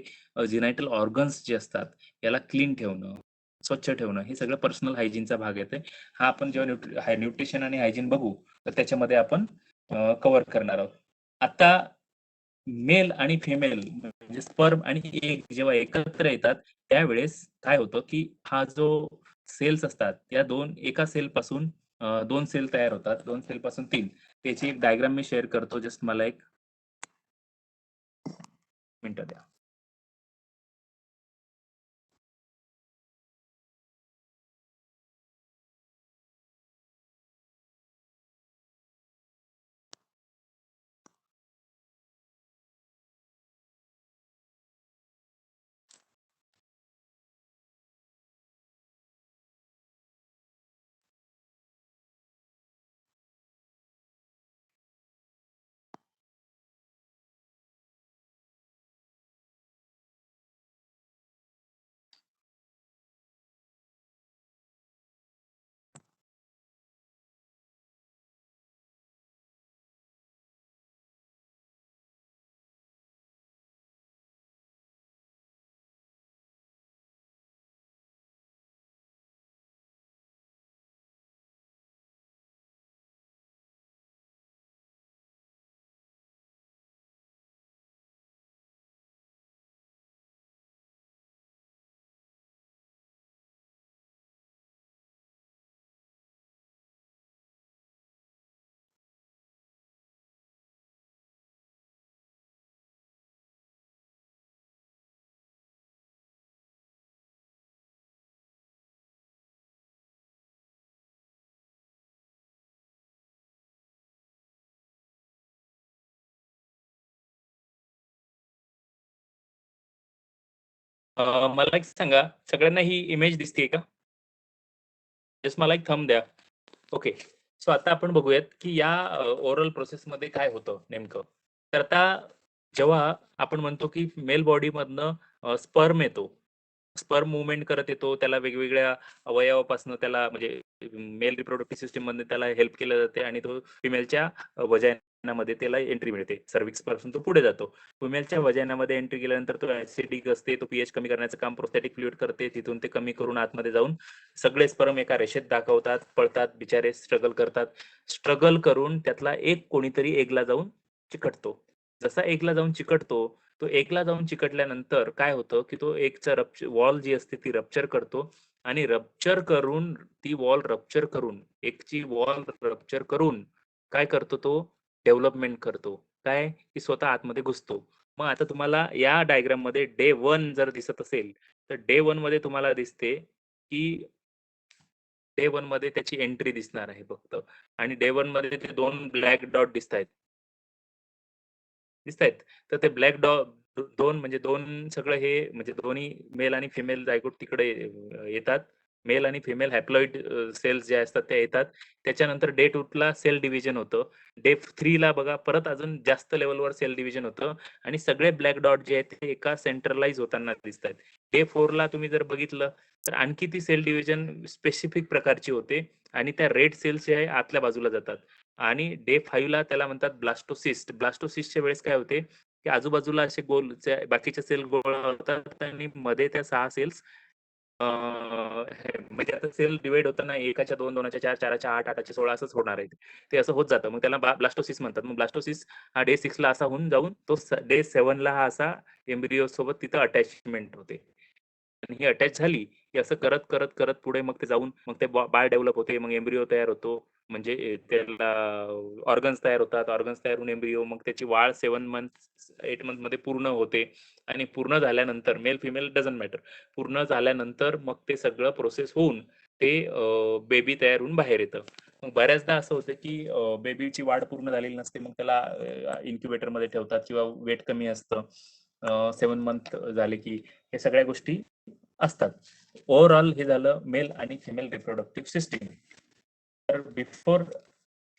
जेनायटल ऑर्गन्स जे असतात याला क्लीन ठेवणं, स्वच्छ ठेवणं हे सगळं पर्सनल हायजीनचा भाग येते. हा आपण जेव्हा न्यूट्रिशन आणि हायजीन बघू तर त्याच्यामध्ये आपण कव्हर करणार आहोत. आता मेल आणि फिमेल म्हणजे स्पर्म आणि एग जेव्हा एकत्र येतात त्यावेळेस काय होतं, की हा जो सेल्स असतात त्या एका सेल पासून 2 सेल तयार होतात. 2 सेल पासून 3. त्याची एक डायग्राम मी शेअर करतो. जस्ट मला 1 मिनिट द्या. मला एक सांगा, सगळ्यांना ही इमेज दिसते का? जस्ट मला एक थंब द्या. ओके. सो आता आपण बघूयात, की या ओरल प्रोसेसमध्ये काय होतं नेमकं. तर आता जेव्हा आपण म्हणतो, की मेल बॉडीमधनं स्पर्म येतो. स्पर्म मूव्हमेंट करत येतो. त्याला वेगवेगळ्या अवयवापासून त्याला म्हणजे मेल रिप्रोडक्टिव्ह सिस्टम मधनं त्याला हेल्प केलं जाते आणि तो फिमेलच्या वजायनामध्ये त्याला एंट्री मिळते. सर्व्हिक्स पासून तो पुढे जातो. फिमेलच्या वजायनामध्ये एंट्री केल्यानंतर तो ऍसिडिक असते. तो पीएच कमी करण्याचं काम प्रोस्थेटिक फ्लुइड करते. तिथून ते कमी करून आतमध्ये जाऊन सगळे स्पर्म एका रेषेत दाखवतात, पळतात, बिचारे स्ट्रगल करतात. स्ट्रगल करून त्यातला एक कोणीतरी एगला जाऊन चिकटतो. जसा एगला जाऊन चिकटतो, तो एगला जाऊन चिकटल्यानंतर काय होतं, की तो एगचा वॉल जी असते ती रप्चर करतो आणि रप्चर करून ती वॉल रप्चर करून एकची वॉल रप्चर करून काय करतो तो डेव्हलपमेंट करतो. काय की स्वतः आतमध्ये घुसतो. मग आता तुम्हाला या डायग्राम मध्ये डे 1 जर दिसत असेल, तर डे 1 मध्ये तुम्हाला दिसते, की डे 1 मध्ये त्याची एंट्री दिसणार आहे फक्त आणि डे 1 मध्ये ते 2 ब्लॅक डॉट दिसतायत. दिसतायत. तर ते ब्लॅक डॉट 2 म्हणजे 2 सगळं हे म्हणजे दोन्ही मेल आणि फिमेल जायगोट तिकडे येतात. मेल आणि फिमेल हॅप्लॉइड सेल्स जे असतात त्या येतात. त्याच्यानंतर डे 2 ला सेल डिव्हिजन होतं. डे 3 ला बघा परत अजून जास्त लेव्हलवर सेल डिव्हिजन होतं आणि सगळे ब्लॅक डॉट जे आहेत ते एका सेंट्रलाइज होताना दिसतायत. डे 4 ला तुम्ही जर बघितलं तर आणखी ती सेल डिव्हिजन स्पेसिफिक प्रकारची होते आणि त्या रेड सेल्स जे आहे आतल्या बाजूला जातात. आणि डे 5 ला त्याला म्हणतात ब्लास्टोसिस्ट. ब्लास्टोसिस्टच्या वेळेस काय होते, की आजूबाजूला असे गोल बाकीच्या सेल गोळा होतात आणि मध्ये त्या 6 सेल्स म्हणजे आता सेल डिव्हाईड होताना 1च्या 2, 2च्या 4, 4च्या 8, 8च्या 16 असंच होणार आहे. ते असं होत जातं. मग त्याला ब्लास्टोसिस म्हणतात. मग ब्लास्टोसिस हा डे 6 ला असा होऊन जाऊन तो डे 7 ला हा असा एम्ब्रिओ सोबत तिथं अटॅचमेंट होते. आणि ही अटॅच झाली, की असं करत, करत, करत पुढे मग ते जाऊन मग ते बाळ डेव्हलप होते. मग एम्ब्रिओ तयार होतो. म्हणजे त्याला ऑर्गन्स तयार होतात. ऑर्गन्स तयार होऊन एम्ब्रिओ मग त्याची वाढ 7 मंथ्स, 8 मंथ मध्ये पूर्ण होते आणि पूर्ण झाल्यानंतर मेल फिमेल डझंट मॅटर. पूर्ण झाल्यानंतर मग ते सगळं प्रोसेस होऊन ते बेबी तयार होऊन बाहेर येतं. मग बऱ्याचदा असं होतं, की बेबीची वाढ पूर्ण झालेली नसते. मग त्याला इन्क्युबेटरमध्ये ठेवतात किंवा वेट कमी असतं. 7 मंथ झाले, की हे सगळ्या गोष्टी असतात. ओव्हरऑल हे झालं मेल आणि फिमेल रिप्रोडक्टिव्ह सिस्टीम. तर बिफोर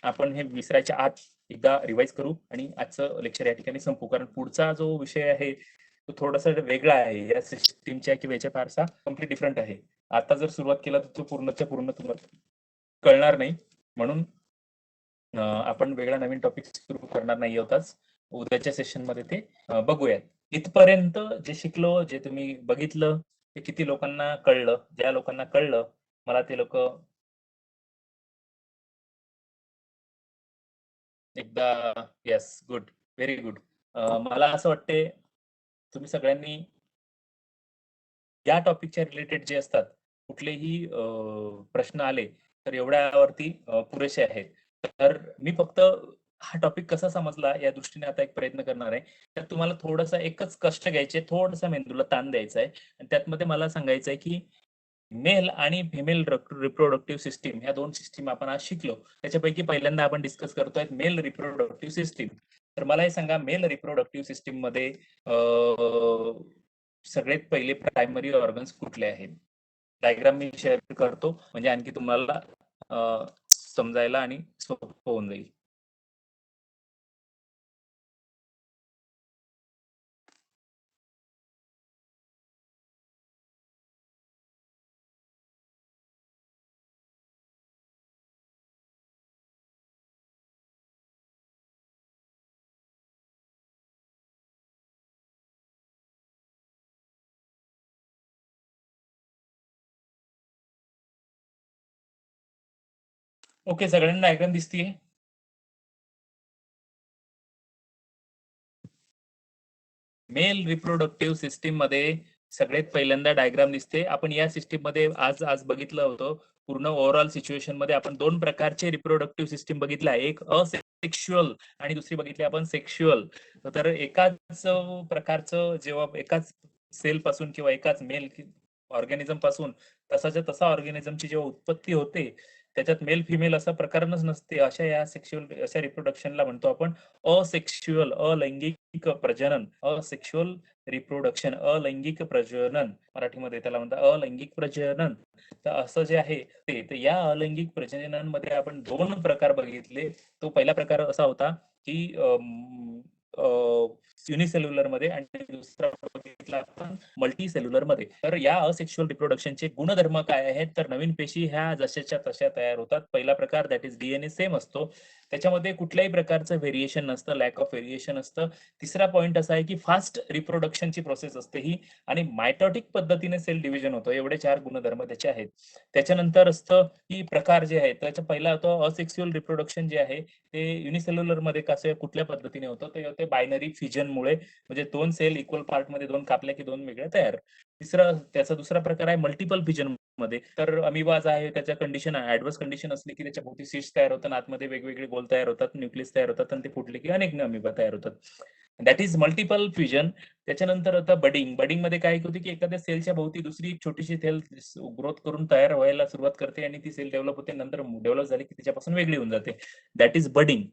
आपण हे विसरायच्या आत एकदा रिवाइज करू आणि आजचं लेक्चर या ठिकाणी संपू. कारण पुढचा जो विषय आहे तो थोडासा वेगळा आहे. या सिस्टीमच्या किंवा याच्या फारसा कम्प्लीट डिफरंट आहे. आता जर सुरुवात केला तर तो पूर्णच्या पूर्ण तुम्हाला कळणार नाही. म्हणून आपण वेगळा नवीन टॉपिक सुरू करणार नाही आहोतच. उद्याच्या सेशन मध्ये ते बघूयात. इथपर्यंत जे शिकलो, जे तुम्ही बघितलं, ते किती लोकांना कळलं? ज्या लोकांना कळलं, मला ते लोक एकदा येस, गुड, व्हेरी गुड. मला असं वाटते तुम्ही सगळ्यांनी या टॉपिकच्या रिलेटेड जे असतात कुठलेही प्रश्न आले तर एवढ्यावरती पुरेसे आहेत. तर मी फक्त हा टॉपिक कसा समजला या दृष्टीने आता एक प्रयत्न करणार आहे. तर तुम्हाला थोडंसं एकच कष्ट घ्यायचे, थोडंसं मेंदूला ताण द्यायचा आहे आणि त्यातमध्ये मला सांगायचं आहे की मेल आणि फिमेल रिप्रोडक्टिव्ह सिस्टीम ह्या 2 सिस्टीम आपण आज शिकलो. त्याच्यापैकी पहिल्यांदा आपण डिस्कस करतोय मेल रिप्रोडक्टिव्ह सिस्टीम. तर मला हे सांगा मेल रिप्रोडक्टिव्ह सिस्टीम मध्ये सगळ्यात पहिले प्रायमरी ऑर्गन्स कुठले आहेत? डायग्राम मी शेअर करतो म्हणजे आणखी तुम्हाला समजायला आणि सोपं होऊन जाईल. ओके, सगळ्यांना डायग्राम दिसतीये? मेल रिप्रोडक्टिव्ह सिस्टीम मध्ये सगळ्यात पहिल्यांदा डायग्राम दिसते. आपण या सिस्टीम मध्ये आज आज बघितलं होतं. पूर्ण ओव्हरऑल सिच्युएशन मध्ये आपण 2 प्रकारचे रिप्रोडक्टिव्ह सिस्टीम बघितल्या. एक असेक्शुअल आणि दुसरी बघितली आपण सेक्शुअल. तर एकाच प्रकारचं जेव्हा एकाच सेल पासून किंवा एकाच मेल ऑर्गॅनिझम पासून तसाच्या तसा ऑर्गॅनिझमची जेव्हा उत्पत्ती होते त्याच्यात मेल फिमेल असं प्रकरणच नसते. अशा या सेक्शुअल अशा रिप्रोडक्शनला म्हणतो आपण असेक्शुअल, अलैंगिक प्रजनन, असेक्शुअल रिप्रोडक्शन, अलैंगिक प्रजनन मराठीमध्ये त्याला म्हणतात अलैंगिक प्रजनन. तर असं जे आहे ते, तर या अलैंगिक प्रजननामध्ये आपण 2 प्रकार बघितले. तो पहिला प्रकार असा होता की युनिसेल्युलर मध्ये आणि दुसरा बघितला आपण मल्टी सेल्युलर मध्ये. तर या असेक्शुअल रिप्रोडक्शनचे गुणधर्म काय आहेत, तर नवीन पेशी ह्या जशाच्या तशा तयार होतात. पहिला प्रकार दॅट इज डीएनए सेम असतो, त्याच्यामध्ये कुठल्याही प्रकारचं व्हेरिएशन नसतं, लॅक ऑफ व्हेरिएशन असतं. तिसरा पॉइंट असा आहे की फास्ट रिप्रोडक्शनची प्रोसेस असते ही, आणि मायटॉटिक पद्धतीने सेल डिव्हिजन होतं. एवढे 4 गुणधर्म त्याचे आहेत. त्याच्यानंतर असतं की प्रकार जे आहेत, त्याचा पहिला होतो असेक्सुअल रिप्रोडक्शन जे आहे ते युनिसेल्युलर मध्ये कसं कुठल्या पद्धतीने होतं, ते होते बायनरी फिजनमुळे, म्हणजे 2 सेल इक्वल पार्ट मध्ये 2 कापल्या की 2 वेगळे तयार. त्याचा दुसरा प्रकार आहे मल्टिपल फिजन मध्ये. तर अमिबाज आहे, त्याच्या कंडिशन ऍडव्हर्स कंडिशन असली की त्याच्या भोवती सिस्ट तयार होतात, आतमध्ये वेगवेगळे गोल तयार होतात, न्यूक्लियस तयार होतात, आणि ते फुटले की अनेक अमिबा तयार होतात. That is multiple fusion. त्याच्यानंतर आता बडिंग. बडिंग मध्ये काय होते की एखाद्या सेलच्या भोवती दुसरी एक छोटीशी सेल ग्रोथ करून तयार व्हायला सुरुवात करते, आणि ती सेल डेव्हलप होते, नंतर डेव्हलप झाली की त्याच्यापासून वेगळी होऊन जाते. That is budding.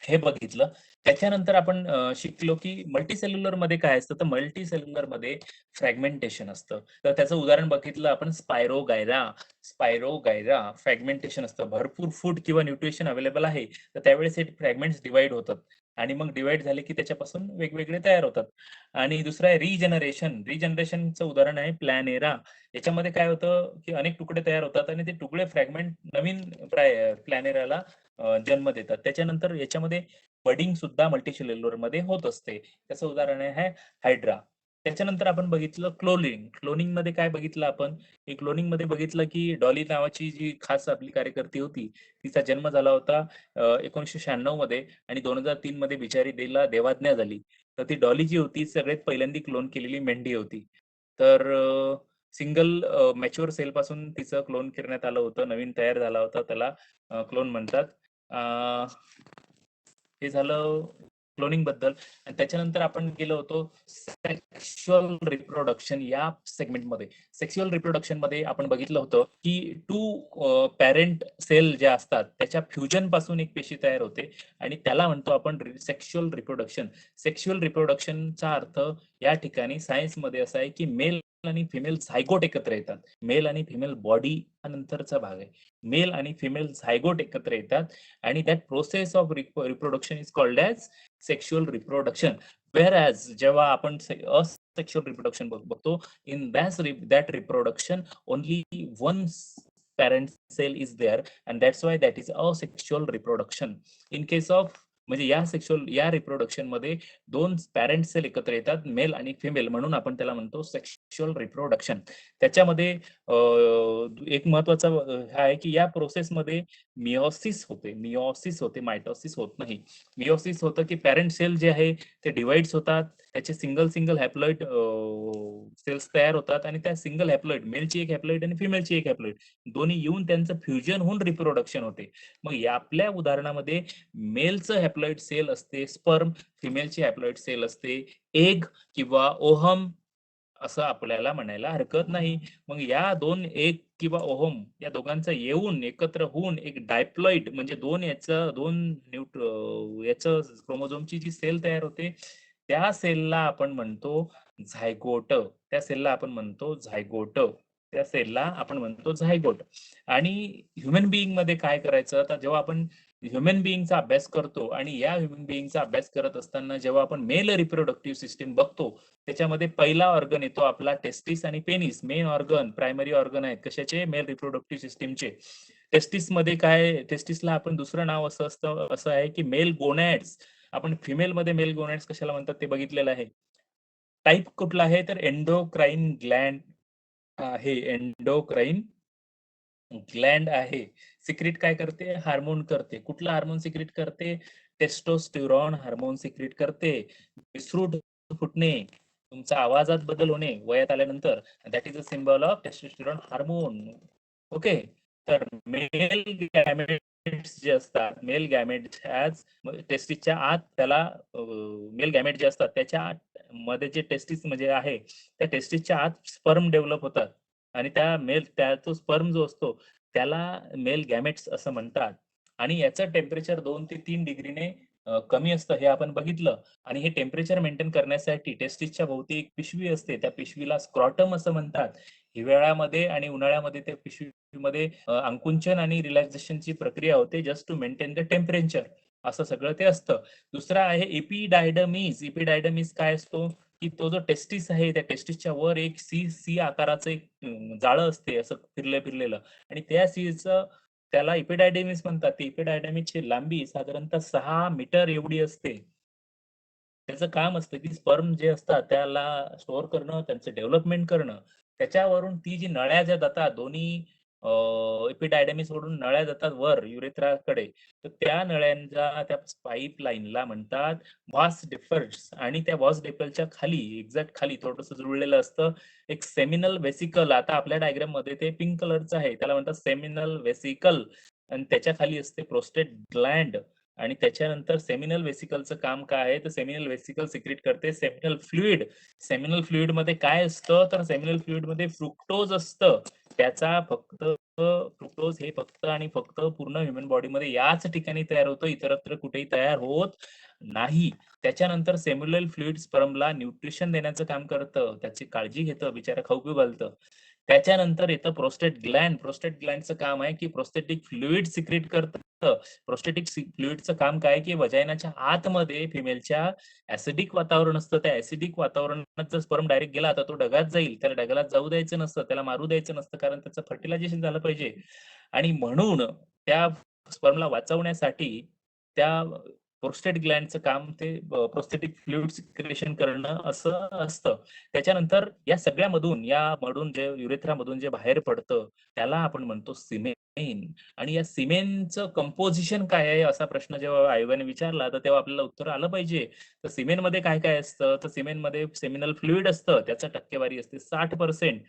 हे बघितलं. त्याच्यानंतर आपण शिकलो की मल्टी सेल्युलर मध्ये काय असतं, तर मल्टी सेल्युलर मध्ये फ्रॅगमेंटेशन असतं. तर त्याचं उदाहरण बघितलं आपण स्पायरोगायरा फ्रॅगमेंटेशन असतं. भरपूर फूड किंवा न्यूट्रिशन अवेलेबल आहे, तर त्यावेळेस हे फ्रॅगमेंट्स डिवाइड होतात, आणि मग डिवाइड झाले की त्याच्यापासून वेगवेगळे तयार होतात. आणि दुसरं आहे रिजनरेशनचं उदाहरण आहे प्लॅनेरा. याच्यामध्ये काय होतं की अनेक तुकडे तयार होतात, आणि ते तुकडे फ्रॅगमेंट नवीन प्लॅनेराला जन्म देतात. त्याच्यानंतर याच्यामध्ये बडिंग सुद्धा मल्टीसेल्युलर मध्ये होत असते. त्याचं उदाहरण आहे हायड्रा. त्याच्यानंतर आपण बघितलं क्लोनिंग मध्ये काय बघितलं आपण, की क्लोनिंग मध्ये बघितलं की डॉली नावाची जी खास आपली कार्यकर्ती होती, तिचा जन्म झाला होता 1996 मध्ये, आणि 2003 मध्ये बिचारी देवाज्ञा झाली. तर ती डॉली जी होती सगळ्यात पहिल्यांदी क्लोन केलेली मेंढी होती. तर सिंगल मॅच्युअर सेल पासून तिचं क्लोन करण्यात आलं होतं, नवीन तयार झाला होता, त्याला क्लोन म्हणतात. हे झालं क्लोनिंग बद्दल. आणि त्याच्यानंतर आपण गेलो होतो सेक्शुअल रिप्रोडक्शन या सेगमेंटमध्ये. सेक्शुअल रिप्रोडक्शन मध्ये आपण बघितलं होतं की 2 पॅरेंट सेल ज्या असतात त्याच्या फ्युजन पासून एक पेशी तयार होते, आणि त्याला म्हणतो आपण सेक्शुअल रिप्रोडक्शन. सेक्शुअल रिप्रोडक्शनचा अर्थ या ठिकाणी सायन्स मध्ये असा आहे की मेल आणि फिमेल झायगोट एकत्र येतात. मेल आणि फिमेल बॉडी हा नंतरचा भाग आहे. मेल आणि फिमेल झायगोट एकत्र येतात, आणि that process of reproduction is called as sexual reproduction. Wear as जेव्हा आपण असेक्शुअल रिप्रोडक्शन बघतो, in that reproduction only one parent cell is there, and that's why that is asexual reproduction. In case of म्हणजे या reproduction मध्ये 2 parent sale एकत्र येतात, mail आणि female, म्हणून आपण त्याला म्हणतो सेक्शुअल रिप्रोडक्शन. त्याच्यामध्ये एक महत्वाचा हा आहे की या प्रोसेसमध्ये मिओसिस होते, मायटोसिस होत नाही. मिओसिस होतं की पॅरेंट सेल जे आहे ते डिवाइड्स होतात, त्याचे सिंगल हॅप्लॉइड सेल्स तयार होतात, आणि त्या सिंगल हॅप्लॉइड, मेलची एक हॅप्लॉइड आणि फिमेलची एक हॅप्लॉइड, दोन्ही येऊन त्यांचं फ्युजन होऊन रिप्रोडक्शन होते. मग या आपल्या उदाहरणामध्ये मेलचं हॅप्लॉइड सेल असते स्पर्म, फिमेलची हॅप्लॉइड सेल असते एग किंवा ओहम, असं आपल्याला म्हणायला हरकत नाही. मग या 2 एक किंवा ओहम या दोघांचं येऊन एकत्र होऊन एक डायप्लॉइड, म्हणजे याचं क्रोमोझोमची जी सेल तयार होते, त्या सेलला आपण म्हणतो झायगोट. आणि ह्युमन बिईंग मध्ये काय करायचं, तर जेव्हा आपण ह्युमन बिईंगचा अभ्यास करतो, आणि या ह्युमन बिईंगचा अभ्यास करत असताना जेव्हा आपण मेल रिप्रोडक्टिव्ह सिस्टीम बघतो, त्याच्यामध्ये पहिला ऑर्गन येतो आपला टेस्टिस आणि penis. Main organ, primary organ आहेत कशाचे, मेल रिप्रोडक्टिव्ह सिस्टीमचे. टेस्टिसला आपण दुसरं नाव असं आहे की मेल गोनॅड्स. आपण फिमेल मध्ये मेल गोनॅड्स कशाला म्हणतात ते बघितलेलं आहे. टाईप कुठला आहे, तर एंडोक्राइन ग्लॅंड आहे. ग्लॅंड आहे. सिक्रेट काय करते, हार्मोन करते. कुठला हार्मोन सिक्रेट करते, टेस्टोस्टेरॉन हार्मोन सिक्रेट करते. विसरूट फुटणे, तुमचा आवाजात बदल होणे वयात आल्यानंतर, that is a symbol of testosterone hormone. Okay. तर मेल गॅमेट्स जे असतात, मेल गॅमेट टेस्टिसच्या आत, त्याला मेल गॅमेट जे असतात त्याच्या आत मध्ये जे टेस्टिस म्हणजे आहे, त्या टेस्टिसच्या आत स्पर्म डेव्हलप होतात, आणि तो स्पर्म जो असतो त्याला मेल गॅमेट्स असं म्हणतात. आणि याचं टेम्परेचर 2 ते 3 डिग्रीने कमी असतं हे आपण बघितलं. आणि हे टेम्परेचर मेंटेन करण्यासाठी टेस्टिसच्या भोवती एक पिशवी असते, त्या पिशवीला स्क्रॉटम असं म्हणतात. हिवाळ्यामध्ये आणि उन्हाळ्यामध्ये त्या पिशवीमध्ये आकुंचन आणि रिलॅक्सेशनची प्रक्रिया होते, just to maintain the temperature. असं सगळं ते असतं. दुसरा आहे एपिडायडमिस. एपिडायडमिस काय असतो, की तो जो टेस्टिस आहे त्या टेस्टिसच्या वर एक सी आकाराचं एक जाळं असते असं फिरलेलं, आणि त्या सीचं त्याला इपिडायडेमिस म्हणतात. ती इपिडायडेमिसची लांबी साधारणतः 6 मीटर एवढी असते. त्याचं काम असतं की स्पर्म जे असतात त्याला स्टोअर करणं, त्यांचं डेव्हलपमेंट करणं. त्याच्यावरून ती जी नळ्या ज्या जातात दोन्ही इपिडायडेमिस वरून नळ्या जातात वर युरेथ्राकडे. तर त्या नळ्यांच्या त्या पाईप लाईनला म्हणतात व्हास डेफर्स, आणि त्या व्हास डेफरच्या खाली एक्झॅक्ट खाली थोडंसं जुळलेलं असतं एक सेमिनल वेसिकल. आता आपल्या डायग्राम मध्ये ते पिंक कलरचं आहे, त्याला म्हणतात सेमिनल वेसिकल. आणि त्याच्या खाली असते प्रोस्टेट ग्लँड. आणि त्याच्यानंतर सेमिनल वेसिकलचं काम काय आहे, तर सेमिनल वेसिकल सिक्रेट करते सेमिनल फ्लुइड. सेमिनल फ्लुइड मध्ये काय असतं, तर सेमिनल फ्लुइड मध्ये फ्रुक्टोज असतं. त्याचा फक्त फ्रुक्टोज हे फक्त आणि फक्त पूर्ण ह्युमन बॉडीमध्ये याच ठिकाणी तयार होतं, इतरत्र कुठेही तयार होत नाही. त्याच्यानंतर सेम्युलर फ्लुइड स्पर्मला न्यूट्रिशन देण्याचं काम करतं, त्याची काळजी घेतं, बिचारा खाऊ पिऊ घालतं. त्याच्यानंतर येतं प्रोस्टेट ग्लँड. प्रोस्टेट ग्लँडचं काम आहे की प्रोस्टेटिक फ्लुइड सिक्रेट करतं. प्रोस्टेटिक फ्लुइडचं काम काय, की वजायनाच्या आतमध्ये फिमेलच्या ऍसिडिक वातावरण असतं. त्या ऍसिडिक वातावरणात जर स्पर्म डायरेक्ट गेला तर तो ढगात जाईल. त्याला ढगाला जाऊ द्यायचं नसतं, त्याला मारू द्यायचं नसतं, कारण त्याचं फर्टिलायझेशन झालं पाहिजे. आणि म्हणून त्या स्पर्मला वाचवण्यासाठी त्या प्रोस्टेट ग्लँडचं काम ते प्रोस्टेटिक फ्लुइड सिक्रेशन करणं असं असतं. त्याच्यानंतर या सगळ्यामधून यामधून जे युरेथ्रामधून जे बाहेर पडतं त्याला आपण म्हणतो सिमेन. आणि या सिमेनचं कंपोजिशन काय आहे असा प्रश्न जेव्हा आयोगाने विचारला तर तेव्हा आपल्याला उत्तर आलं पाहिजे. तर सिमेनमध्ये काय काय असतं, तर सिमेनमध्ये सेमिनल फ्लुइड असतं, त्याचा टक्केवारी असते 60%.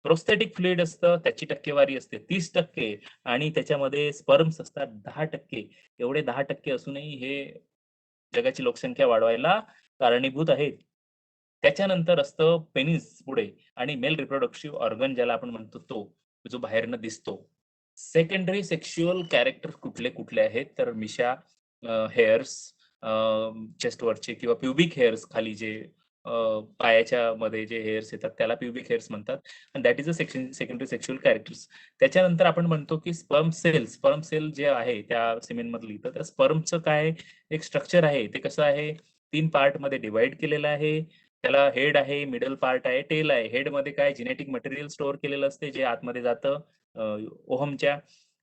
प्रोस्थेटिक फ्लुइड असतं, त्याची टक्केवारी असते 30%. आणि त्याच्यामध्ये स्पर्म्स असतात 10%. एवढे 10% असूनही हे जगाची लोकसंख्या वाढवायला कारणीभूत आहेत. त्याच्यानंतर असतं पेनिस पुढे, आणि मेल रिप्रोडक्टिव्ह ऑर्गन ज्याला आपण म्हणतो तो, जो बाहेरनं दिसतो. सेकंडरी सेक्शुअल कॅरेक्टर कुठले कुठले आहेत, तर मिशा, हेअर्स, चेस्टवरचे किंवा प्युबिक हेअर्स खाली जे पायाच्या मध्ये जे हेअर्स येतात त्याला प्युबिक हेअर्स म्हणतात. आणि that is a secondary sexual characters. त्याच्यानंतर आपण म्हणतो की स्पर्म सेल जे आहे त्या सिमेन मधली, तर त्या स्पर्मचं काय एक स्ट्रक्चर आहे, ते कसं आहे, 3 पार्ट मध्ये डिवाइड केलेलं आहे. त्याला हेड आहे, मिडल पार्ट आहे, टेल आहे. हेड मध्ये काय जेनेटिक मटेरियल स्टोअर केलेलं असते जे आतमध्ये जातं ओहमच्या.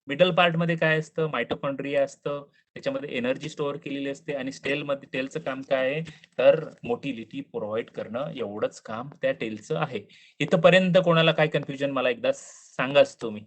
मिडल पार्ट मध्ये काय असतं, मायटोकॉन्ड्रिया असतं, त्याच्यामध्ये एनर्जी स्टोअर केलेली असते. आणि टेलचं काम काय आहे, तर मोटिलिटी प्रोव्हाइड करणं, एवढंच काम त्या टेलचं आहे. इथपर्यंत कोणाला काय कन्फ्युजन मला एकदा सांगाच तुम्ही.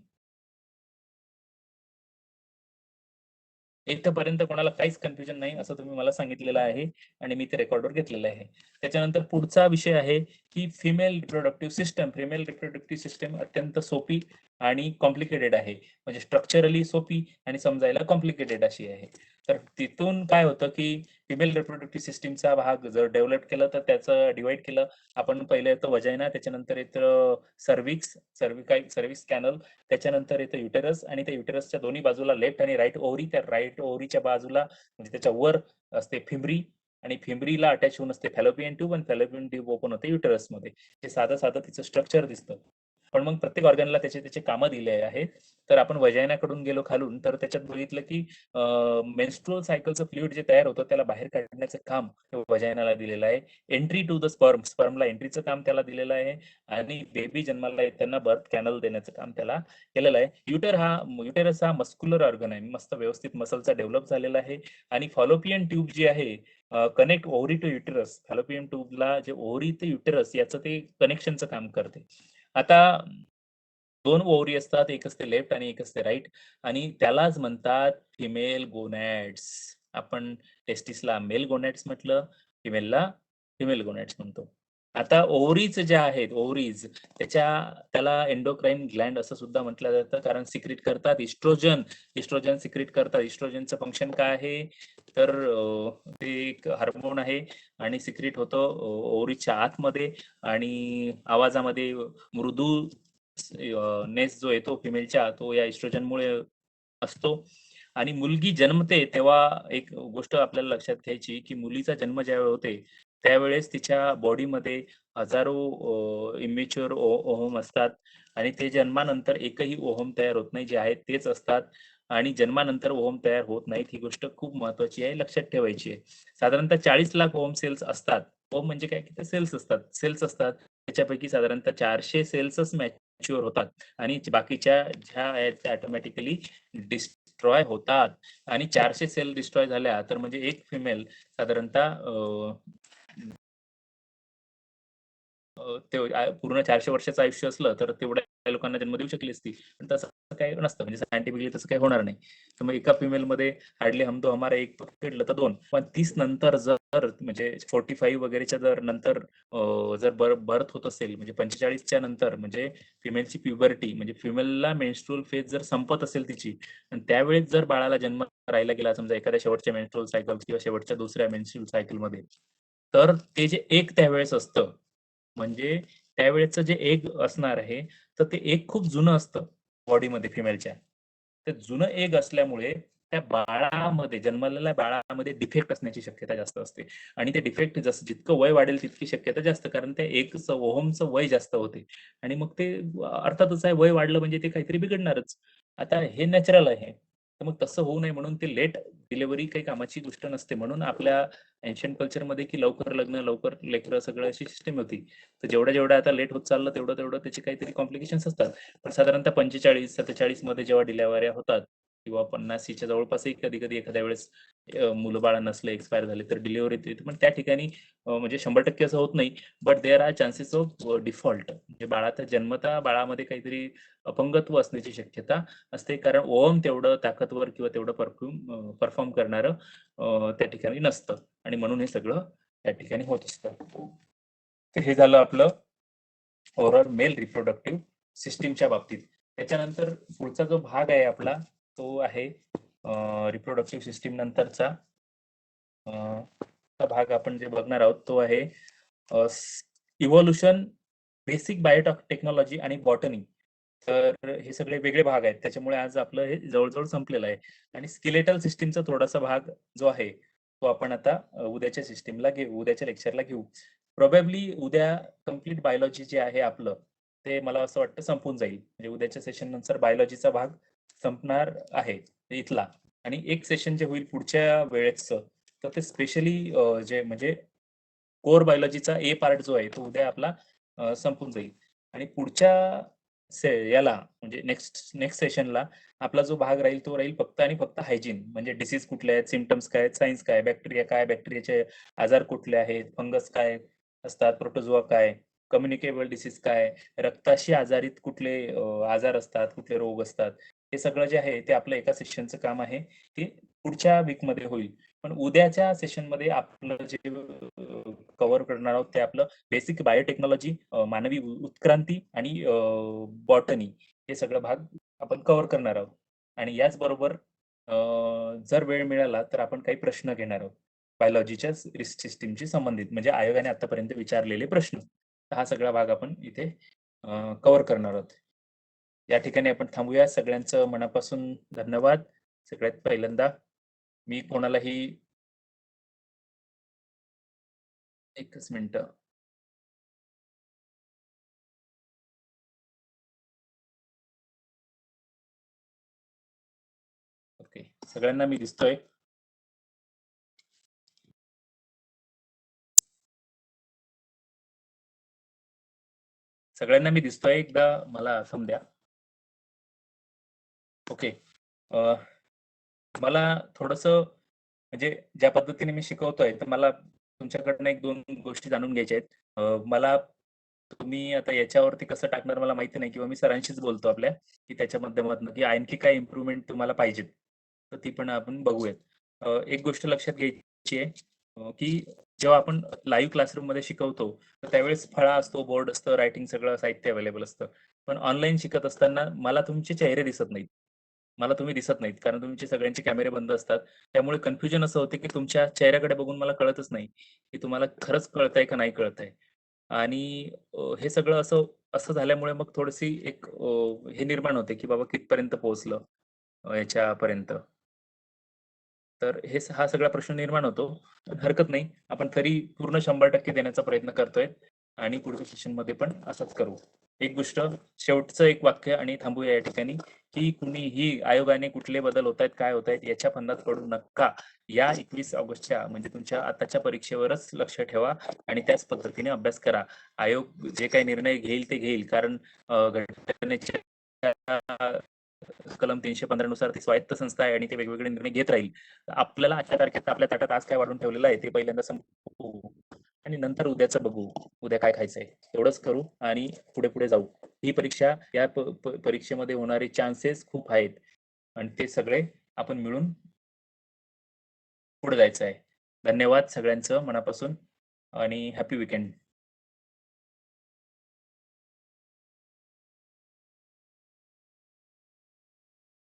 इथपर्यंत कोणाला काहीच कन्फ्युजन नाही असं तुम्ही मला सांगितलेलं आहे, आणि मी ते रेकॉर्डवर घेतलेलं आहे. त्याच्यानंतर पुढचा विषय आहे की female reproductive system. Female reproductive system अत्यंत सोपी आणि कॉम्प्लिकेटेड आहे, म्हणजे स्ट्रक्चरली सोपी आणि समजायला कॉम्प्लिकेटेड अशी आहे. तर तिथून काय होतं की फिमेल रिप्रोडक्टिव्ह सिस्टमचा भाग जर डेव्हलप केलं तर त्याचं डिवाइड केलं आपण. पहिलं येतं वजायना, त्याच्यानंतर येतं सर्व्हिक्स कॅनल, त्याच्यानंतर येतं युटेरस, आणि त्या युटेरसच्या दोन्ही बाजूला लेफ्ट आणि राईट ओव्हरी. त्या राईट ओव्हरीच्या बाजूला म्हणजे त्याच्या वर असते फिमरी, आणि फिमरीला अटॅच होऊन असते फॅलोपियन ट्यूब, आणि फॅलोपियन ट्यूब ओपन होते युटेरस मध्ये. हे साधं साधं तिचं स्ट्रक्चर दिसतं. पण मग प्रत्येक ऑर्गनला त्याचे त्याचे कामं दिले आहेत. तर आपण वजायनाकडून गेलो खालून, तर त्याच्यात बघितलं की मेन्स्ट्रुअल सायकलचं फ्लुइड जे तयार होतं त्याला बाहेर काढण्याचं काम वजायनाला दिलेलं आहे. एंट्री टू द स्पर्मला एंट्रीचं काम त्याला दिलेलं आहे. आणि बेबी जन्माला येताना बर्थ कॅनल देण्याचं काम त्याला केलेलं आहे. युटेरस हा मस्क्युलर ऑर्गन आहे, मस्त व्यवस्थित मसलचा डेव्हलप झालेला आहे. आणि फॉलोपियन ट्यूब जी आहे, connect ovary to uterus, fallopian ट्यूबला जे ओव्हरी ते युटेरस याचं ते कनेक्शनचं काम करते. आता 2 ओव्हरी असतात, एक असते लेफ्ट आणि एक असते राईट, आणि त्यालाच म्हणतात फिमेल गोनॅड्स. आपण टेस्टिसला मेल गोनॅड्स म्हटलं, फिमेलला फिमेल गोनॅड्स म्हणतो. आता ओव्हरीज ज्या आहेत, त्याला एंडोक्राईन ग्लँड असं सुद्धा म्हटलं जातं, कारण सिक्रेट करतात इस्ट्रोजन सिक्रेट करतात. इस्ट्रोजनचं फंक्शन काय आहे, तर ते एक हार्मोन आहे, आणि सिक्रेट होतं ओव्हरीच्या आतमध्ये. आणि आवाजामध्ये मृदू नेस जो येतो फिमेलच्या, तो या इस्ट्रोजनमुळे असतो. आणि मुलगी जन्मते तेव्हा एक गोष्ट आपल्याला लक्षात घ्यायची, की मुलीचा जन्म ज्यावेळी होते, त्यावेळेस तिच्या बॉडीमध्ये हजारो इमॅच्युअर ओव्हम असतात आणि ते जन्मानंतर एकही ओव्हम तयार होत नाही, जे आहेत तेच असतात आणि जन्मानंतर ओव्हम तयार होत नाहीत. ही गोष्ट खूप महत्त्वाची आहे, लक्षात ठेवायची आहे. साधारणतः 40 लाख ओव्हम सेल्स असतात. ओव्हम म्हणजे काय, की ते सेल्स असतात. त्याच्यापैकी साधारणतः 400 सेल्सच मॅच्युअर होतात आणि बाकीच्या ज्या आहेत त्या ऑटोमॅटिकली डिस्ट्रॉय होतात आणि 400 सेल डिस्ट्रॉय झाल्या तर म्हणजे एक फिमेल साधारणतः ते पूर्ण 400 वर्षाचं आयुष्य असलं तर तेवढ्या लोकांना जन्म देऊ शकली असती. पण तसं काही नसतं, म्हणजे सायंटिफिकली तसं काही होणार नाही. तर मग एका फिमेलमध्ये हार्डली हम दो हमारा एक पकडलं तर 2. पण 30 नंतर जर म्हणजे 45 वगैरेच्या जर नंतर जर बर्थ होत असेल म्हणजे 45च्या नंतर म्हणजे फिमेलची प्युबर्टी म्हणजे फिमेलला मेन्स्ट्रुअल फेज जर संपत असेल तिची आणि त्यावेळेस जर बाळाला जन्म राहिला गेला समजा एखाद्या शेवटच्या मेन्स्ट्रुअल सायकल किंवा शेवटच्या दुसऱ्या मेन्स्ट्रुअल सायकलमध्ये, तर ते जे एक त्यावेळेस असतं म्हणजे त्यावेळेचं जे एग असणार आहे, तर ते एग खूप जुनं असतं बॉडीमध्ये फिमेलच्या. ते जुनं एग असल्यामुळे त्या बाळामध्ये जन्मलेल्या बाळामध्ये डिफेक्ट असण्याची शक्यता जास्त असते आणि ते डिफेक्ट जसं जितकं वय वाढेल तितकी शक्यता जास्त कारण त्या एगचं ओव्हमचं वय जास्त होते आणि मग ते अर्थातच आहे वय वाढलं म्हणजे ते काहीतरी बिघडणारच. आता हे नॅचरल आहे. तर मग तसं होऊ नये म्हणून ते लेट डिलिव्हरी काही कामाची गोष्ट नसते. म्हणून आपल्या एन्शियंट कल्चरमध्ये की लवकर लग्न, लवकर लेकरं सगळं अशी सिस्टम होती. तर जेवढं आता लेट होत चाललं तेवढं त्याचे काहीतरी कॉम्प्लिकेशन्स असतात. पण साधारणतः 45-47 मध्ये जेव्हा डिलिव्हऱ्या होतात किंवा 50च्या जवळपासही कधी-कधी एखाद्या वेळेस मुलं-बाळ नसले, एक्सपायर झाले तर डिलिव्हरी येते. पण त्या ठिकाणी म्हणजे 100% असं होत नाही. But there are chances of default म्हणजे बाळाचा जन्मता बाळामध्ये काहीतरी अपंगत्व असण्याची शक्यता असते. कारण ओव्हम तेवढं ताकदवर किंवा तेवढं परफॉर्म करणारं त्या ठिकाणी नसतं आणि म्हणून हे सगळं त्या ठिकाणी होत असतं. तर हे झालं आपलं ओव्हरऑल मेल रिप्रोडक्टिव्ह सिस्टीमच्या बाबतीत. त्याच्यानंतर पुढचा जो भाग आहे आपला तो आहे रिप्रोडक्टिव्ह सिस्टीम नंतरचा भाग आपण जे बघणार आहोत तो आहे इव्होल्युशन, बेसिक बायोटेक्नॉलॉजी आणि बॉटनी. तर हे सगळे वेगळे भाग आहेत. त्याच्यामुळे आज आपलं हे जवळ-जवळ संपलेलं आहे आणि स्केलेटल सिस्टीमचा थोडासा भाग जो आहे तो आपण आता उद्याच्या लेक्चरला घेऊ. प्रोबॅबली उद्या कंप्लीट बायोलॉजी जे आहे आपलं, ते मला असं वाटतं संपून जाईल. म्हणजे उद्याच्या सेशन नंतर बायोलॉजीचा भाग संपणार आहे इथला आणि एक सेशन जे होईल पुढच्या वेळेचं, तर ते स्पेशली जे म्हणजे कोर बायोलॉजीचा ए पार्ट जो आहे तो उद्या आपला संपून जाईल आणि पुढच्या याला म्हणजे नेक्स्ट सेशनला आपला जो भाग राहील तो राहील फक्त आणि फक्त हायजीन म्हणजे डिसीज कुठले आहेत, सिम्पटम्स काय आहेत, सायन्स काय, बॅक्टेरिया काय, बॅक्टेरियाचे आजार कुठले आहेत, फंगस काय असतात, प्रोटोझोआ काय, कम्युनिकेबल डिसीज काय, रक्ताशी आजारित कुठले आजार असतात, कुठले रोग असतात. हे सगळं जे आहे ते आपलं एका सेशनचं काम आहे. ते पुढच्या वीकमध्ये होईल. पण उद्याच्या सेशनमध्ये आपलं जे कव्हर करणार आहोत ते आपलं बेसिक बायोटेक्नॉलॉजी, मानवी उत्क्रांती आणि बॉटनी हे सगळं भाग आपण कव्हर करणार आहोत. आणि याचबरोबर जर वेळ मिळाला तर आपण काही प्रश्न घेणार आहोत. बायोलॉजीच्या सिस्टीमशी संबंधित म्हणजे आयोगाने आतापर्यंत विचारलेले प्रश्न. हा सगळा भाग आपण इथे कव्हर करणार आहोत. या ठिकाणी आपण थांबूया. सगळ्यांचं मनापासून धन्यवाद. सगळ्यात पहिल्यांदा मी कोणालाही एकच मिनिटं. ओके. सगळ्यांना मी दिसतोय? सगळ्यांना मी दिसतोय एकदा मला समद्या. ओके. मला थोडंसं म्हणजे ज्या पद्धतीने मी शिकवतोय तर मला तुमच्याकडनं 1-2 गोष्टी जाणून घ्यायच्या आहेत. मला तुम्ही आता याच्यावरती कसं टाकणार मला माहिती नाही किंवा मी सरांशीच बोलतो आपल्या, की त्याच्या माध्यमातून की आणखी काय इम्प्रूव्हमेंट तुम्हाला पाहिजेत. तर ती पण आपण बघूयात. एक गोष्ट लक्षात घ्यायची आहे की जेव्हा आपण लाईव्ह क्लासरूममध्ये शिकवतो, तर त्यावेळेस फळा असतो, बोर्ड असतं, रायटिंग सगळं साहित्य अवेलेबल असतं. पण ऑनलाईन शिकत असताना मला तुमचे चेहरे दिसत नाहीत. मला तुम्ही दिसत नाहीत कारण तुमचे सगळ्यांचे कॅमेरे बंद असतात. त्यामुळे कन्फ्युजन असं होते की तुमच्या चेहऱ्याकडे बघून मला कळतच नाही, की तुम्हाला खरंच कळतंय का नाही कळतंय. आणि हे सगळं असं असं झाल्यामुळे मग थोडीशी एक हे निर्माण होते, की बाबा कितपर्यंत पोहोचलं. याच्यापर्यंत. तर हा सगळा प्रश्न निर्माण होतो. पण हरकत नाही, आपण तरी पूर्ण 100% देण्याचा प्रयत्न करतोय आणि पुढच्या सेशनमध्ये पण असंच करू. एक गोष्ट, शेवटचं एक वाक्य आणि थांबूया या ठिकाणी, की कुणीही आयोगाने कुठले बदल होत आहेत, काय होत आहेत याच्या फंदात पडू नका. या 21 ऑगस्टच्या म्हणजे तुमच्या आताच्या परीक्षेवरच लक्ष ठेवा आणि त्याच पद्धतीने अभ्यास करा. आयोग जे काही निर्णय घेईल ते घेईल, कारण घटनेच्या कलम 315 नुसार ती स्वायत्त संस्था आहे आणि ते वेगवेगळे निर्णय घेत राहील. आपल्याला आजच्या तारखेत आपल्या ताटात आज काय वाढून ठेवलेलं आहे ते पहिल्यांदा संपवू आणि नंतर उद्याचं बघू, उद्या काय खायचंय तेवढंच करू आणि पुढे पुढे जाऊ. ही परीक्षा, या परीक्षेमध्ये होणारे चान्सेस खूप आहेत आणि ते सगळे आपण मिळून पुढे जायचं आहे. धन्यवाद सगळ्यांचं मनापासून आणि हॅपी वीकेंड.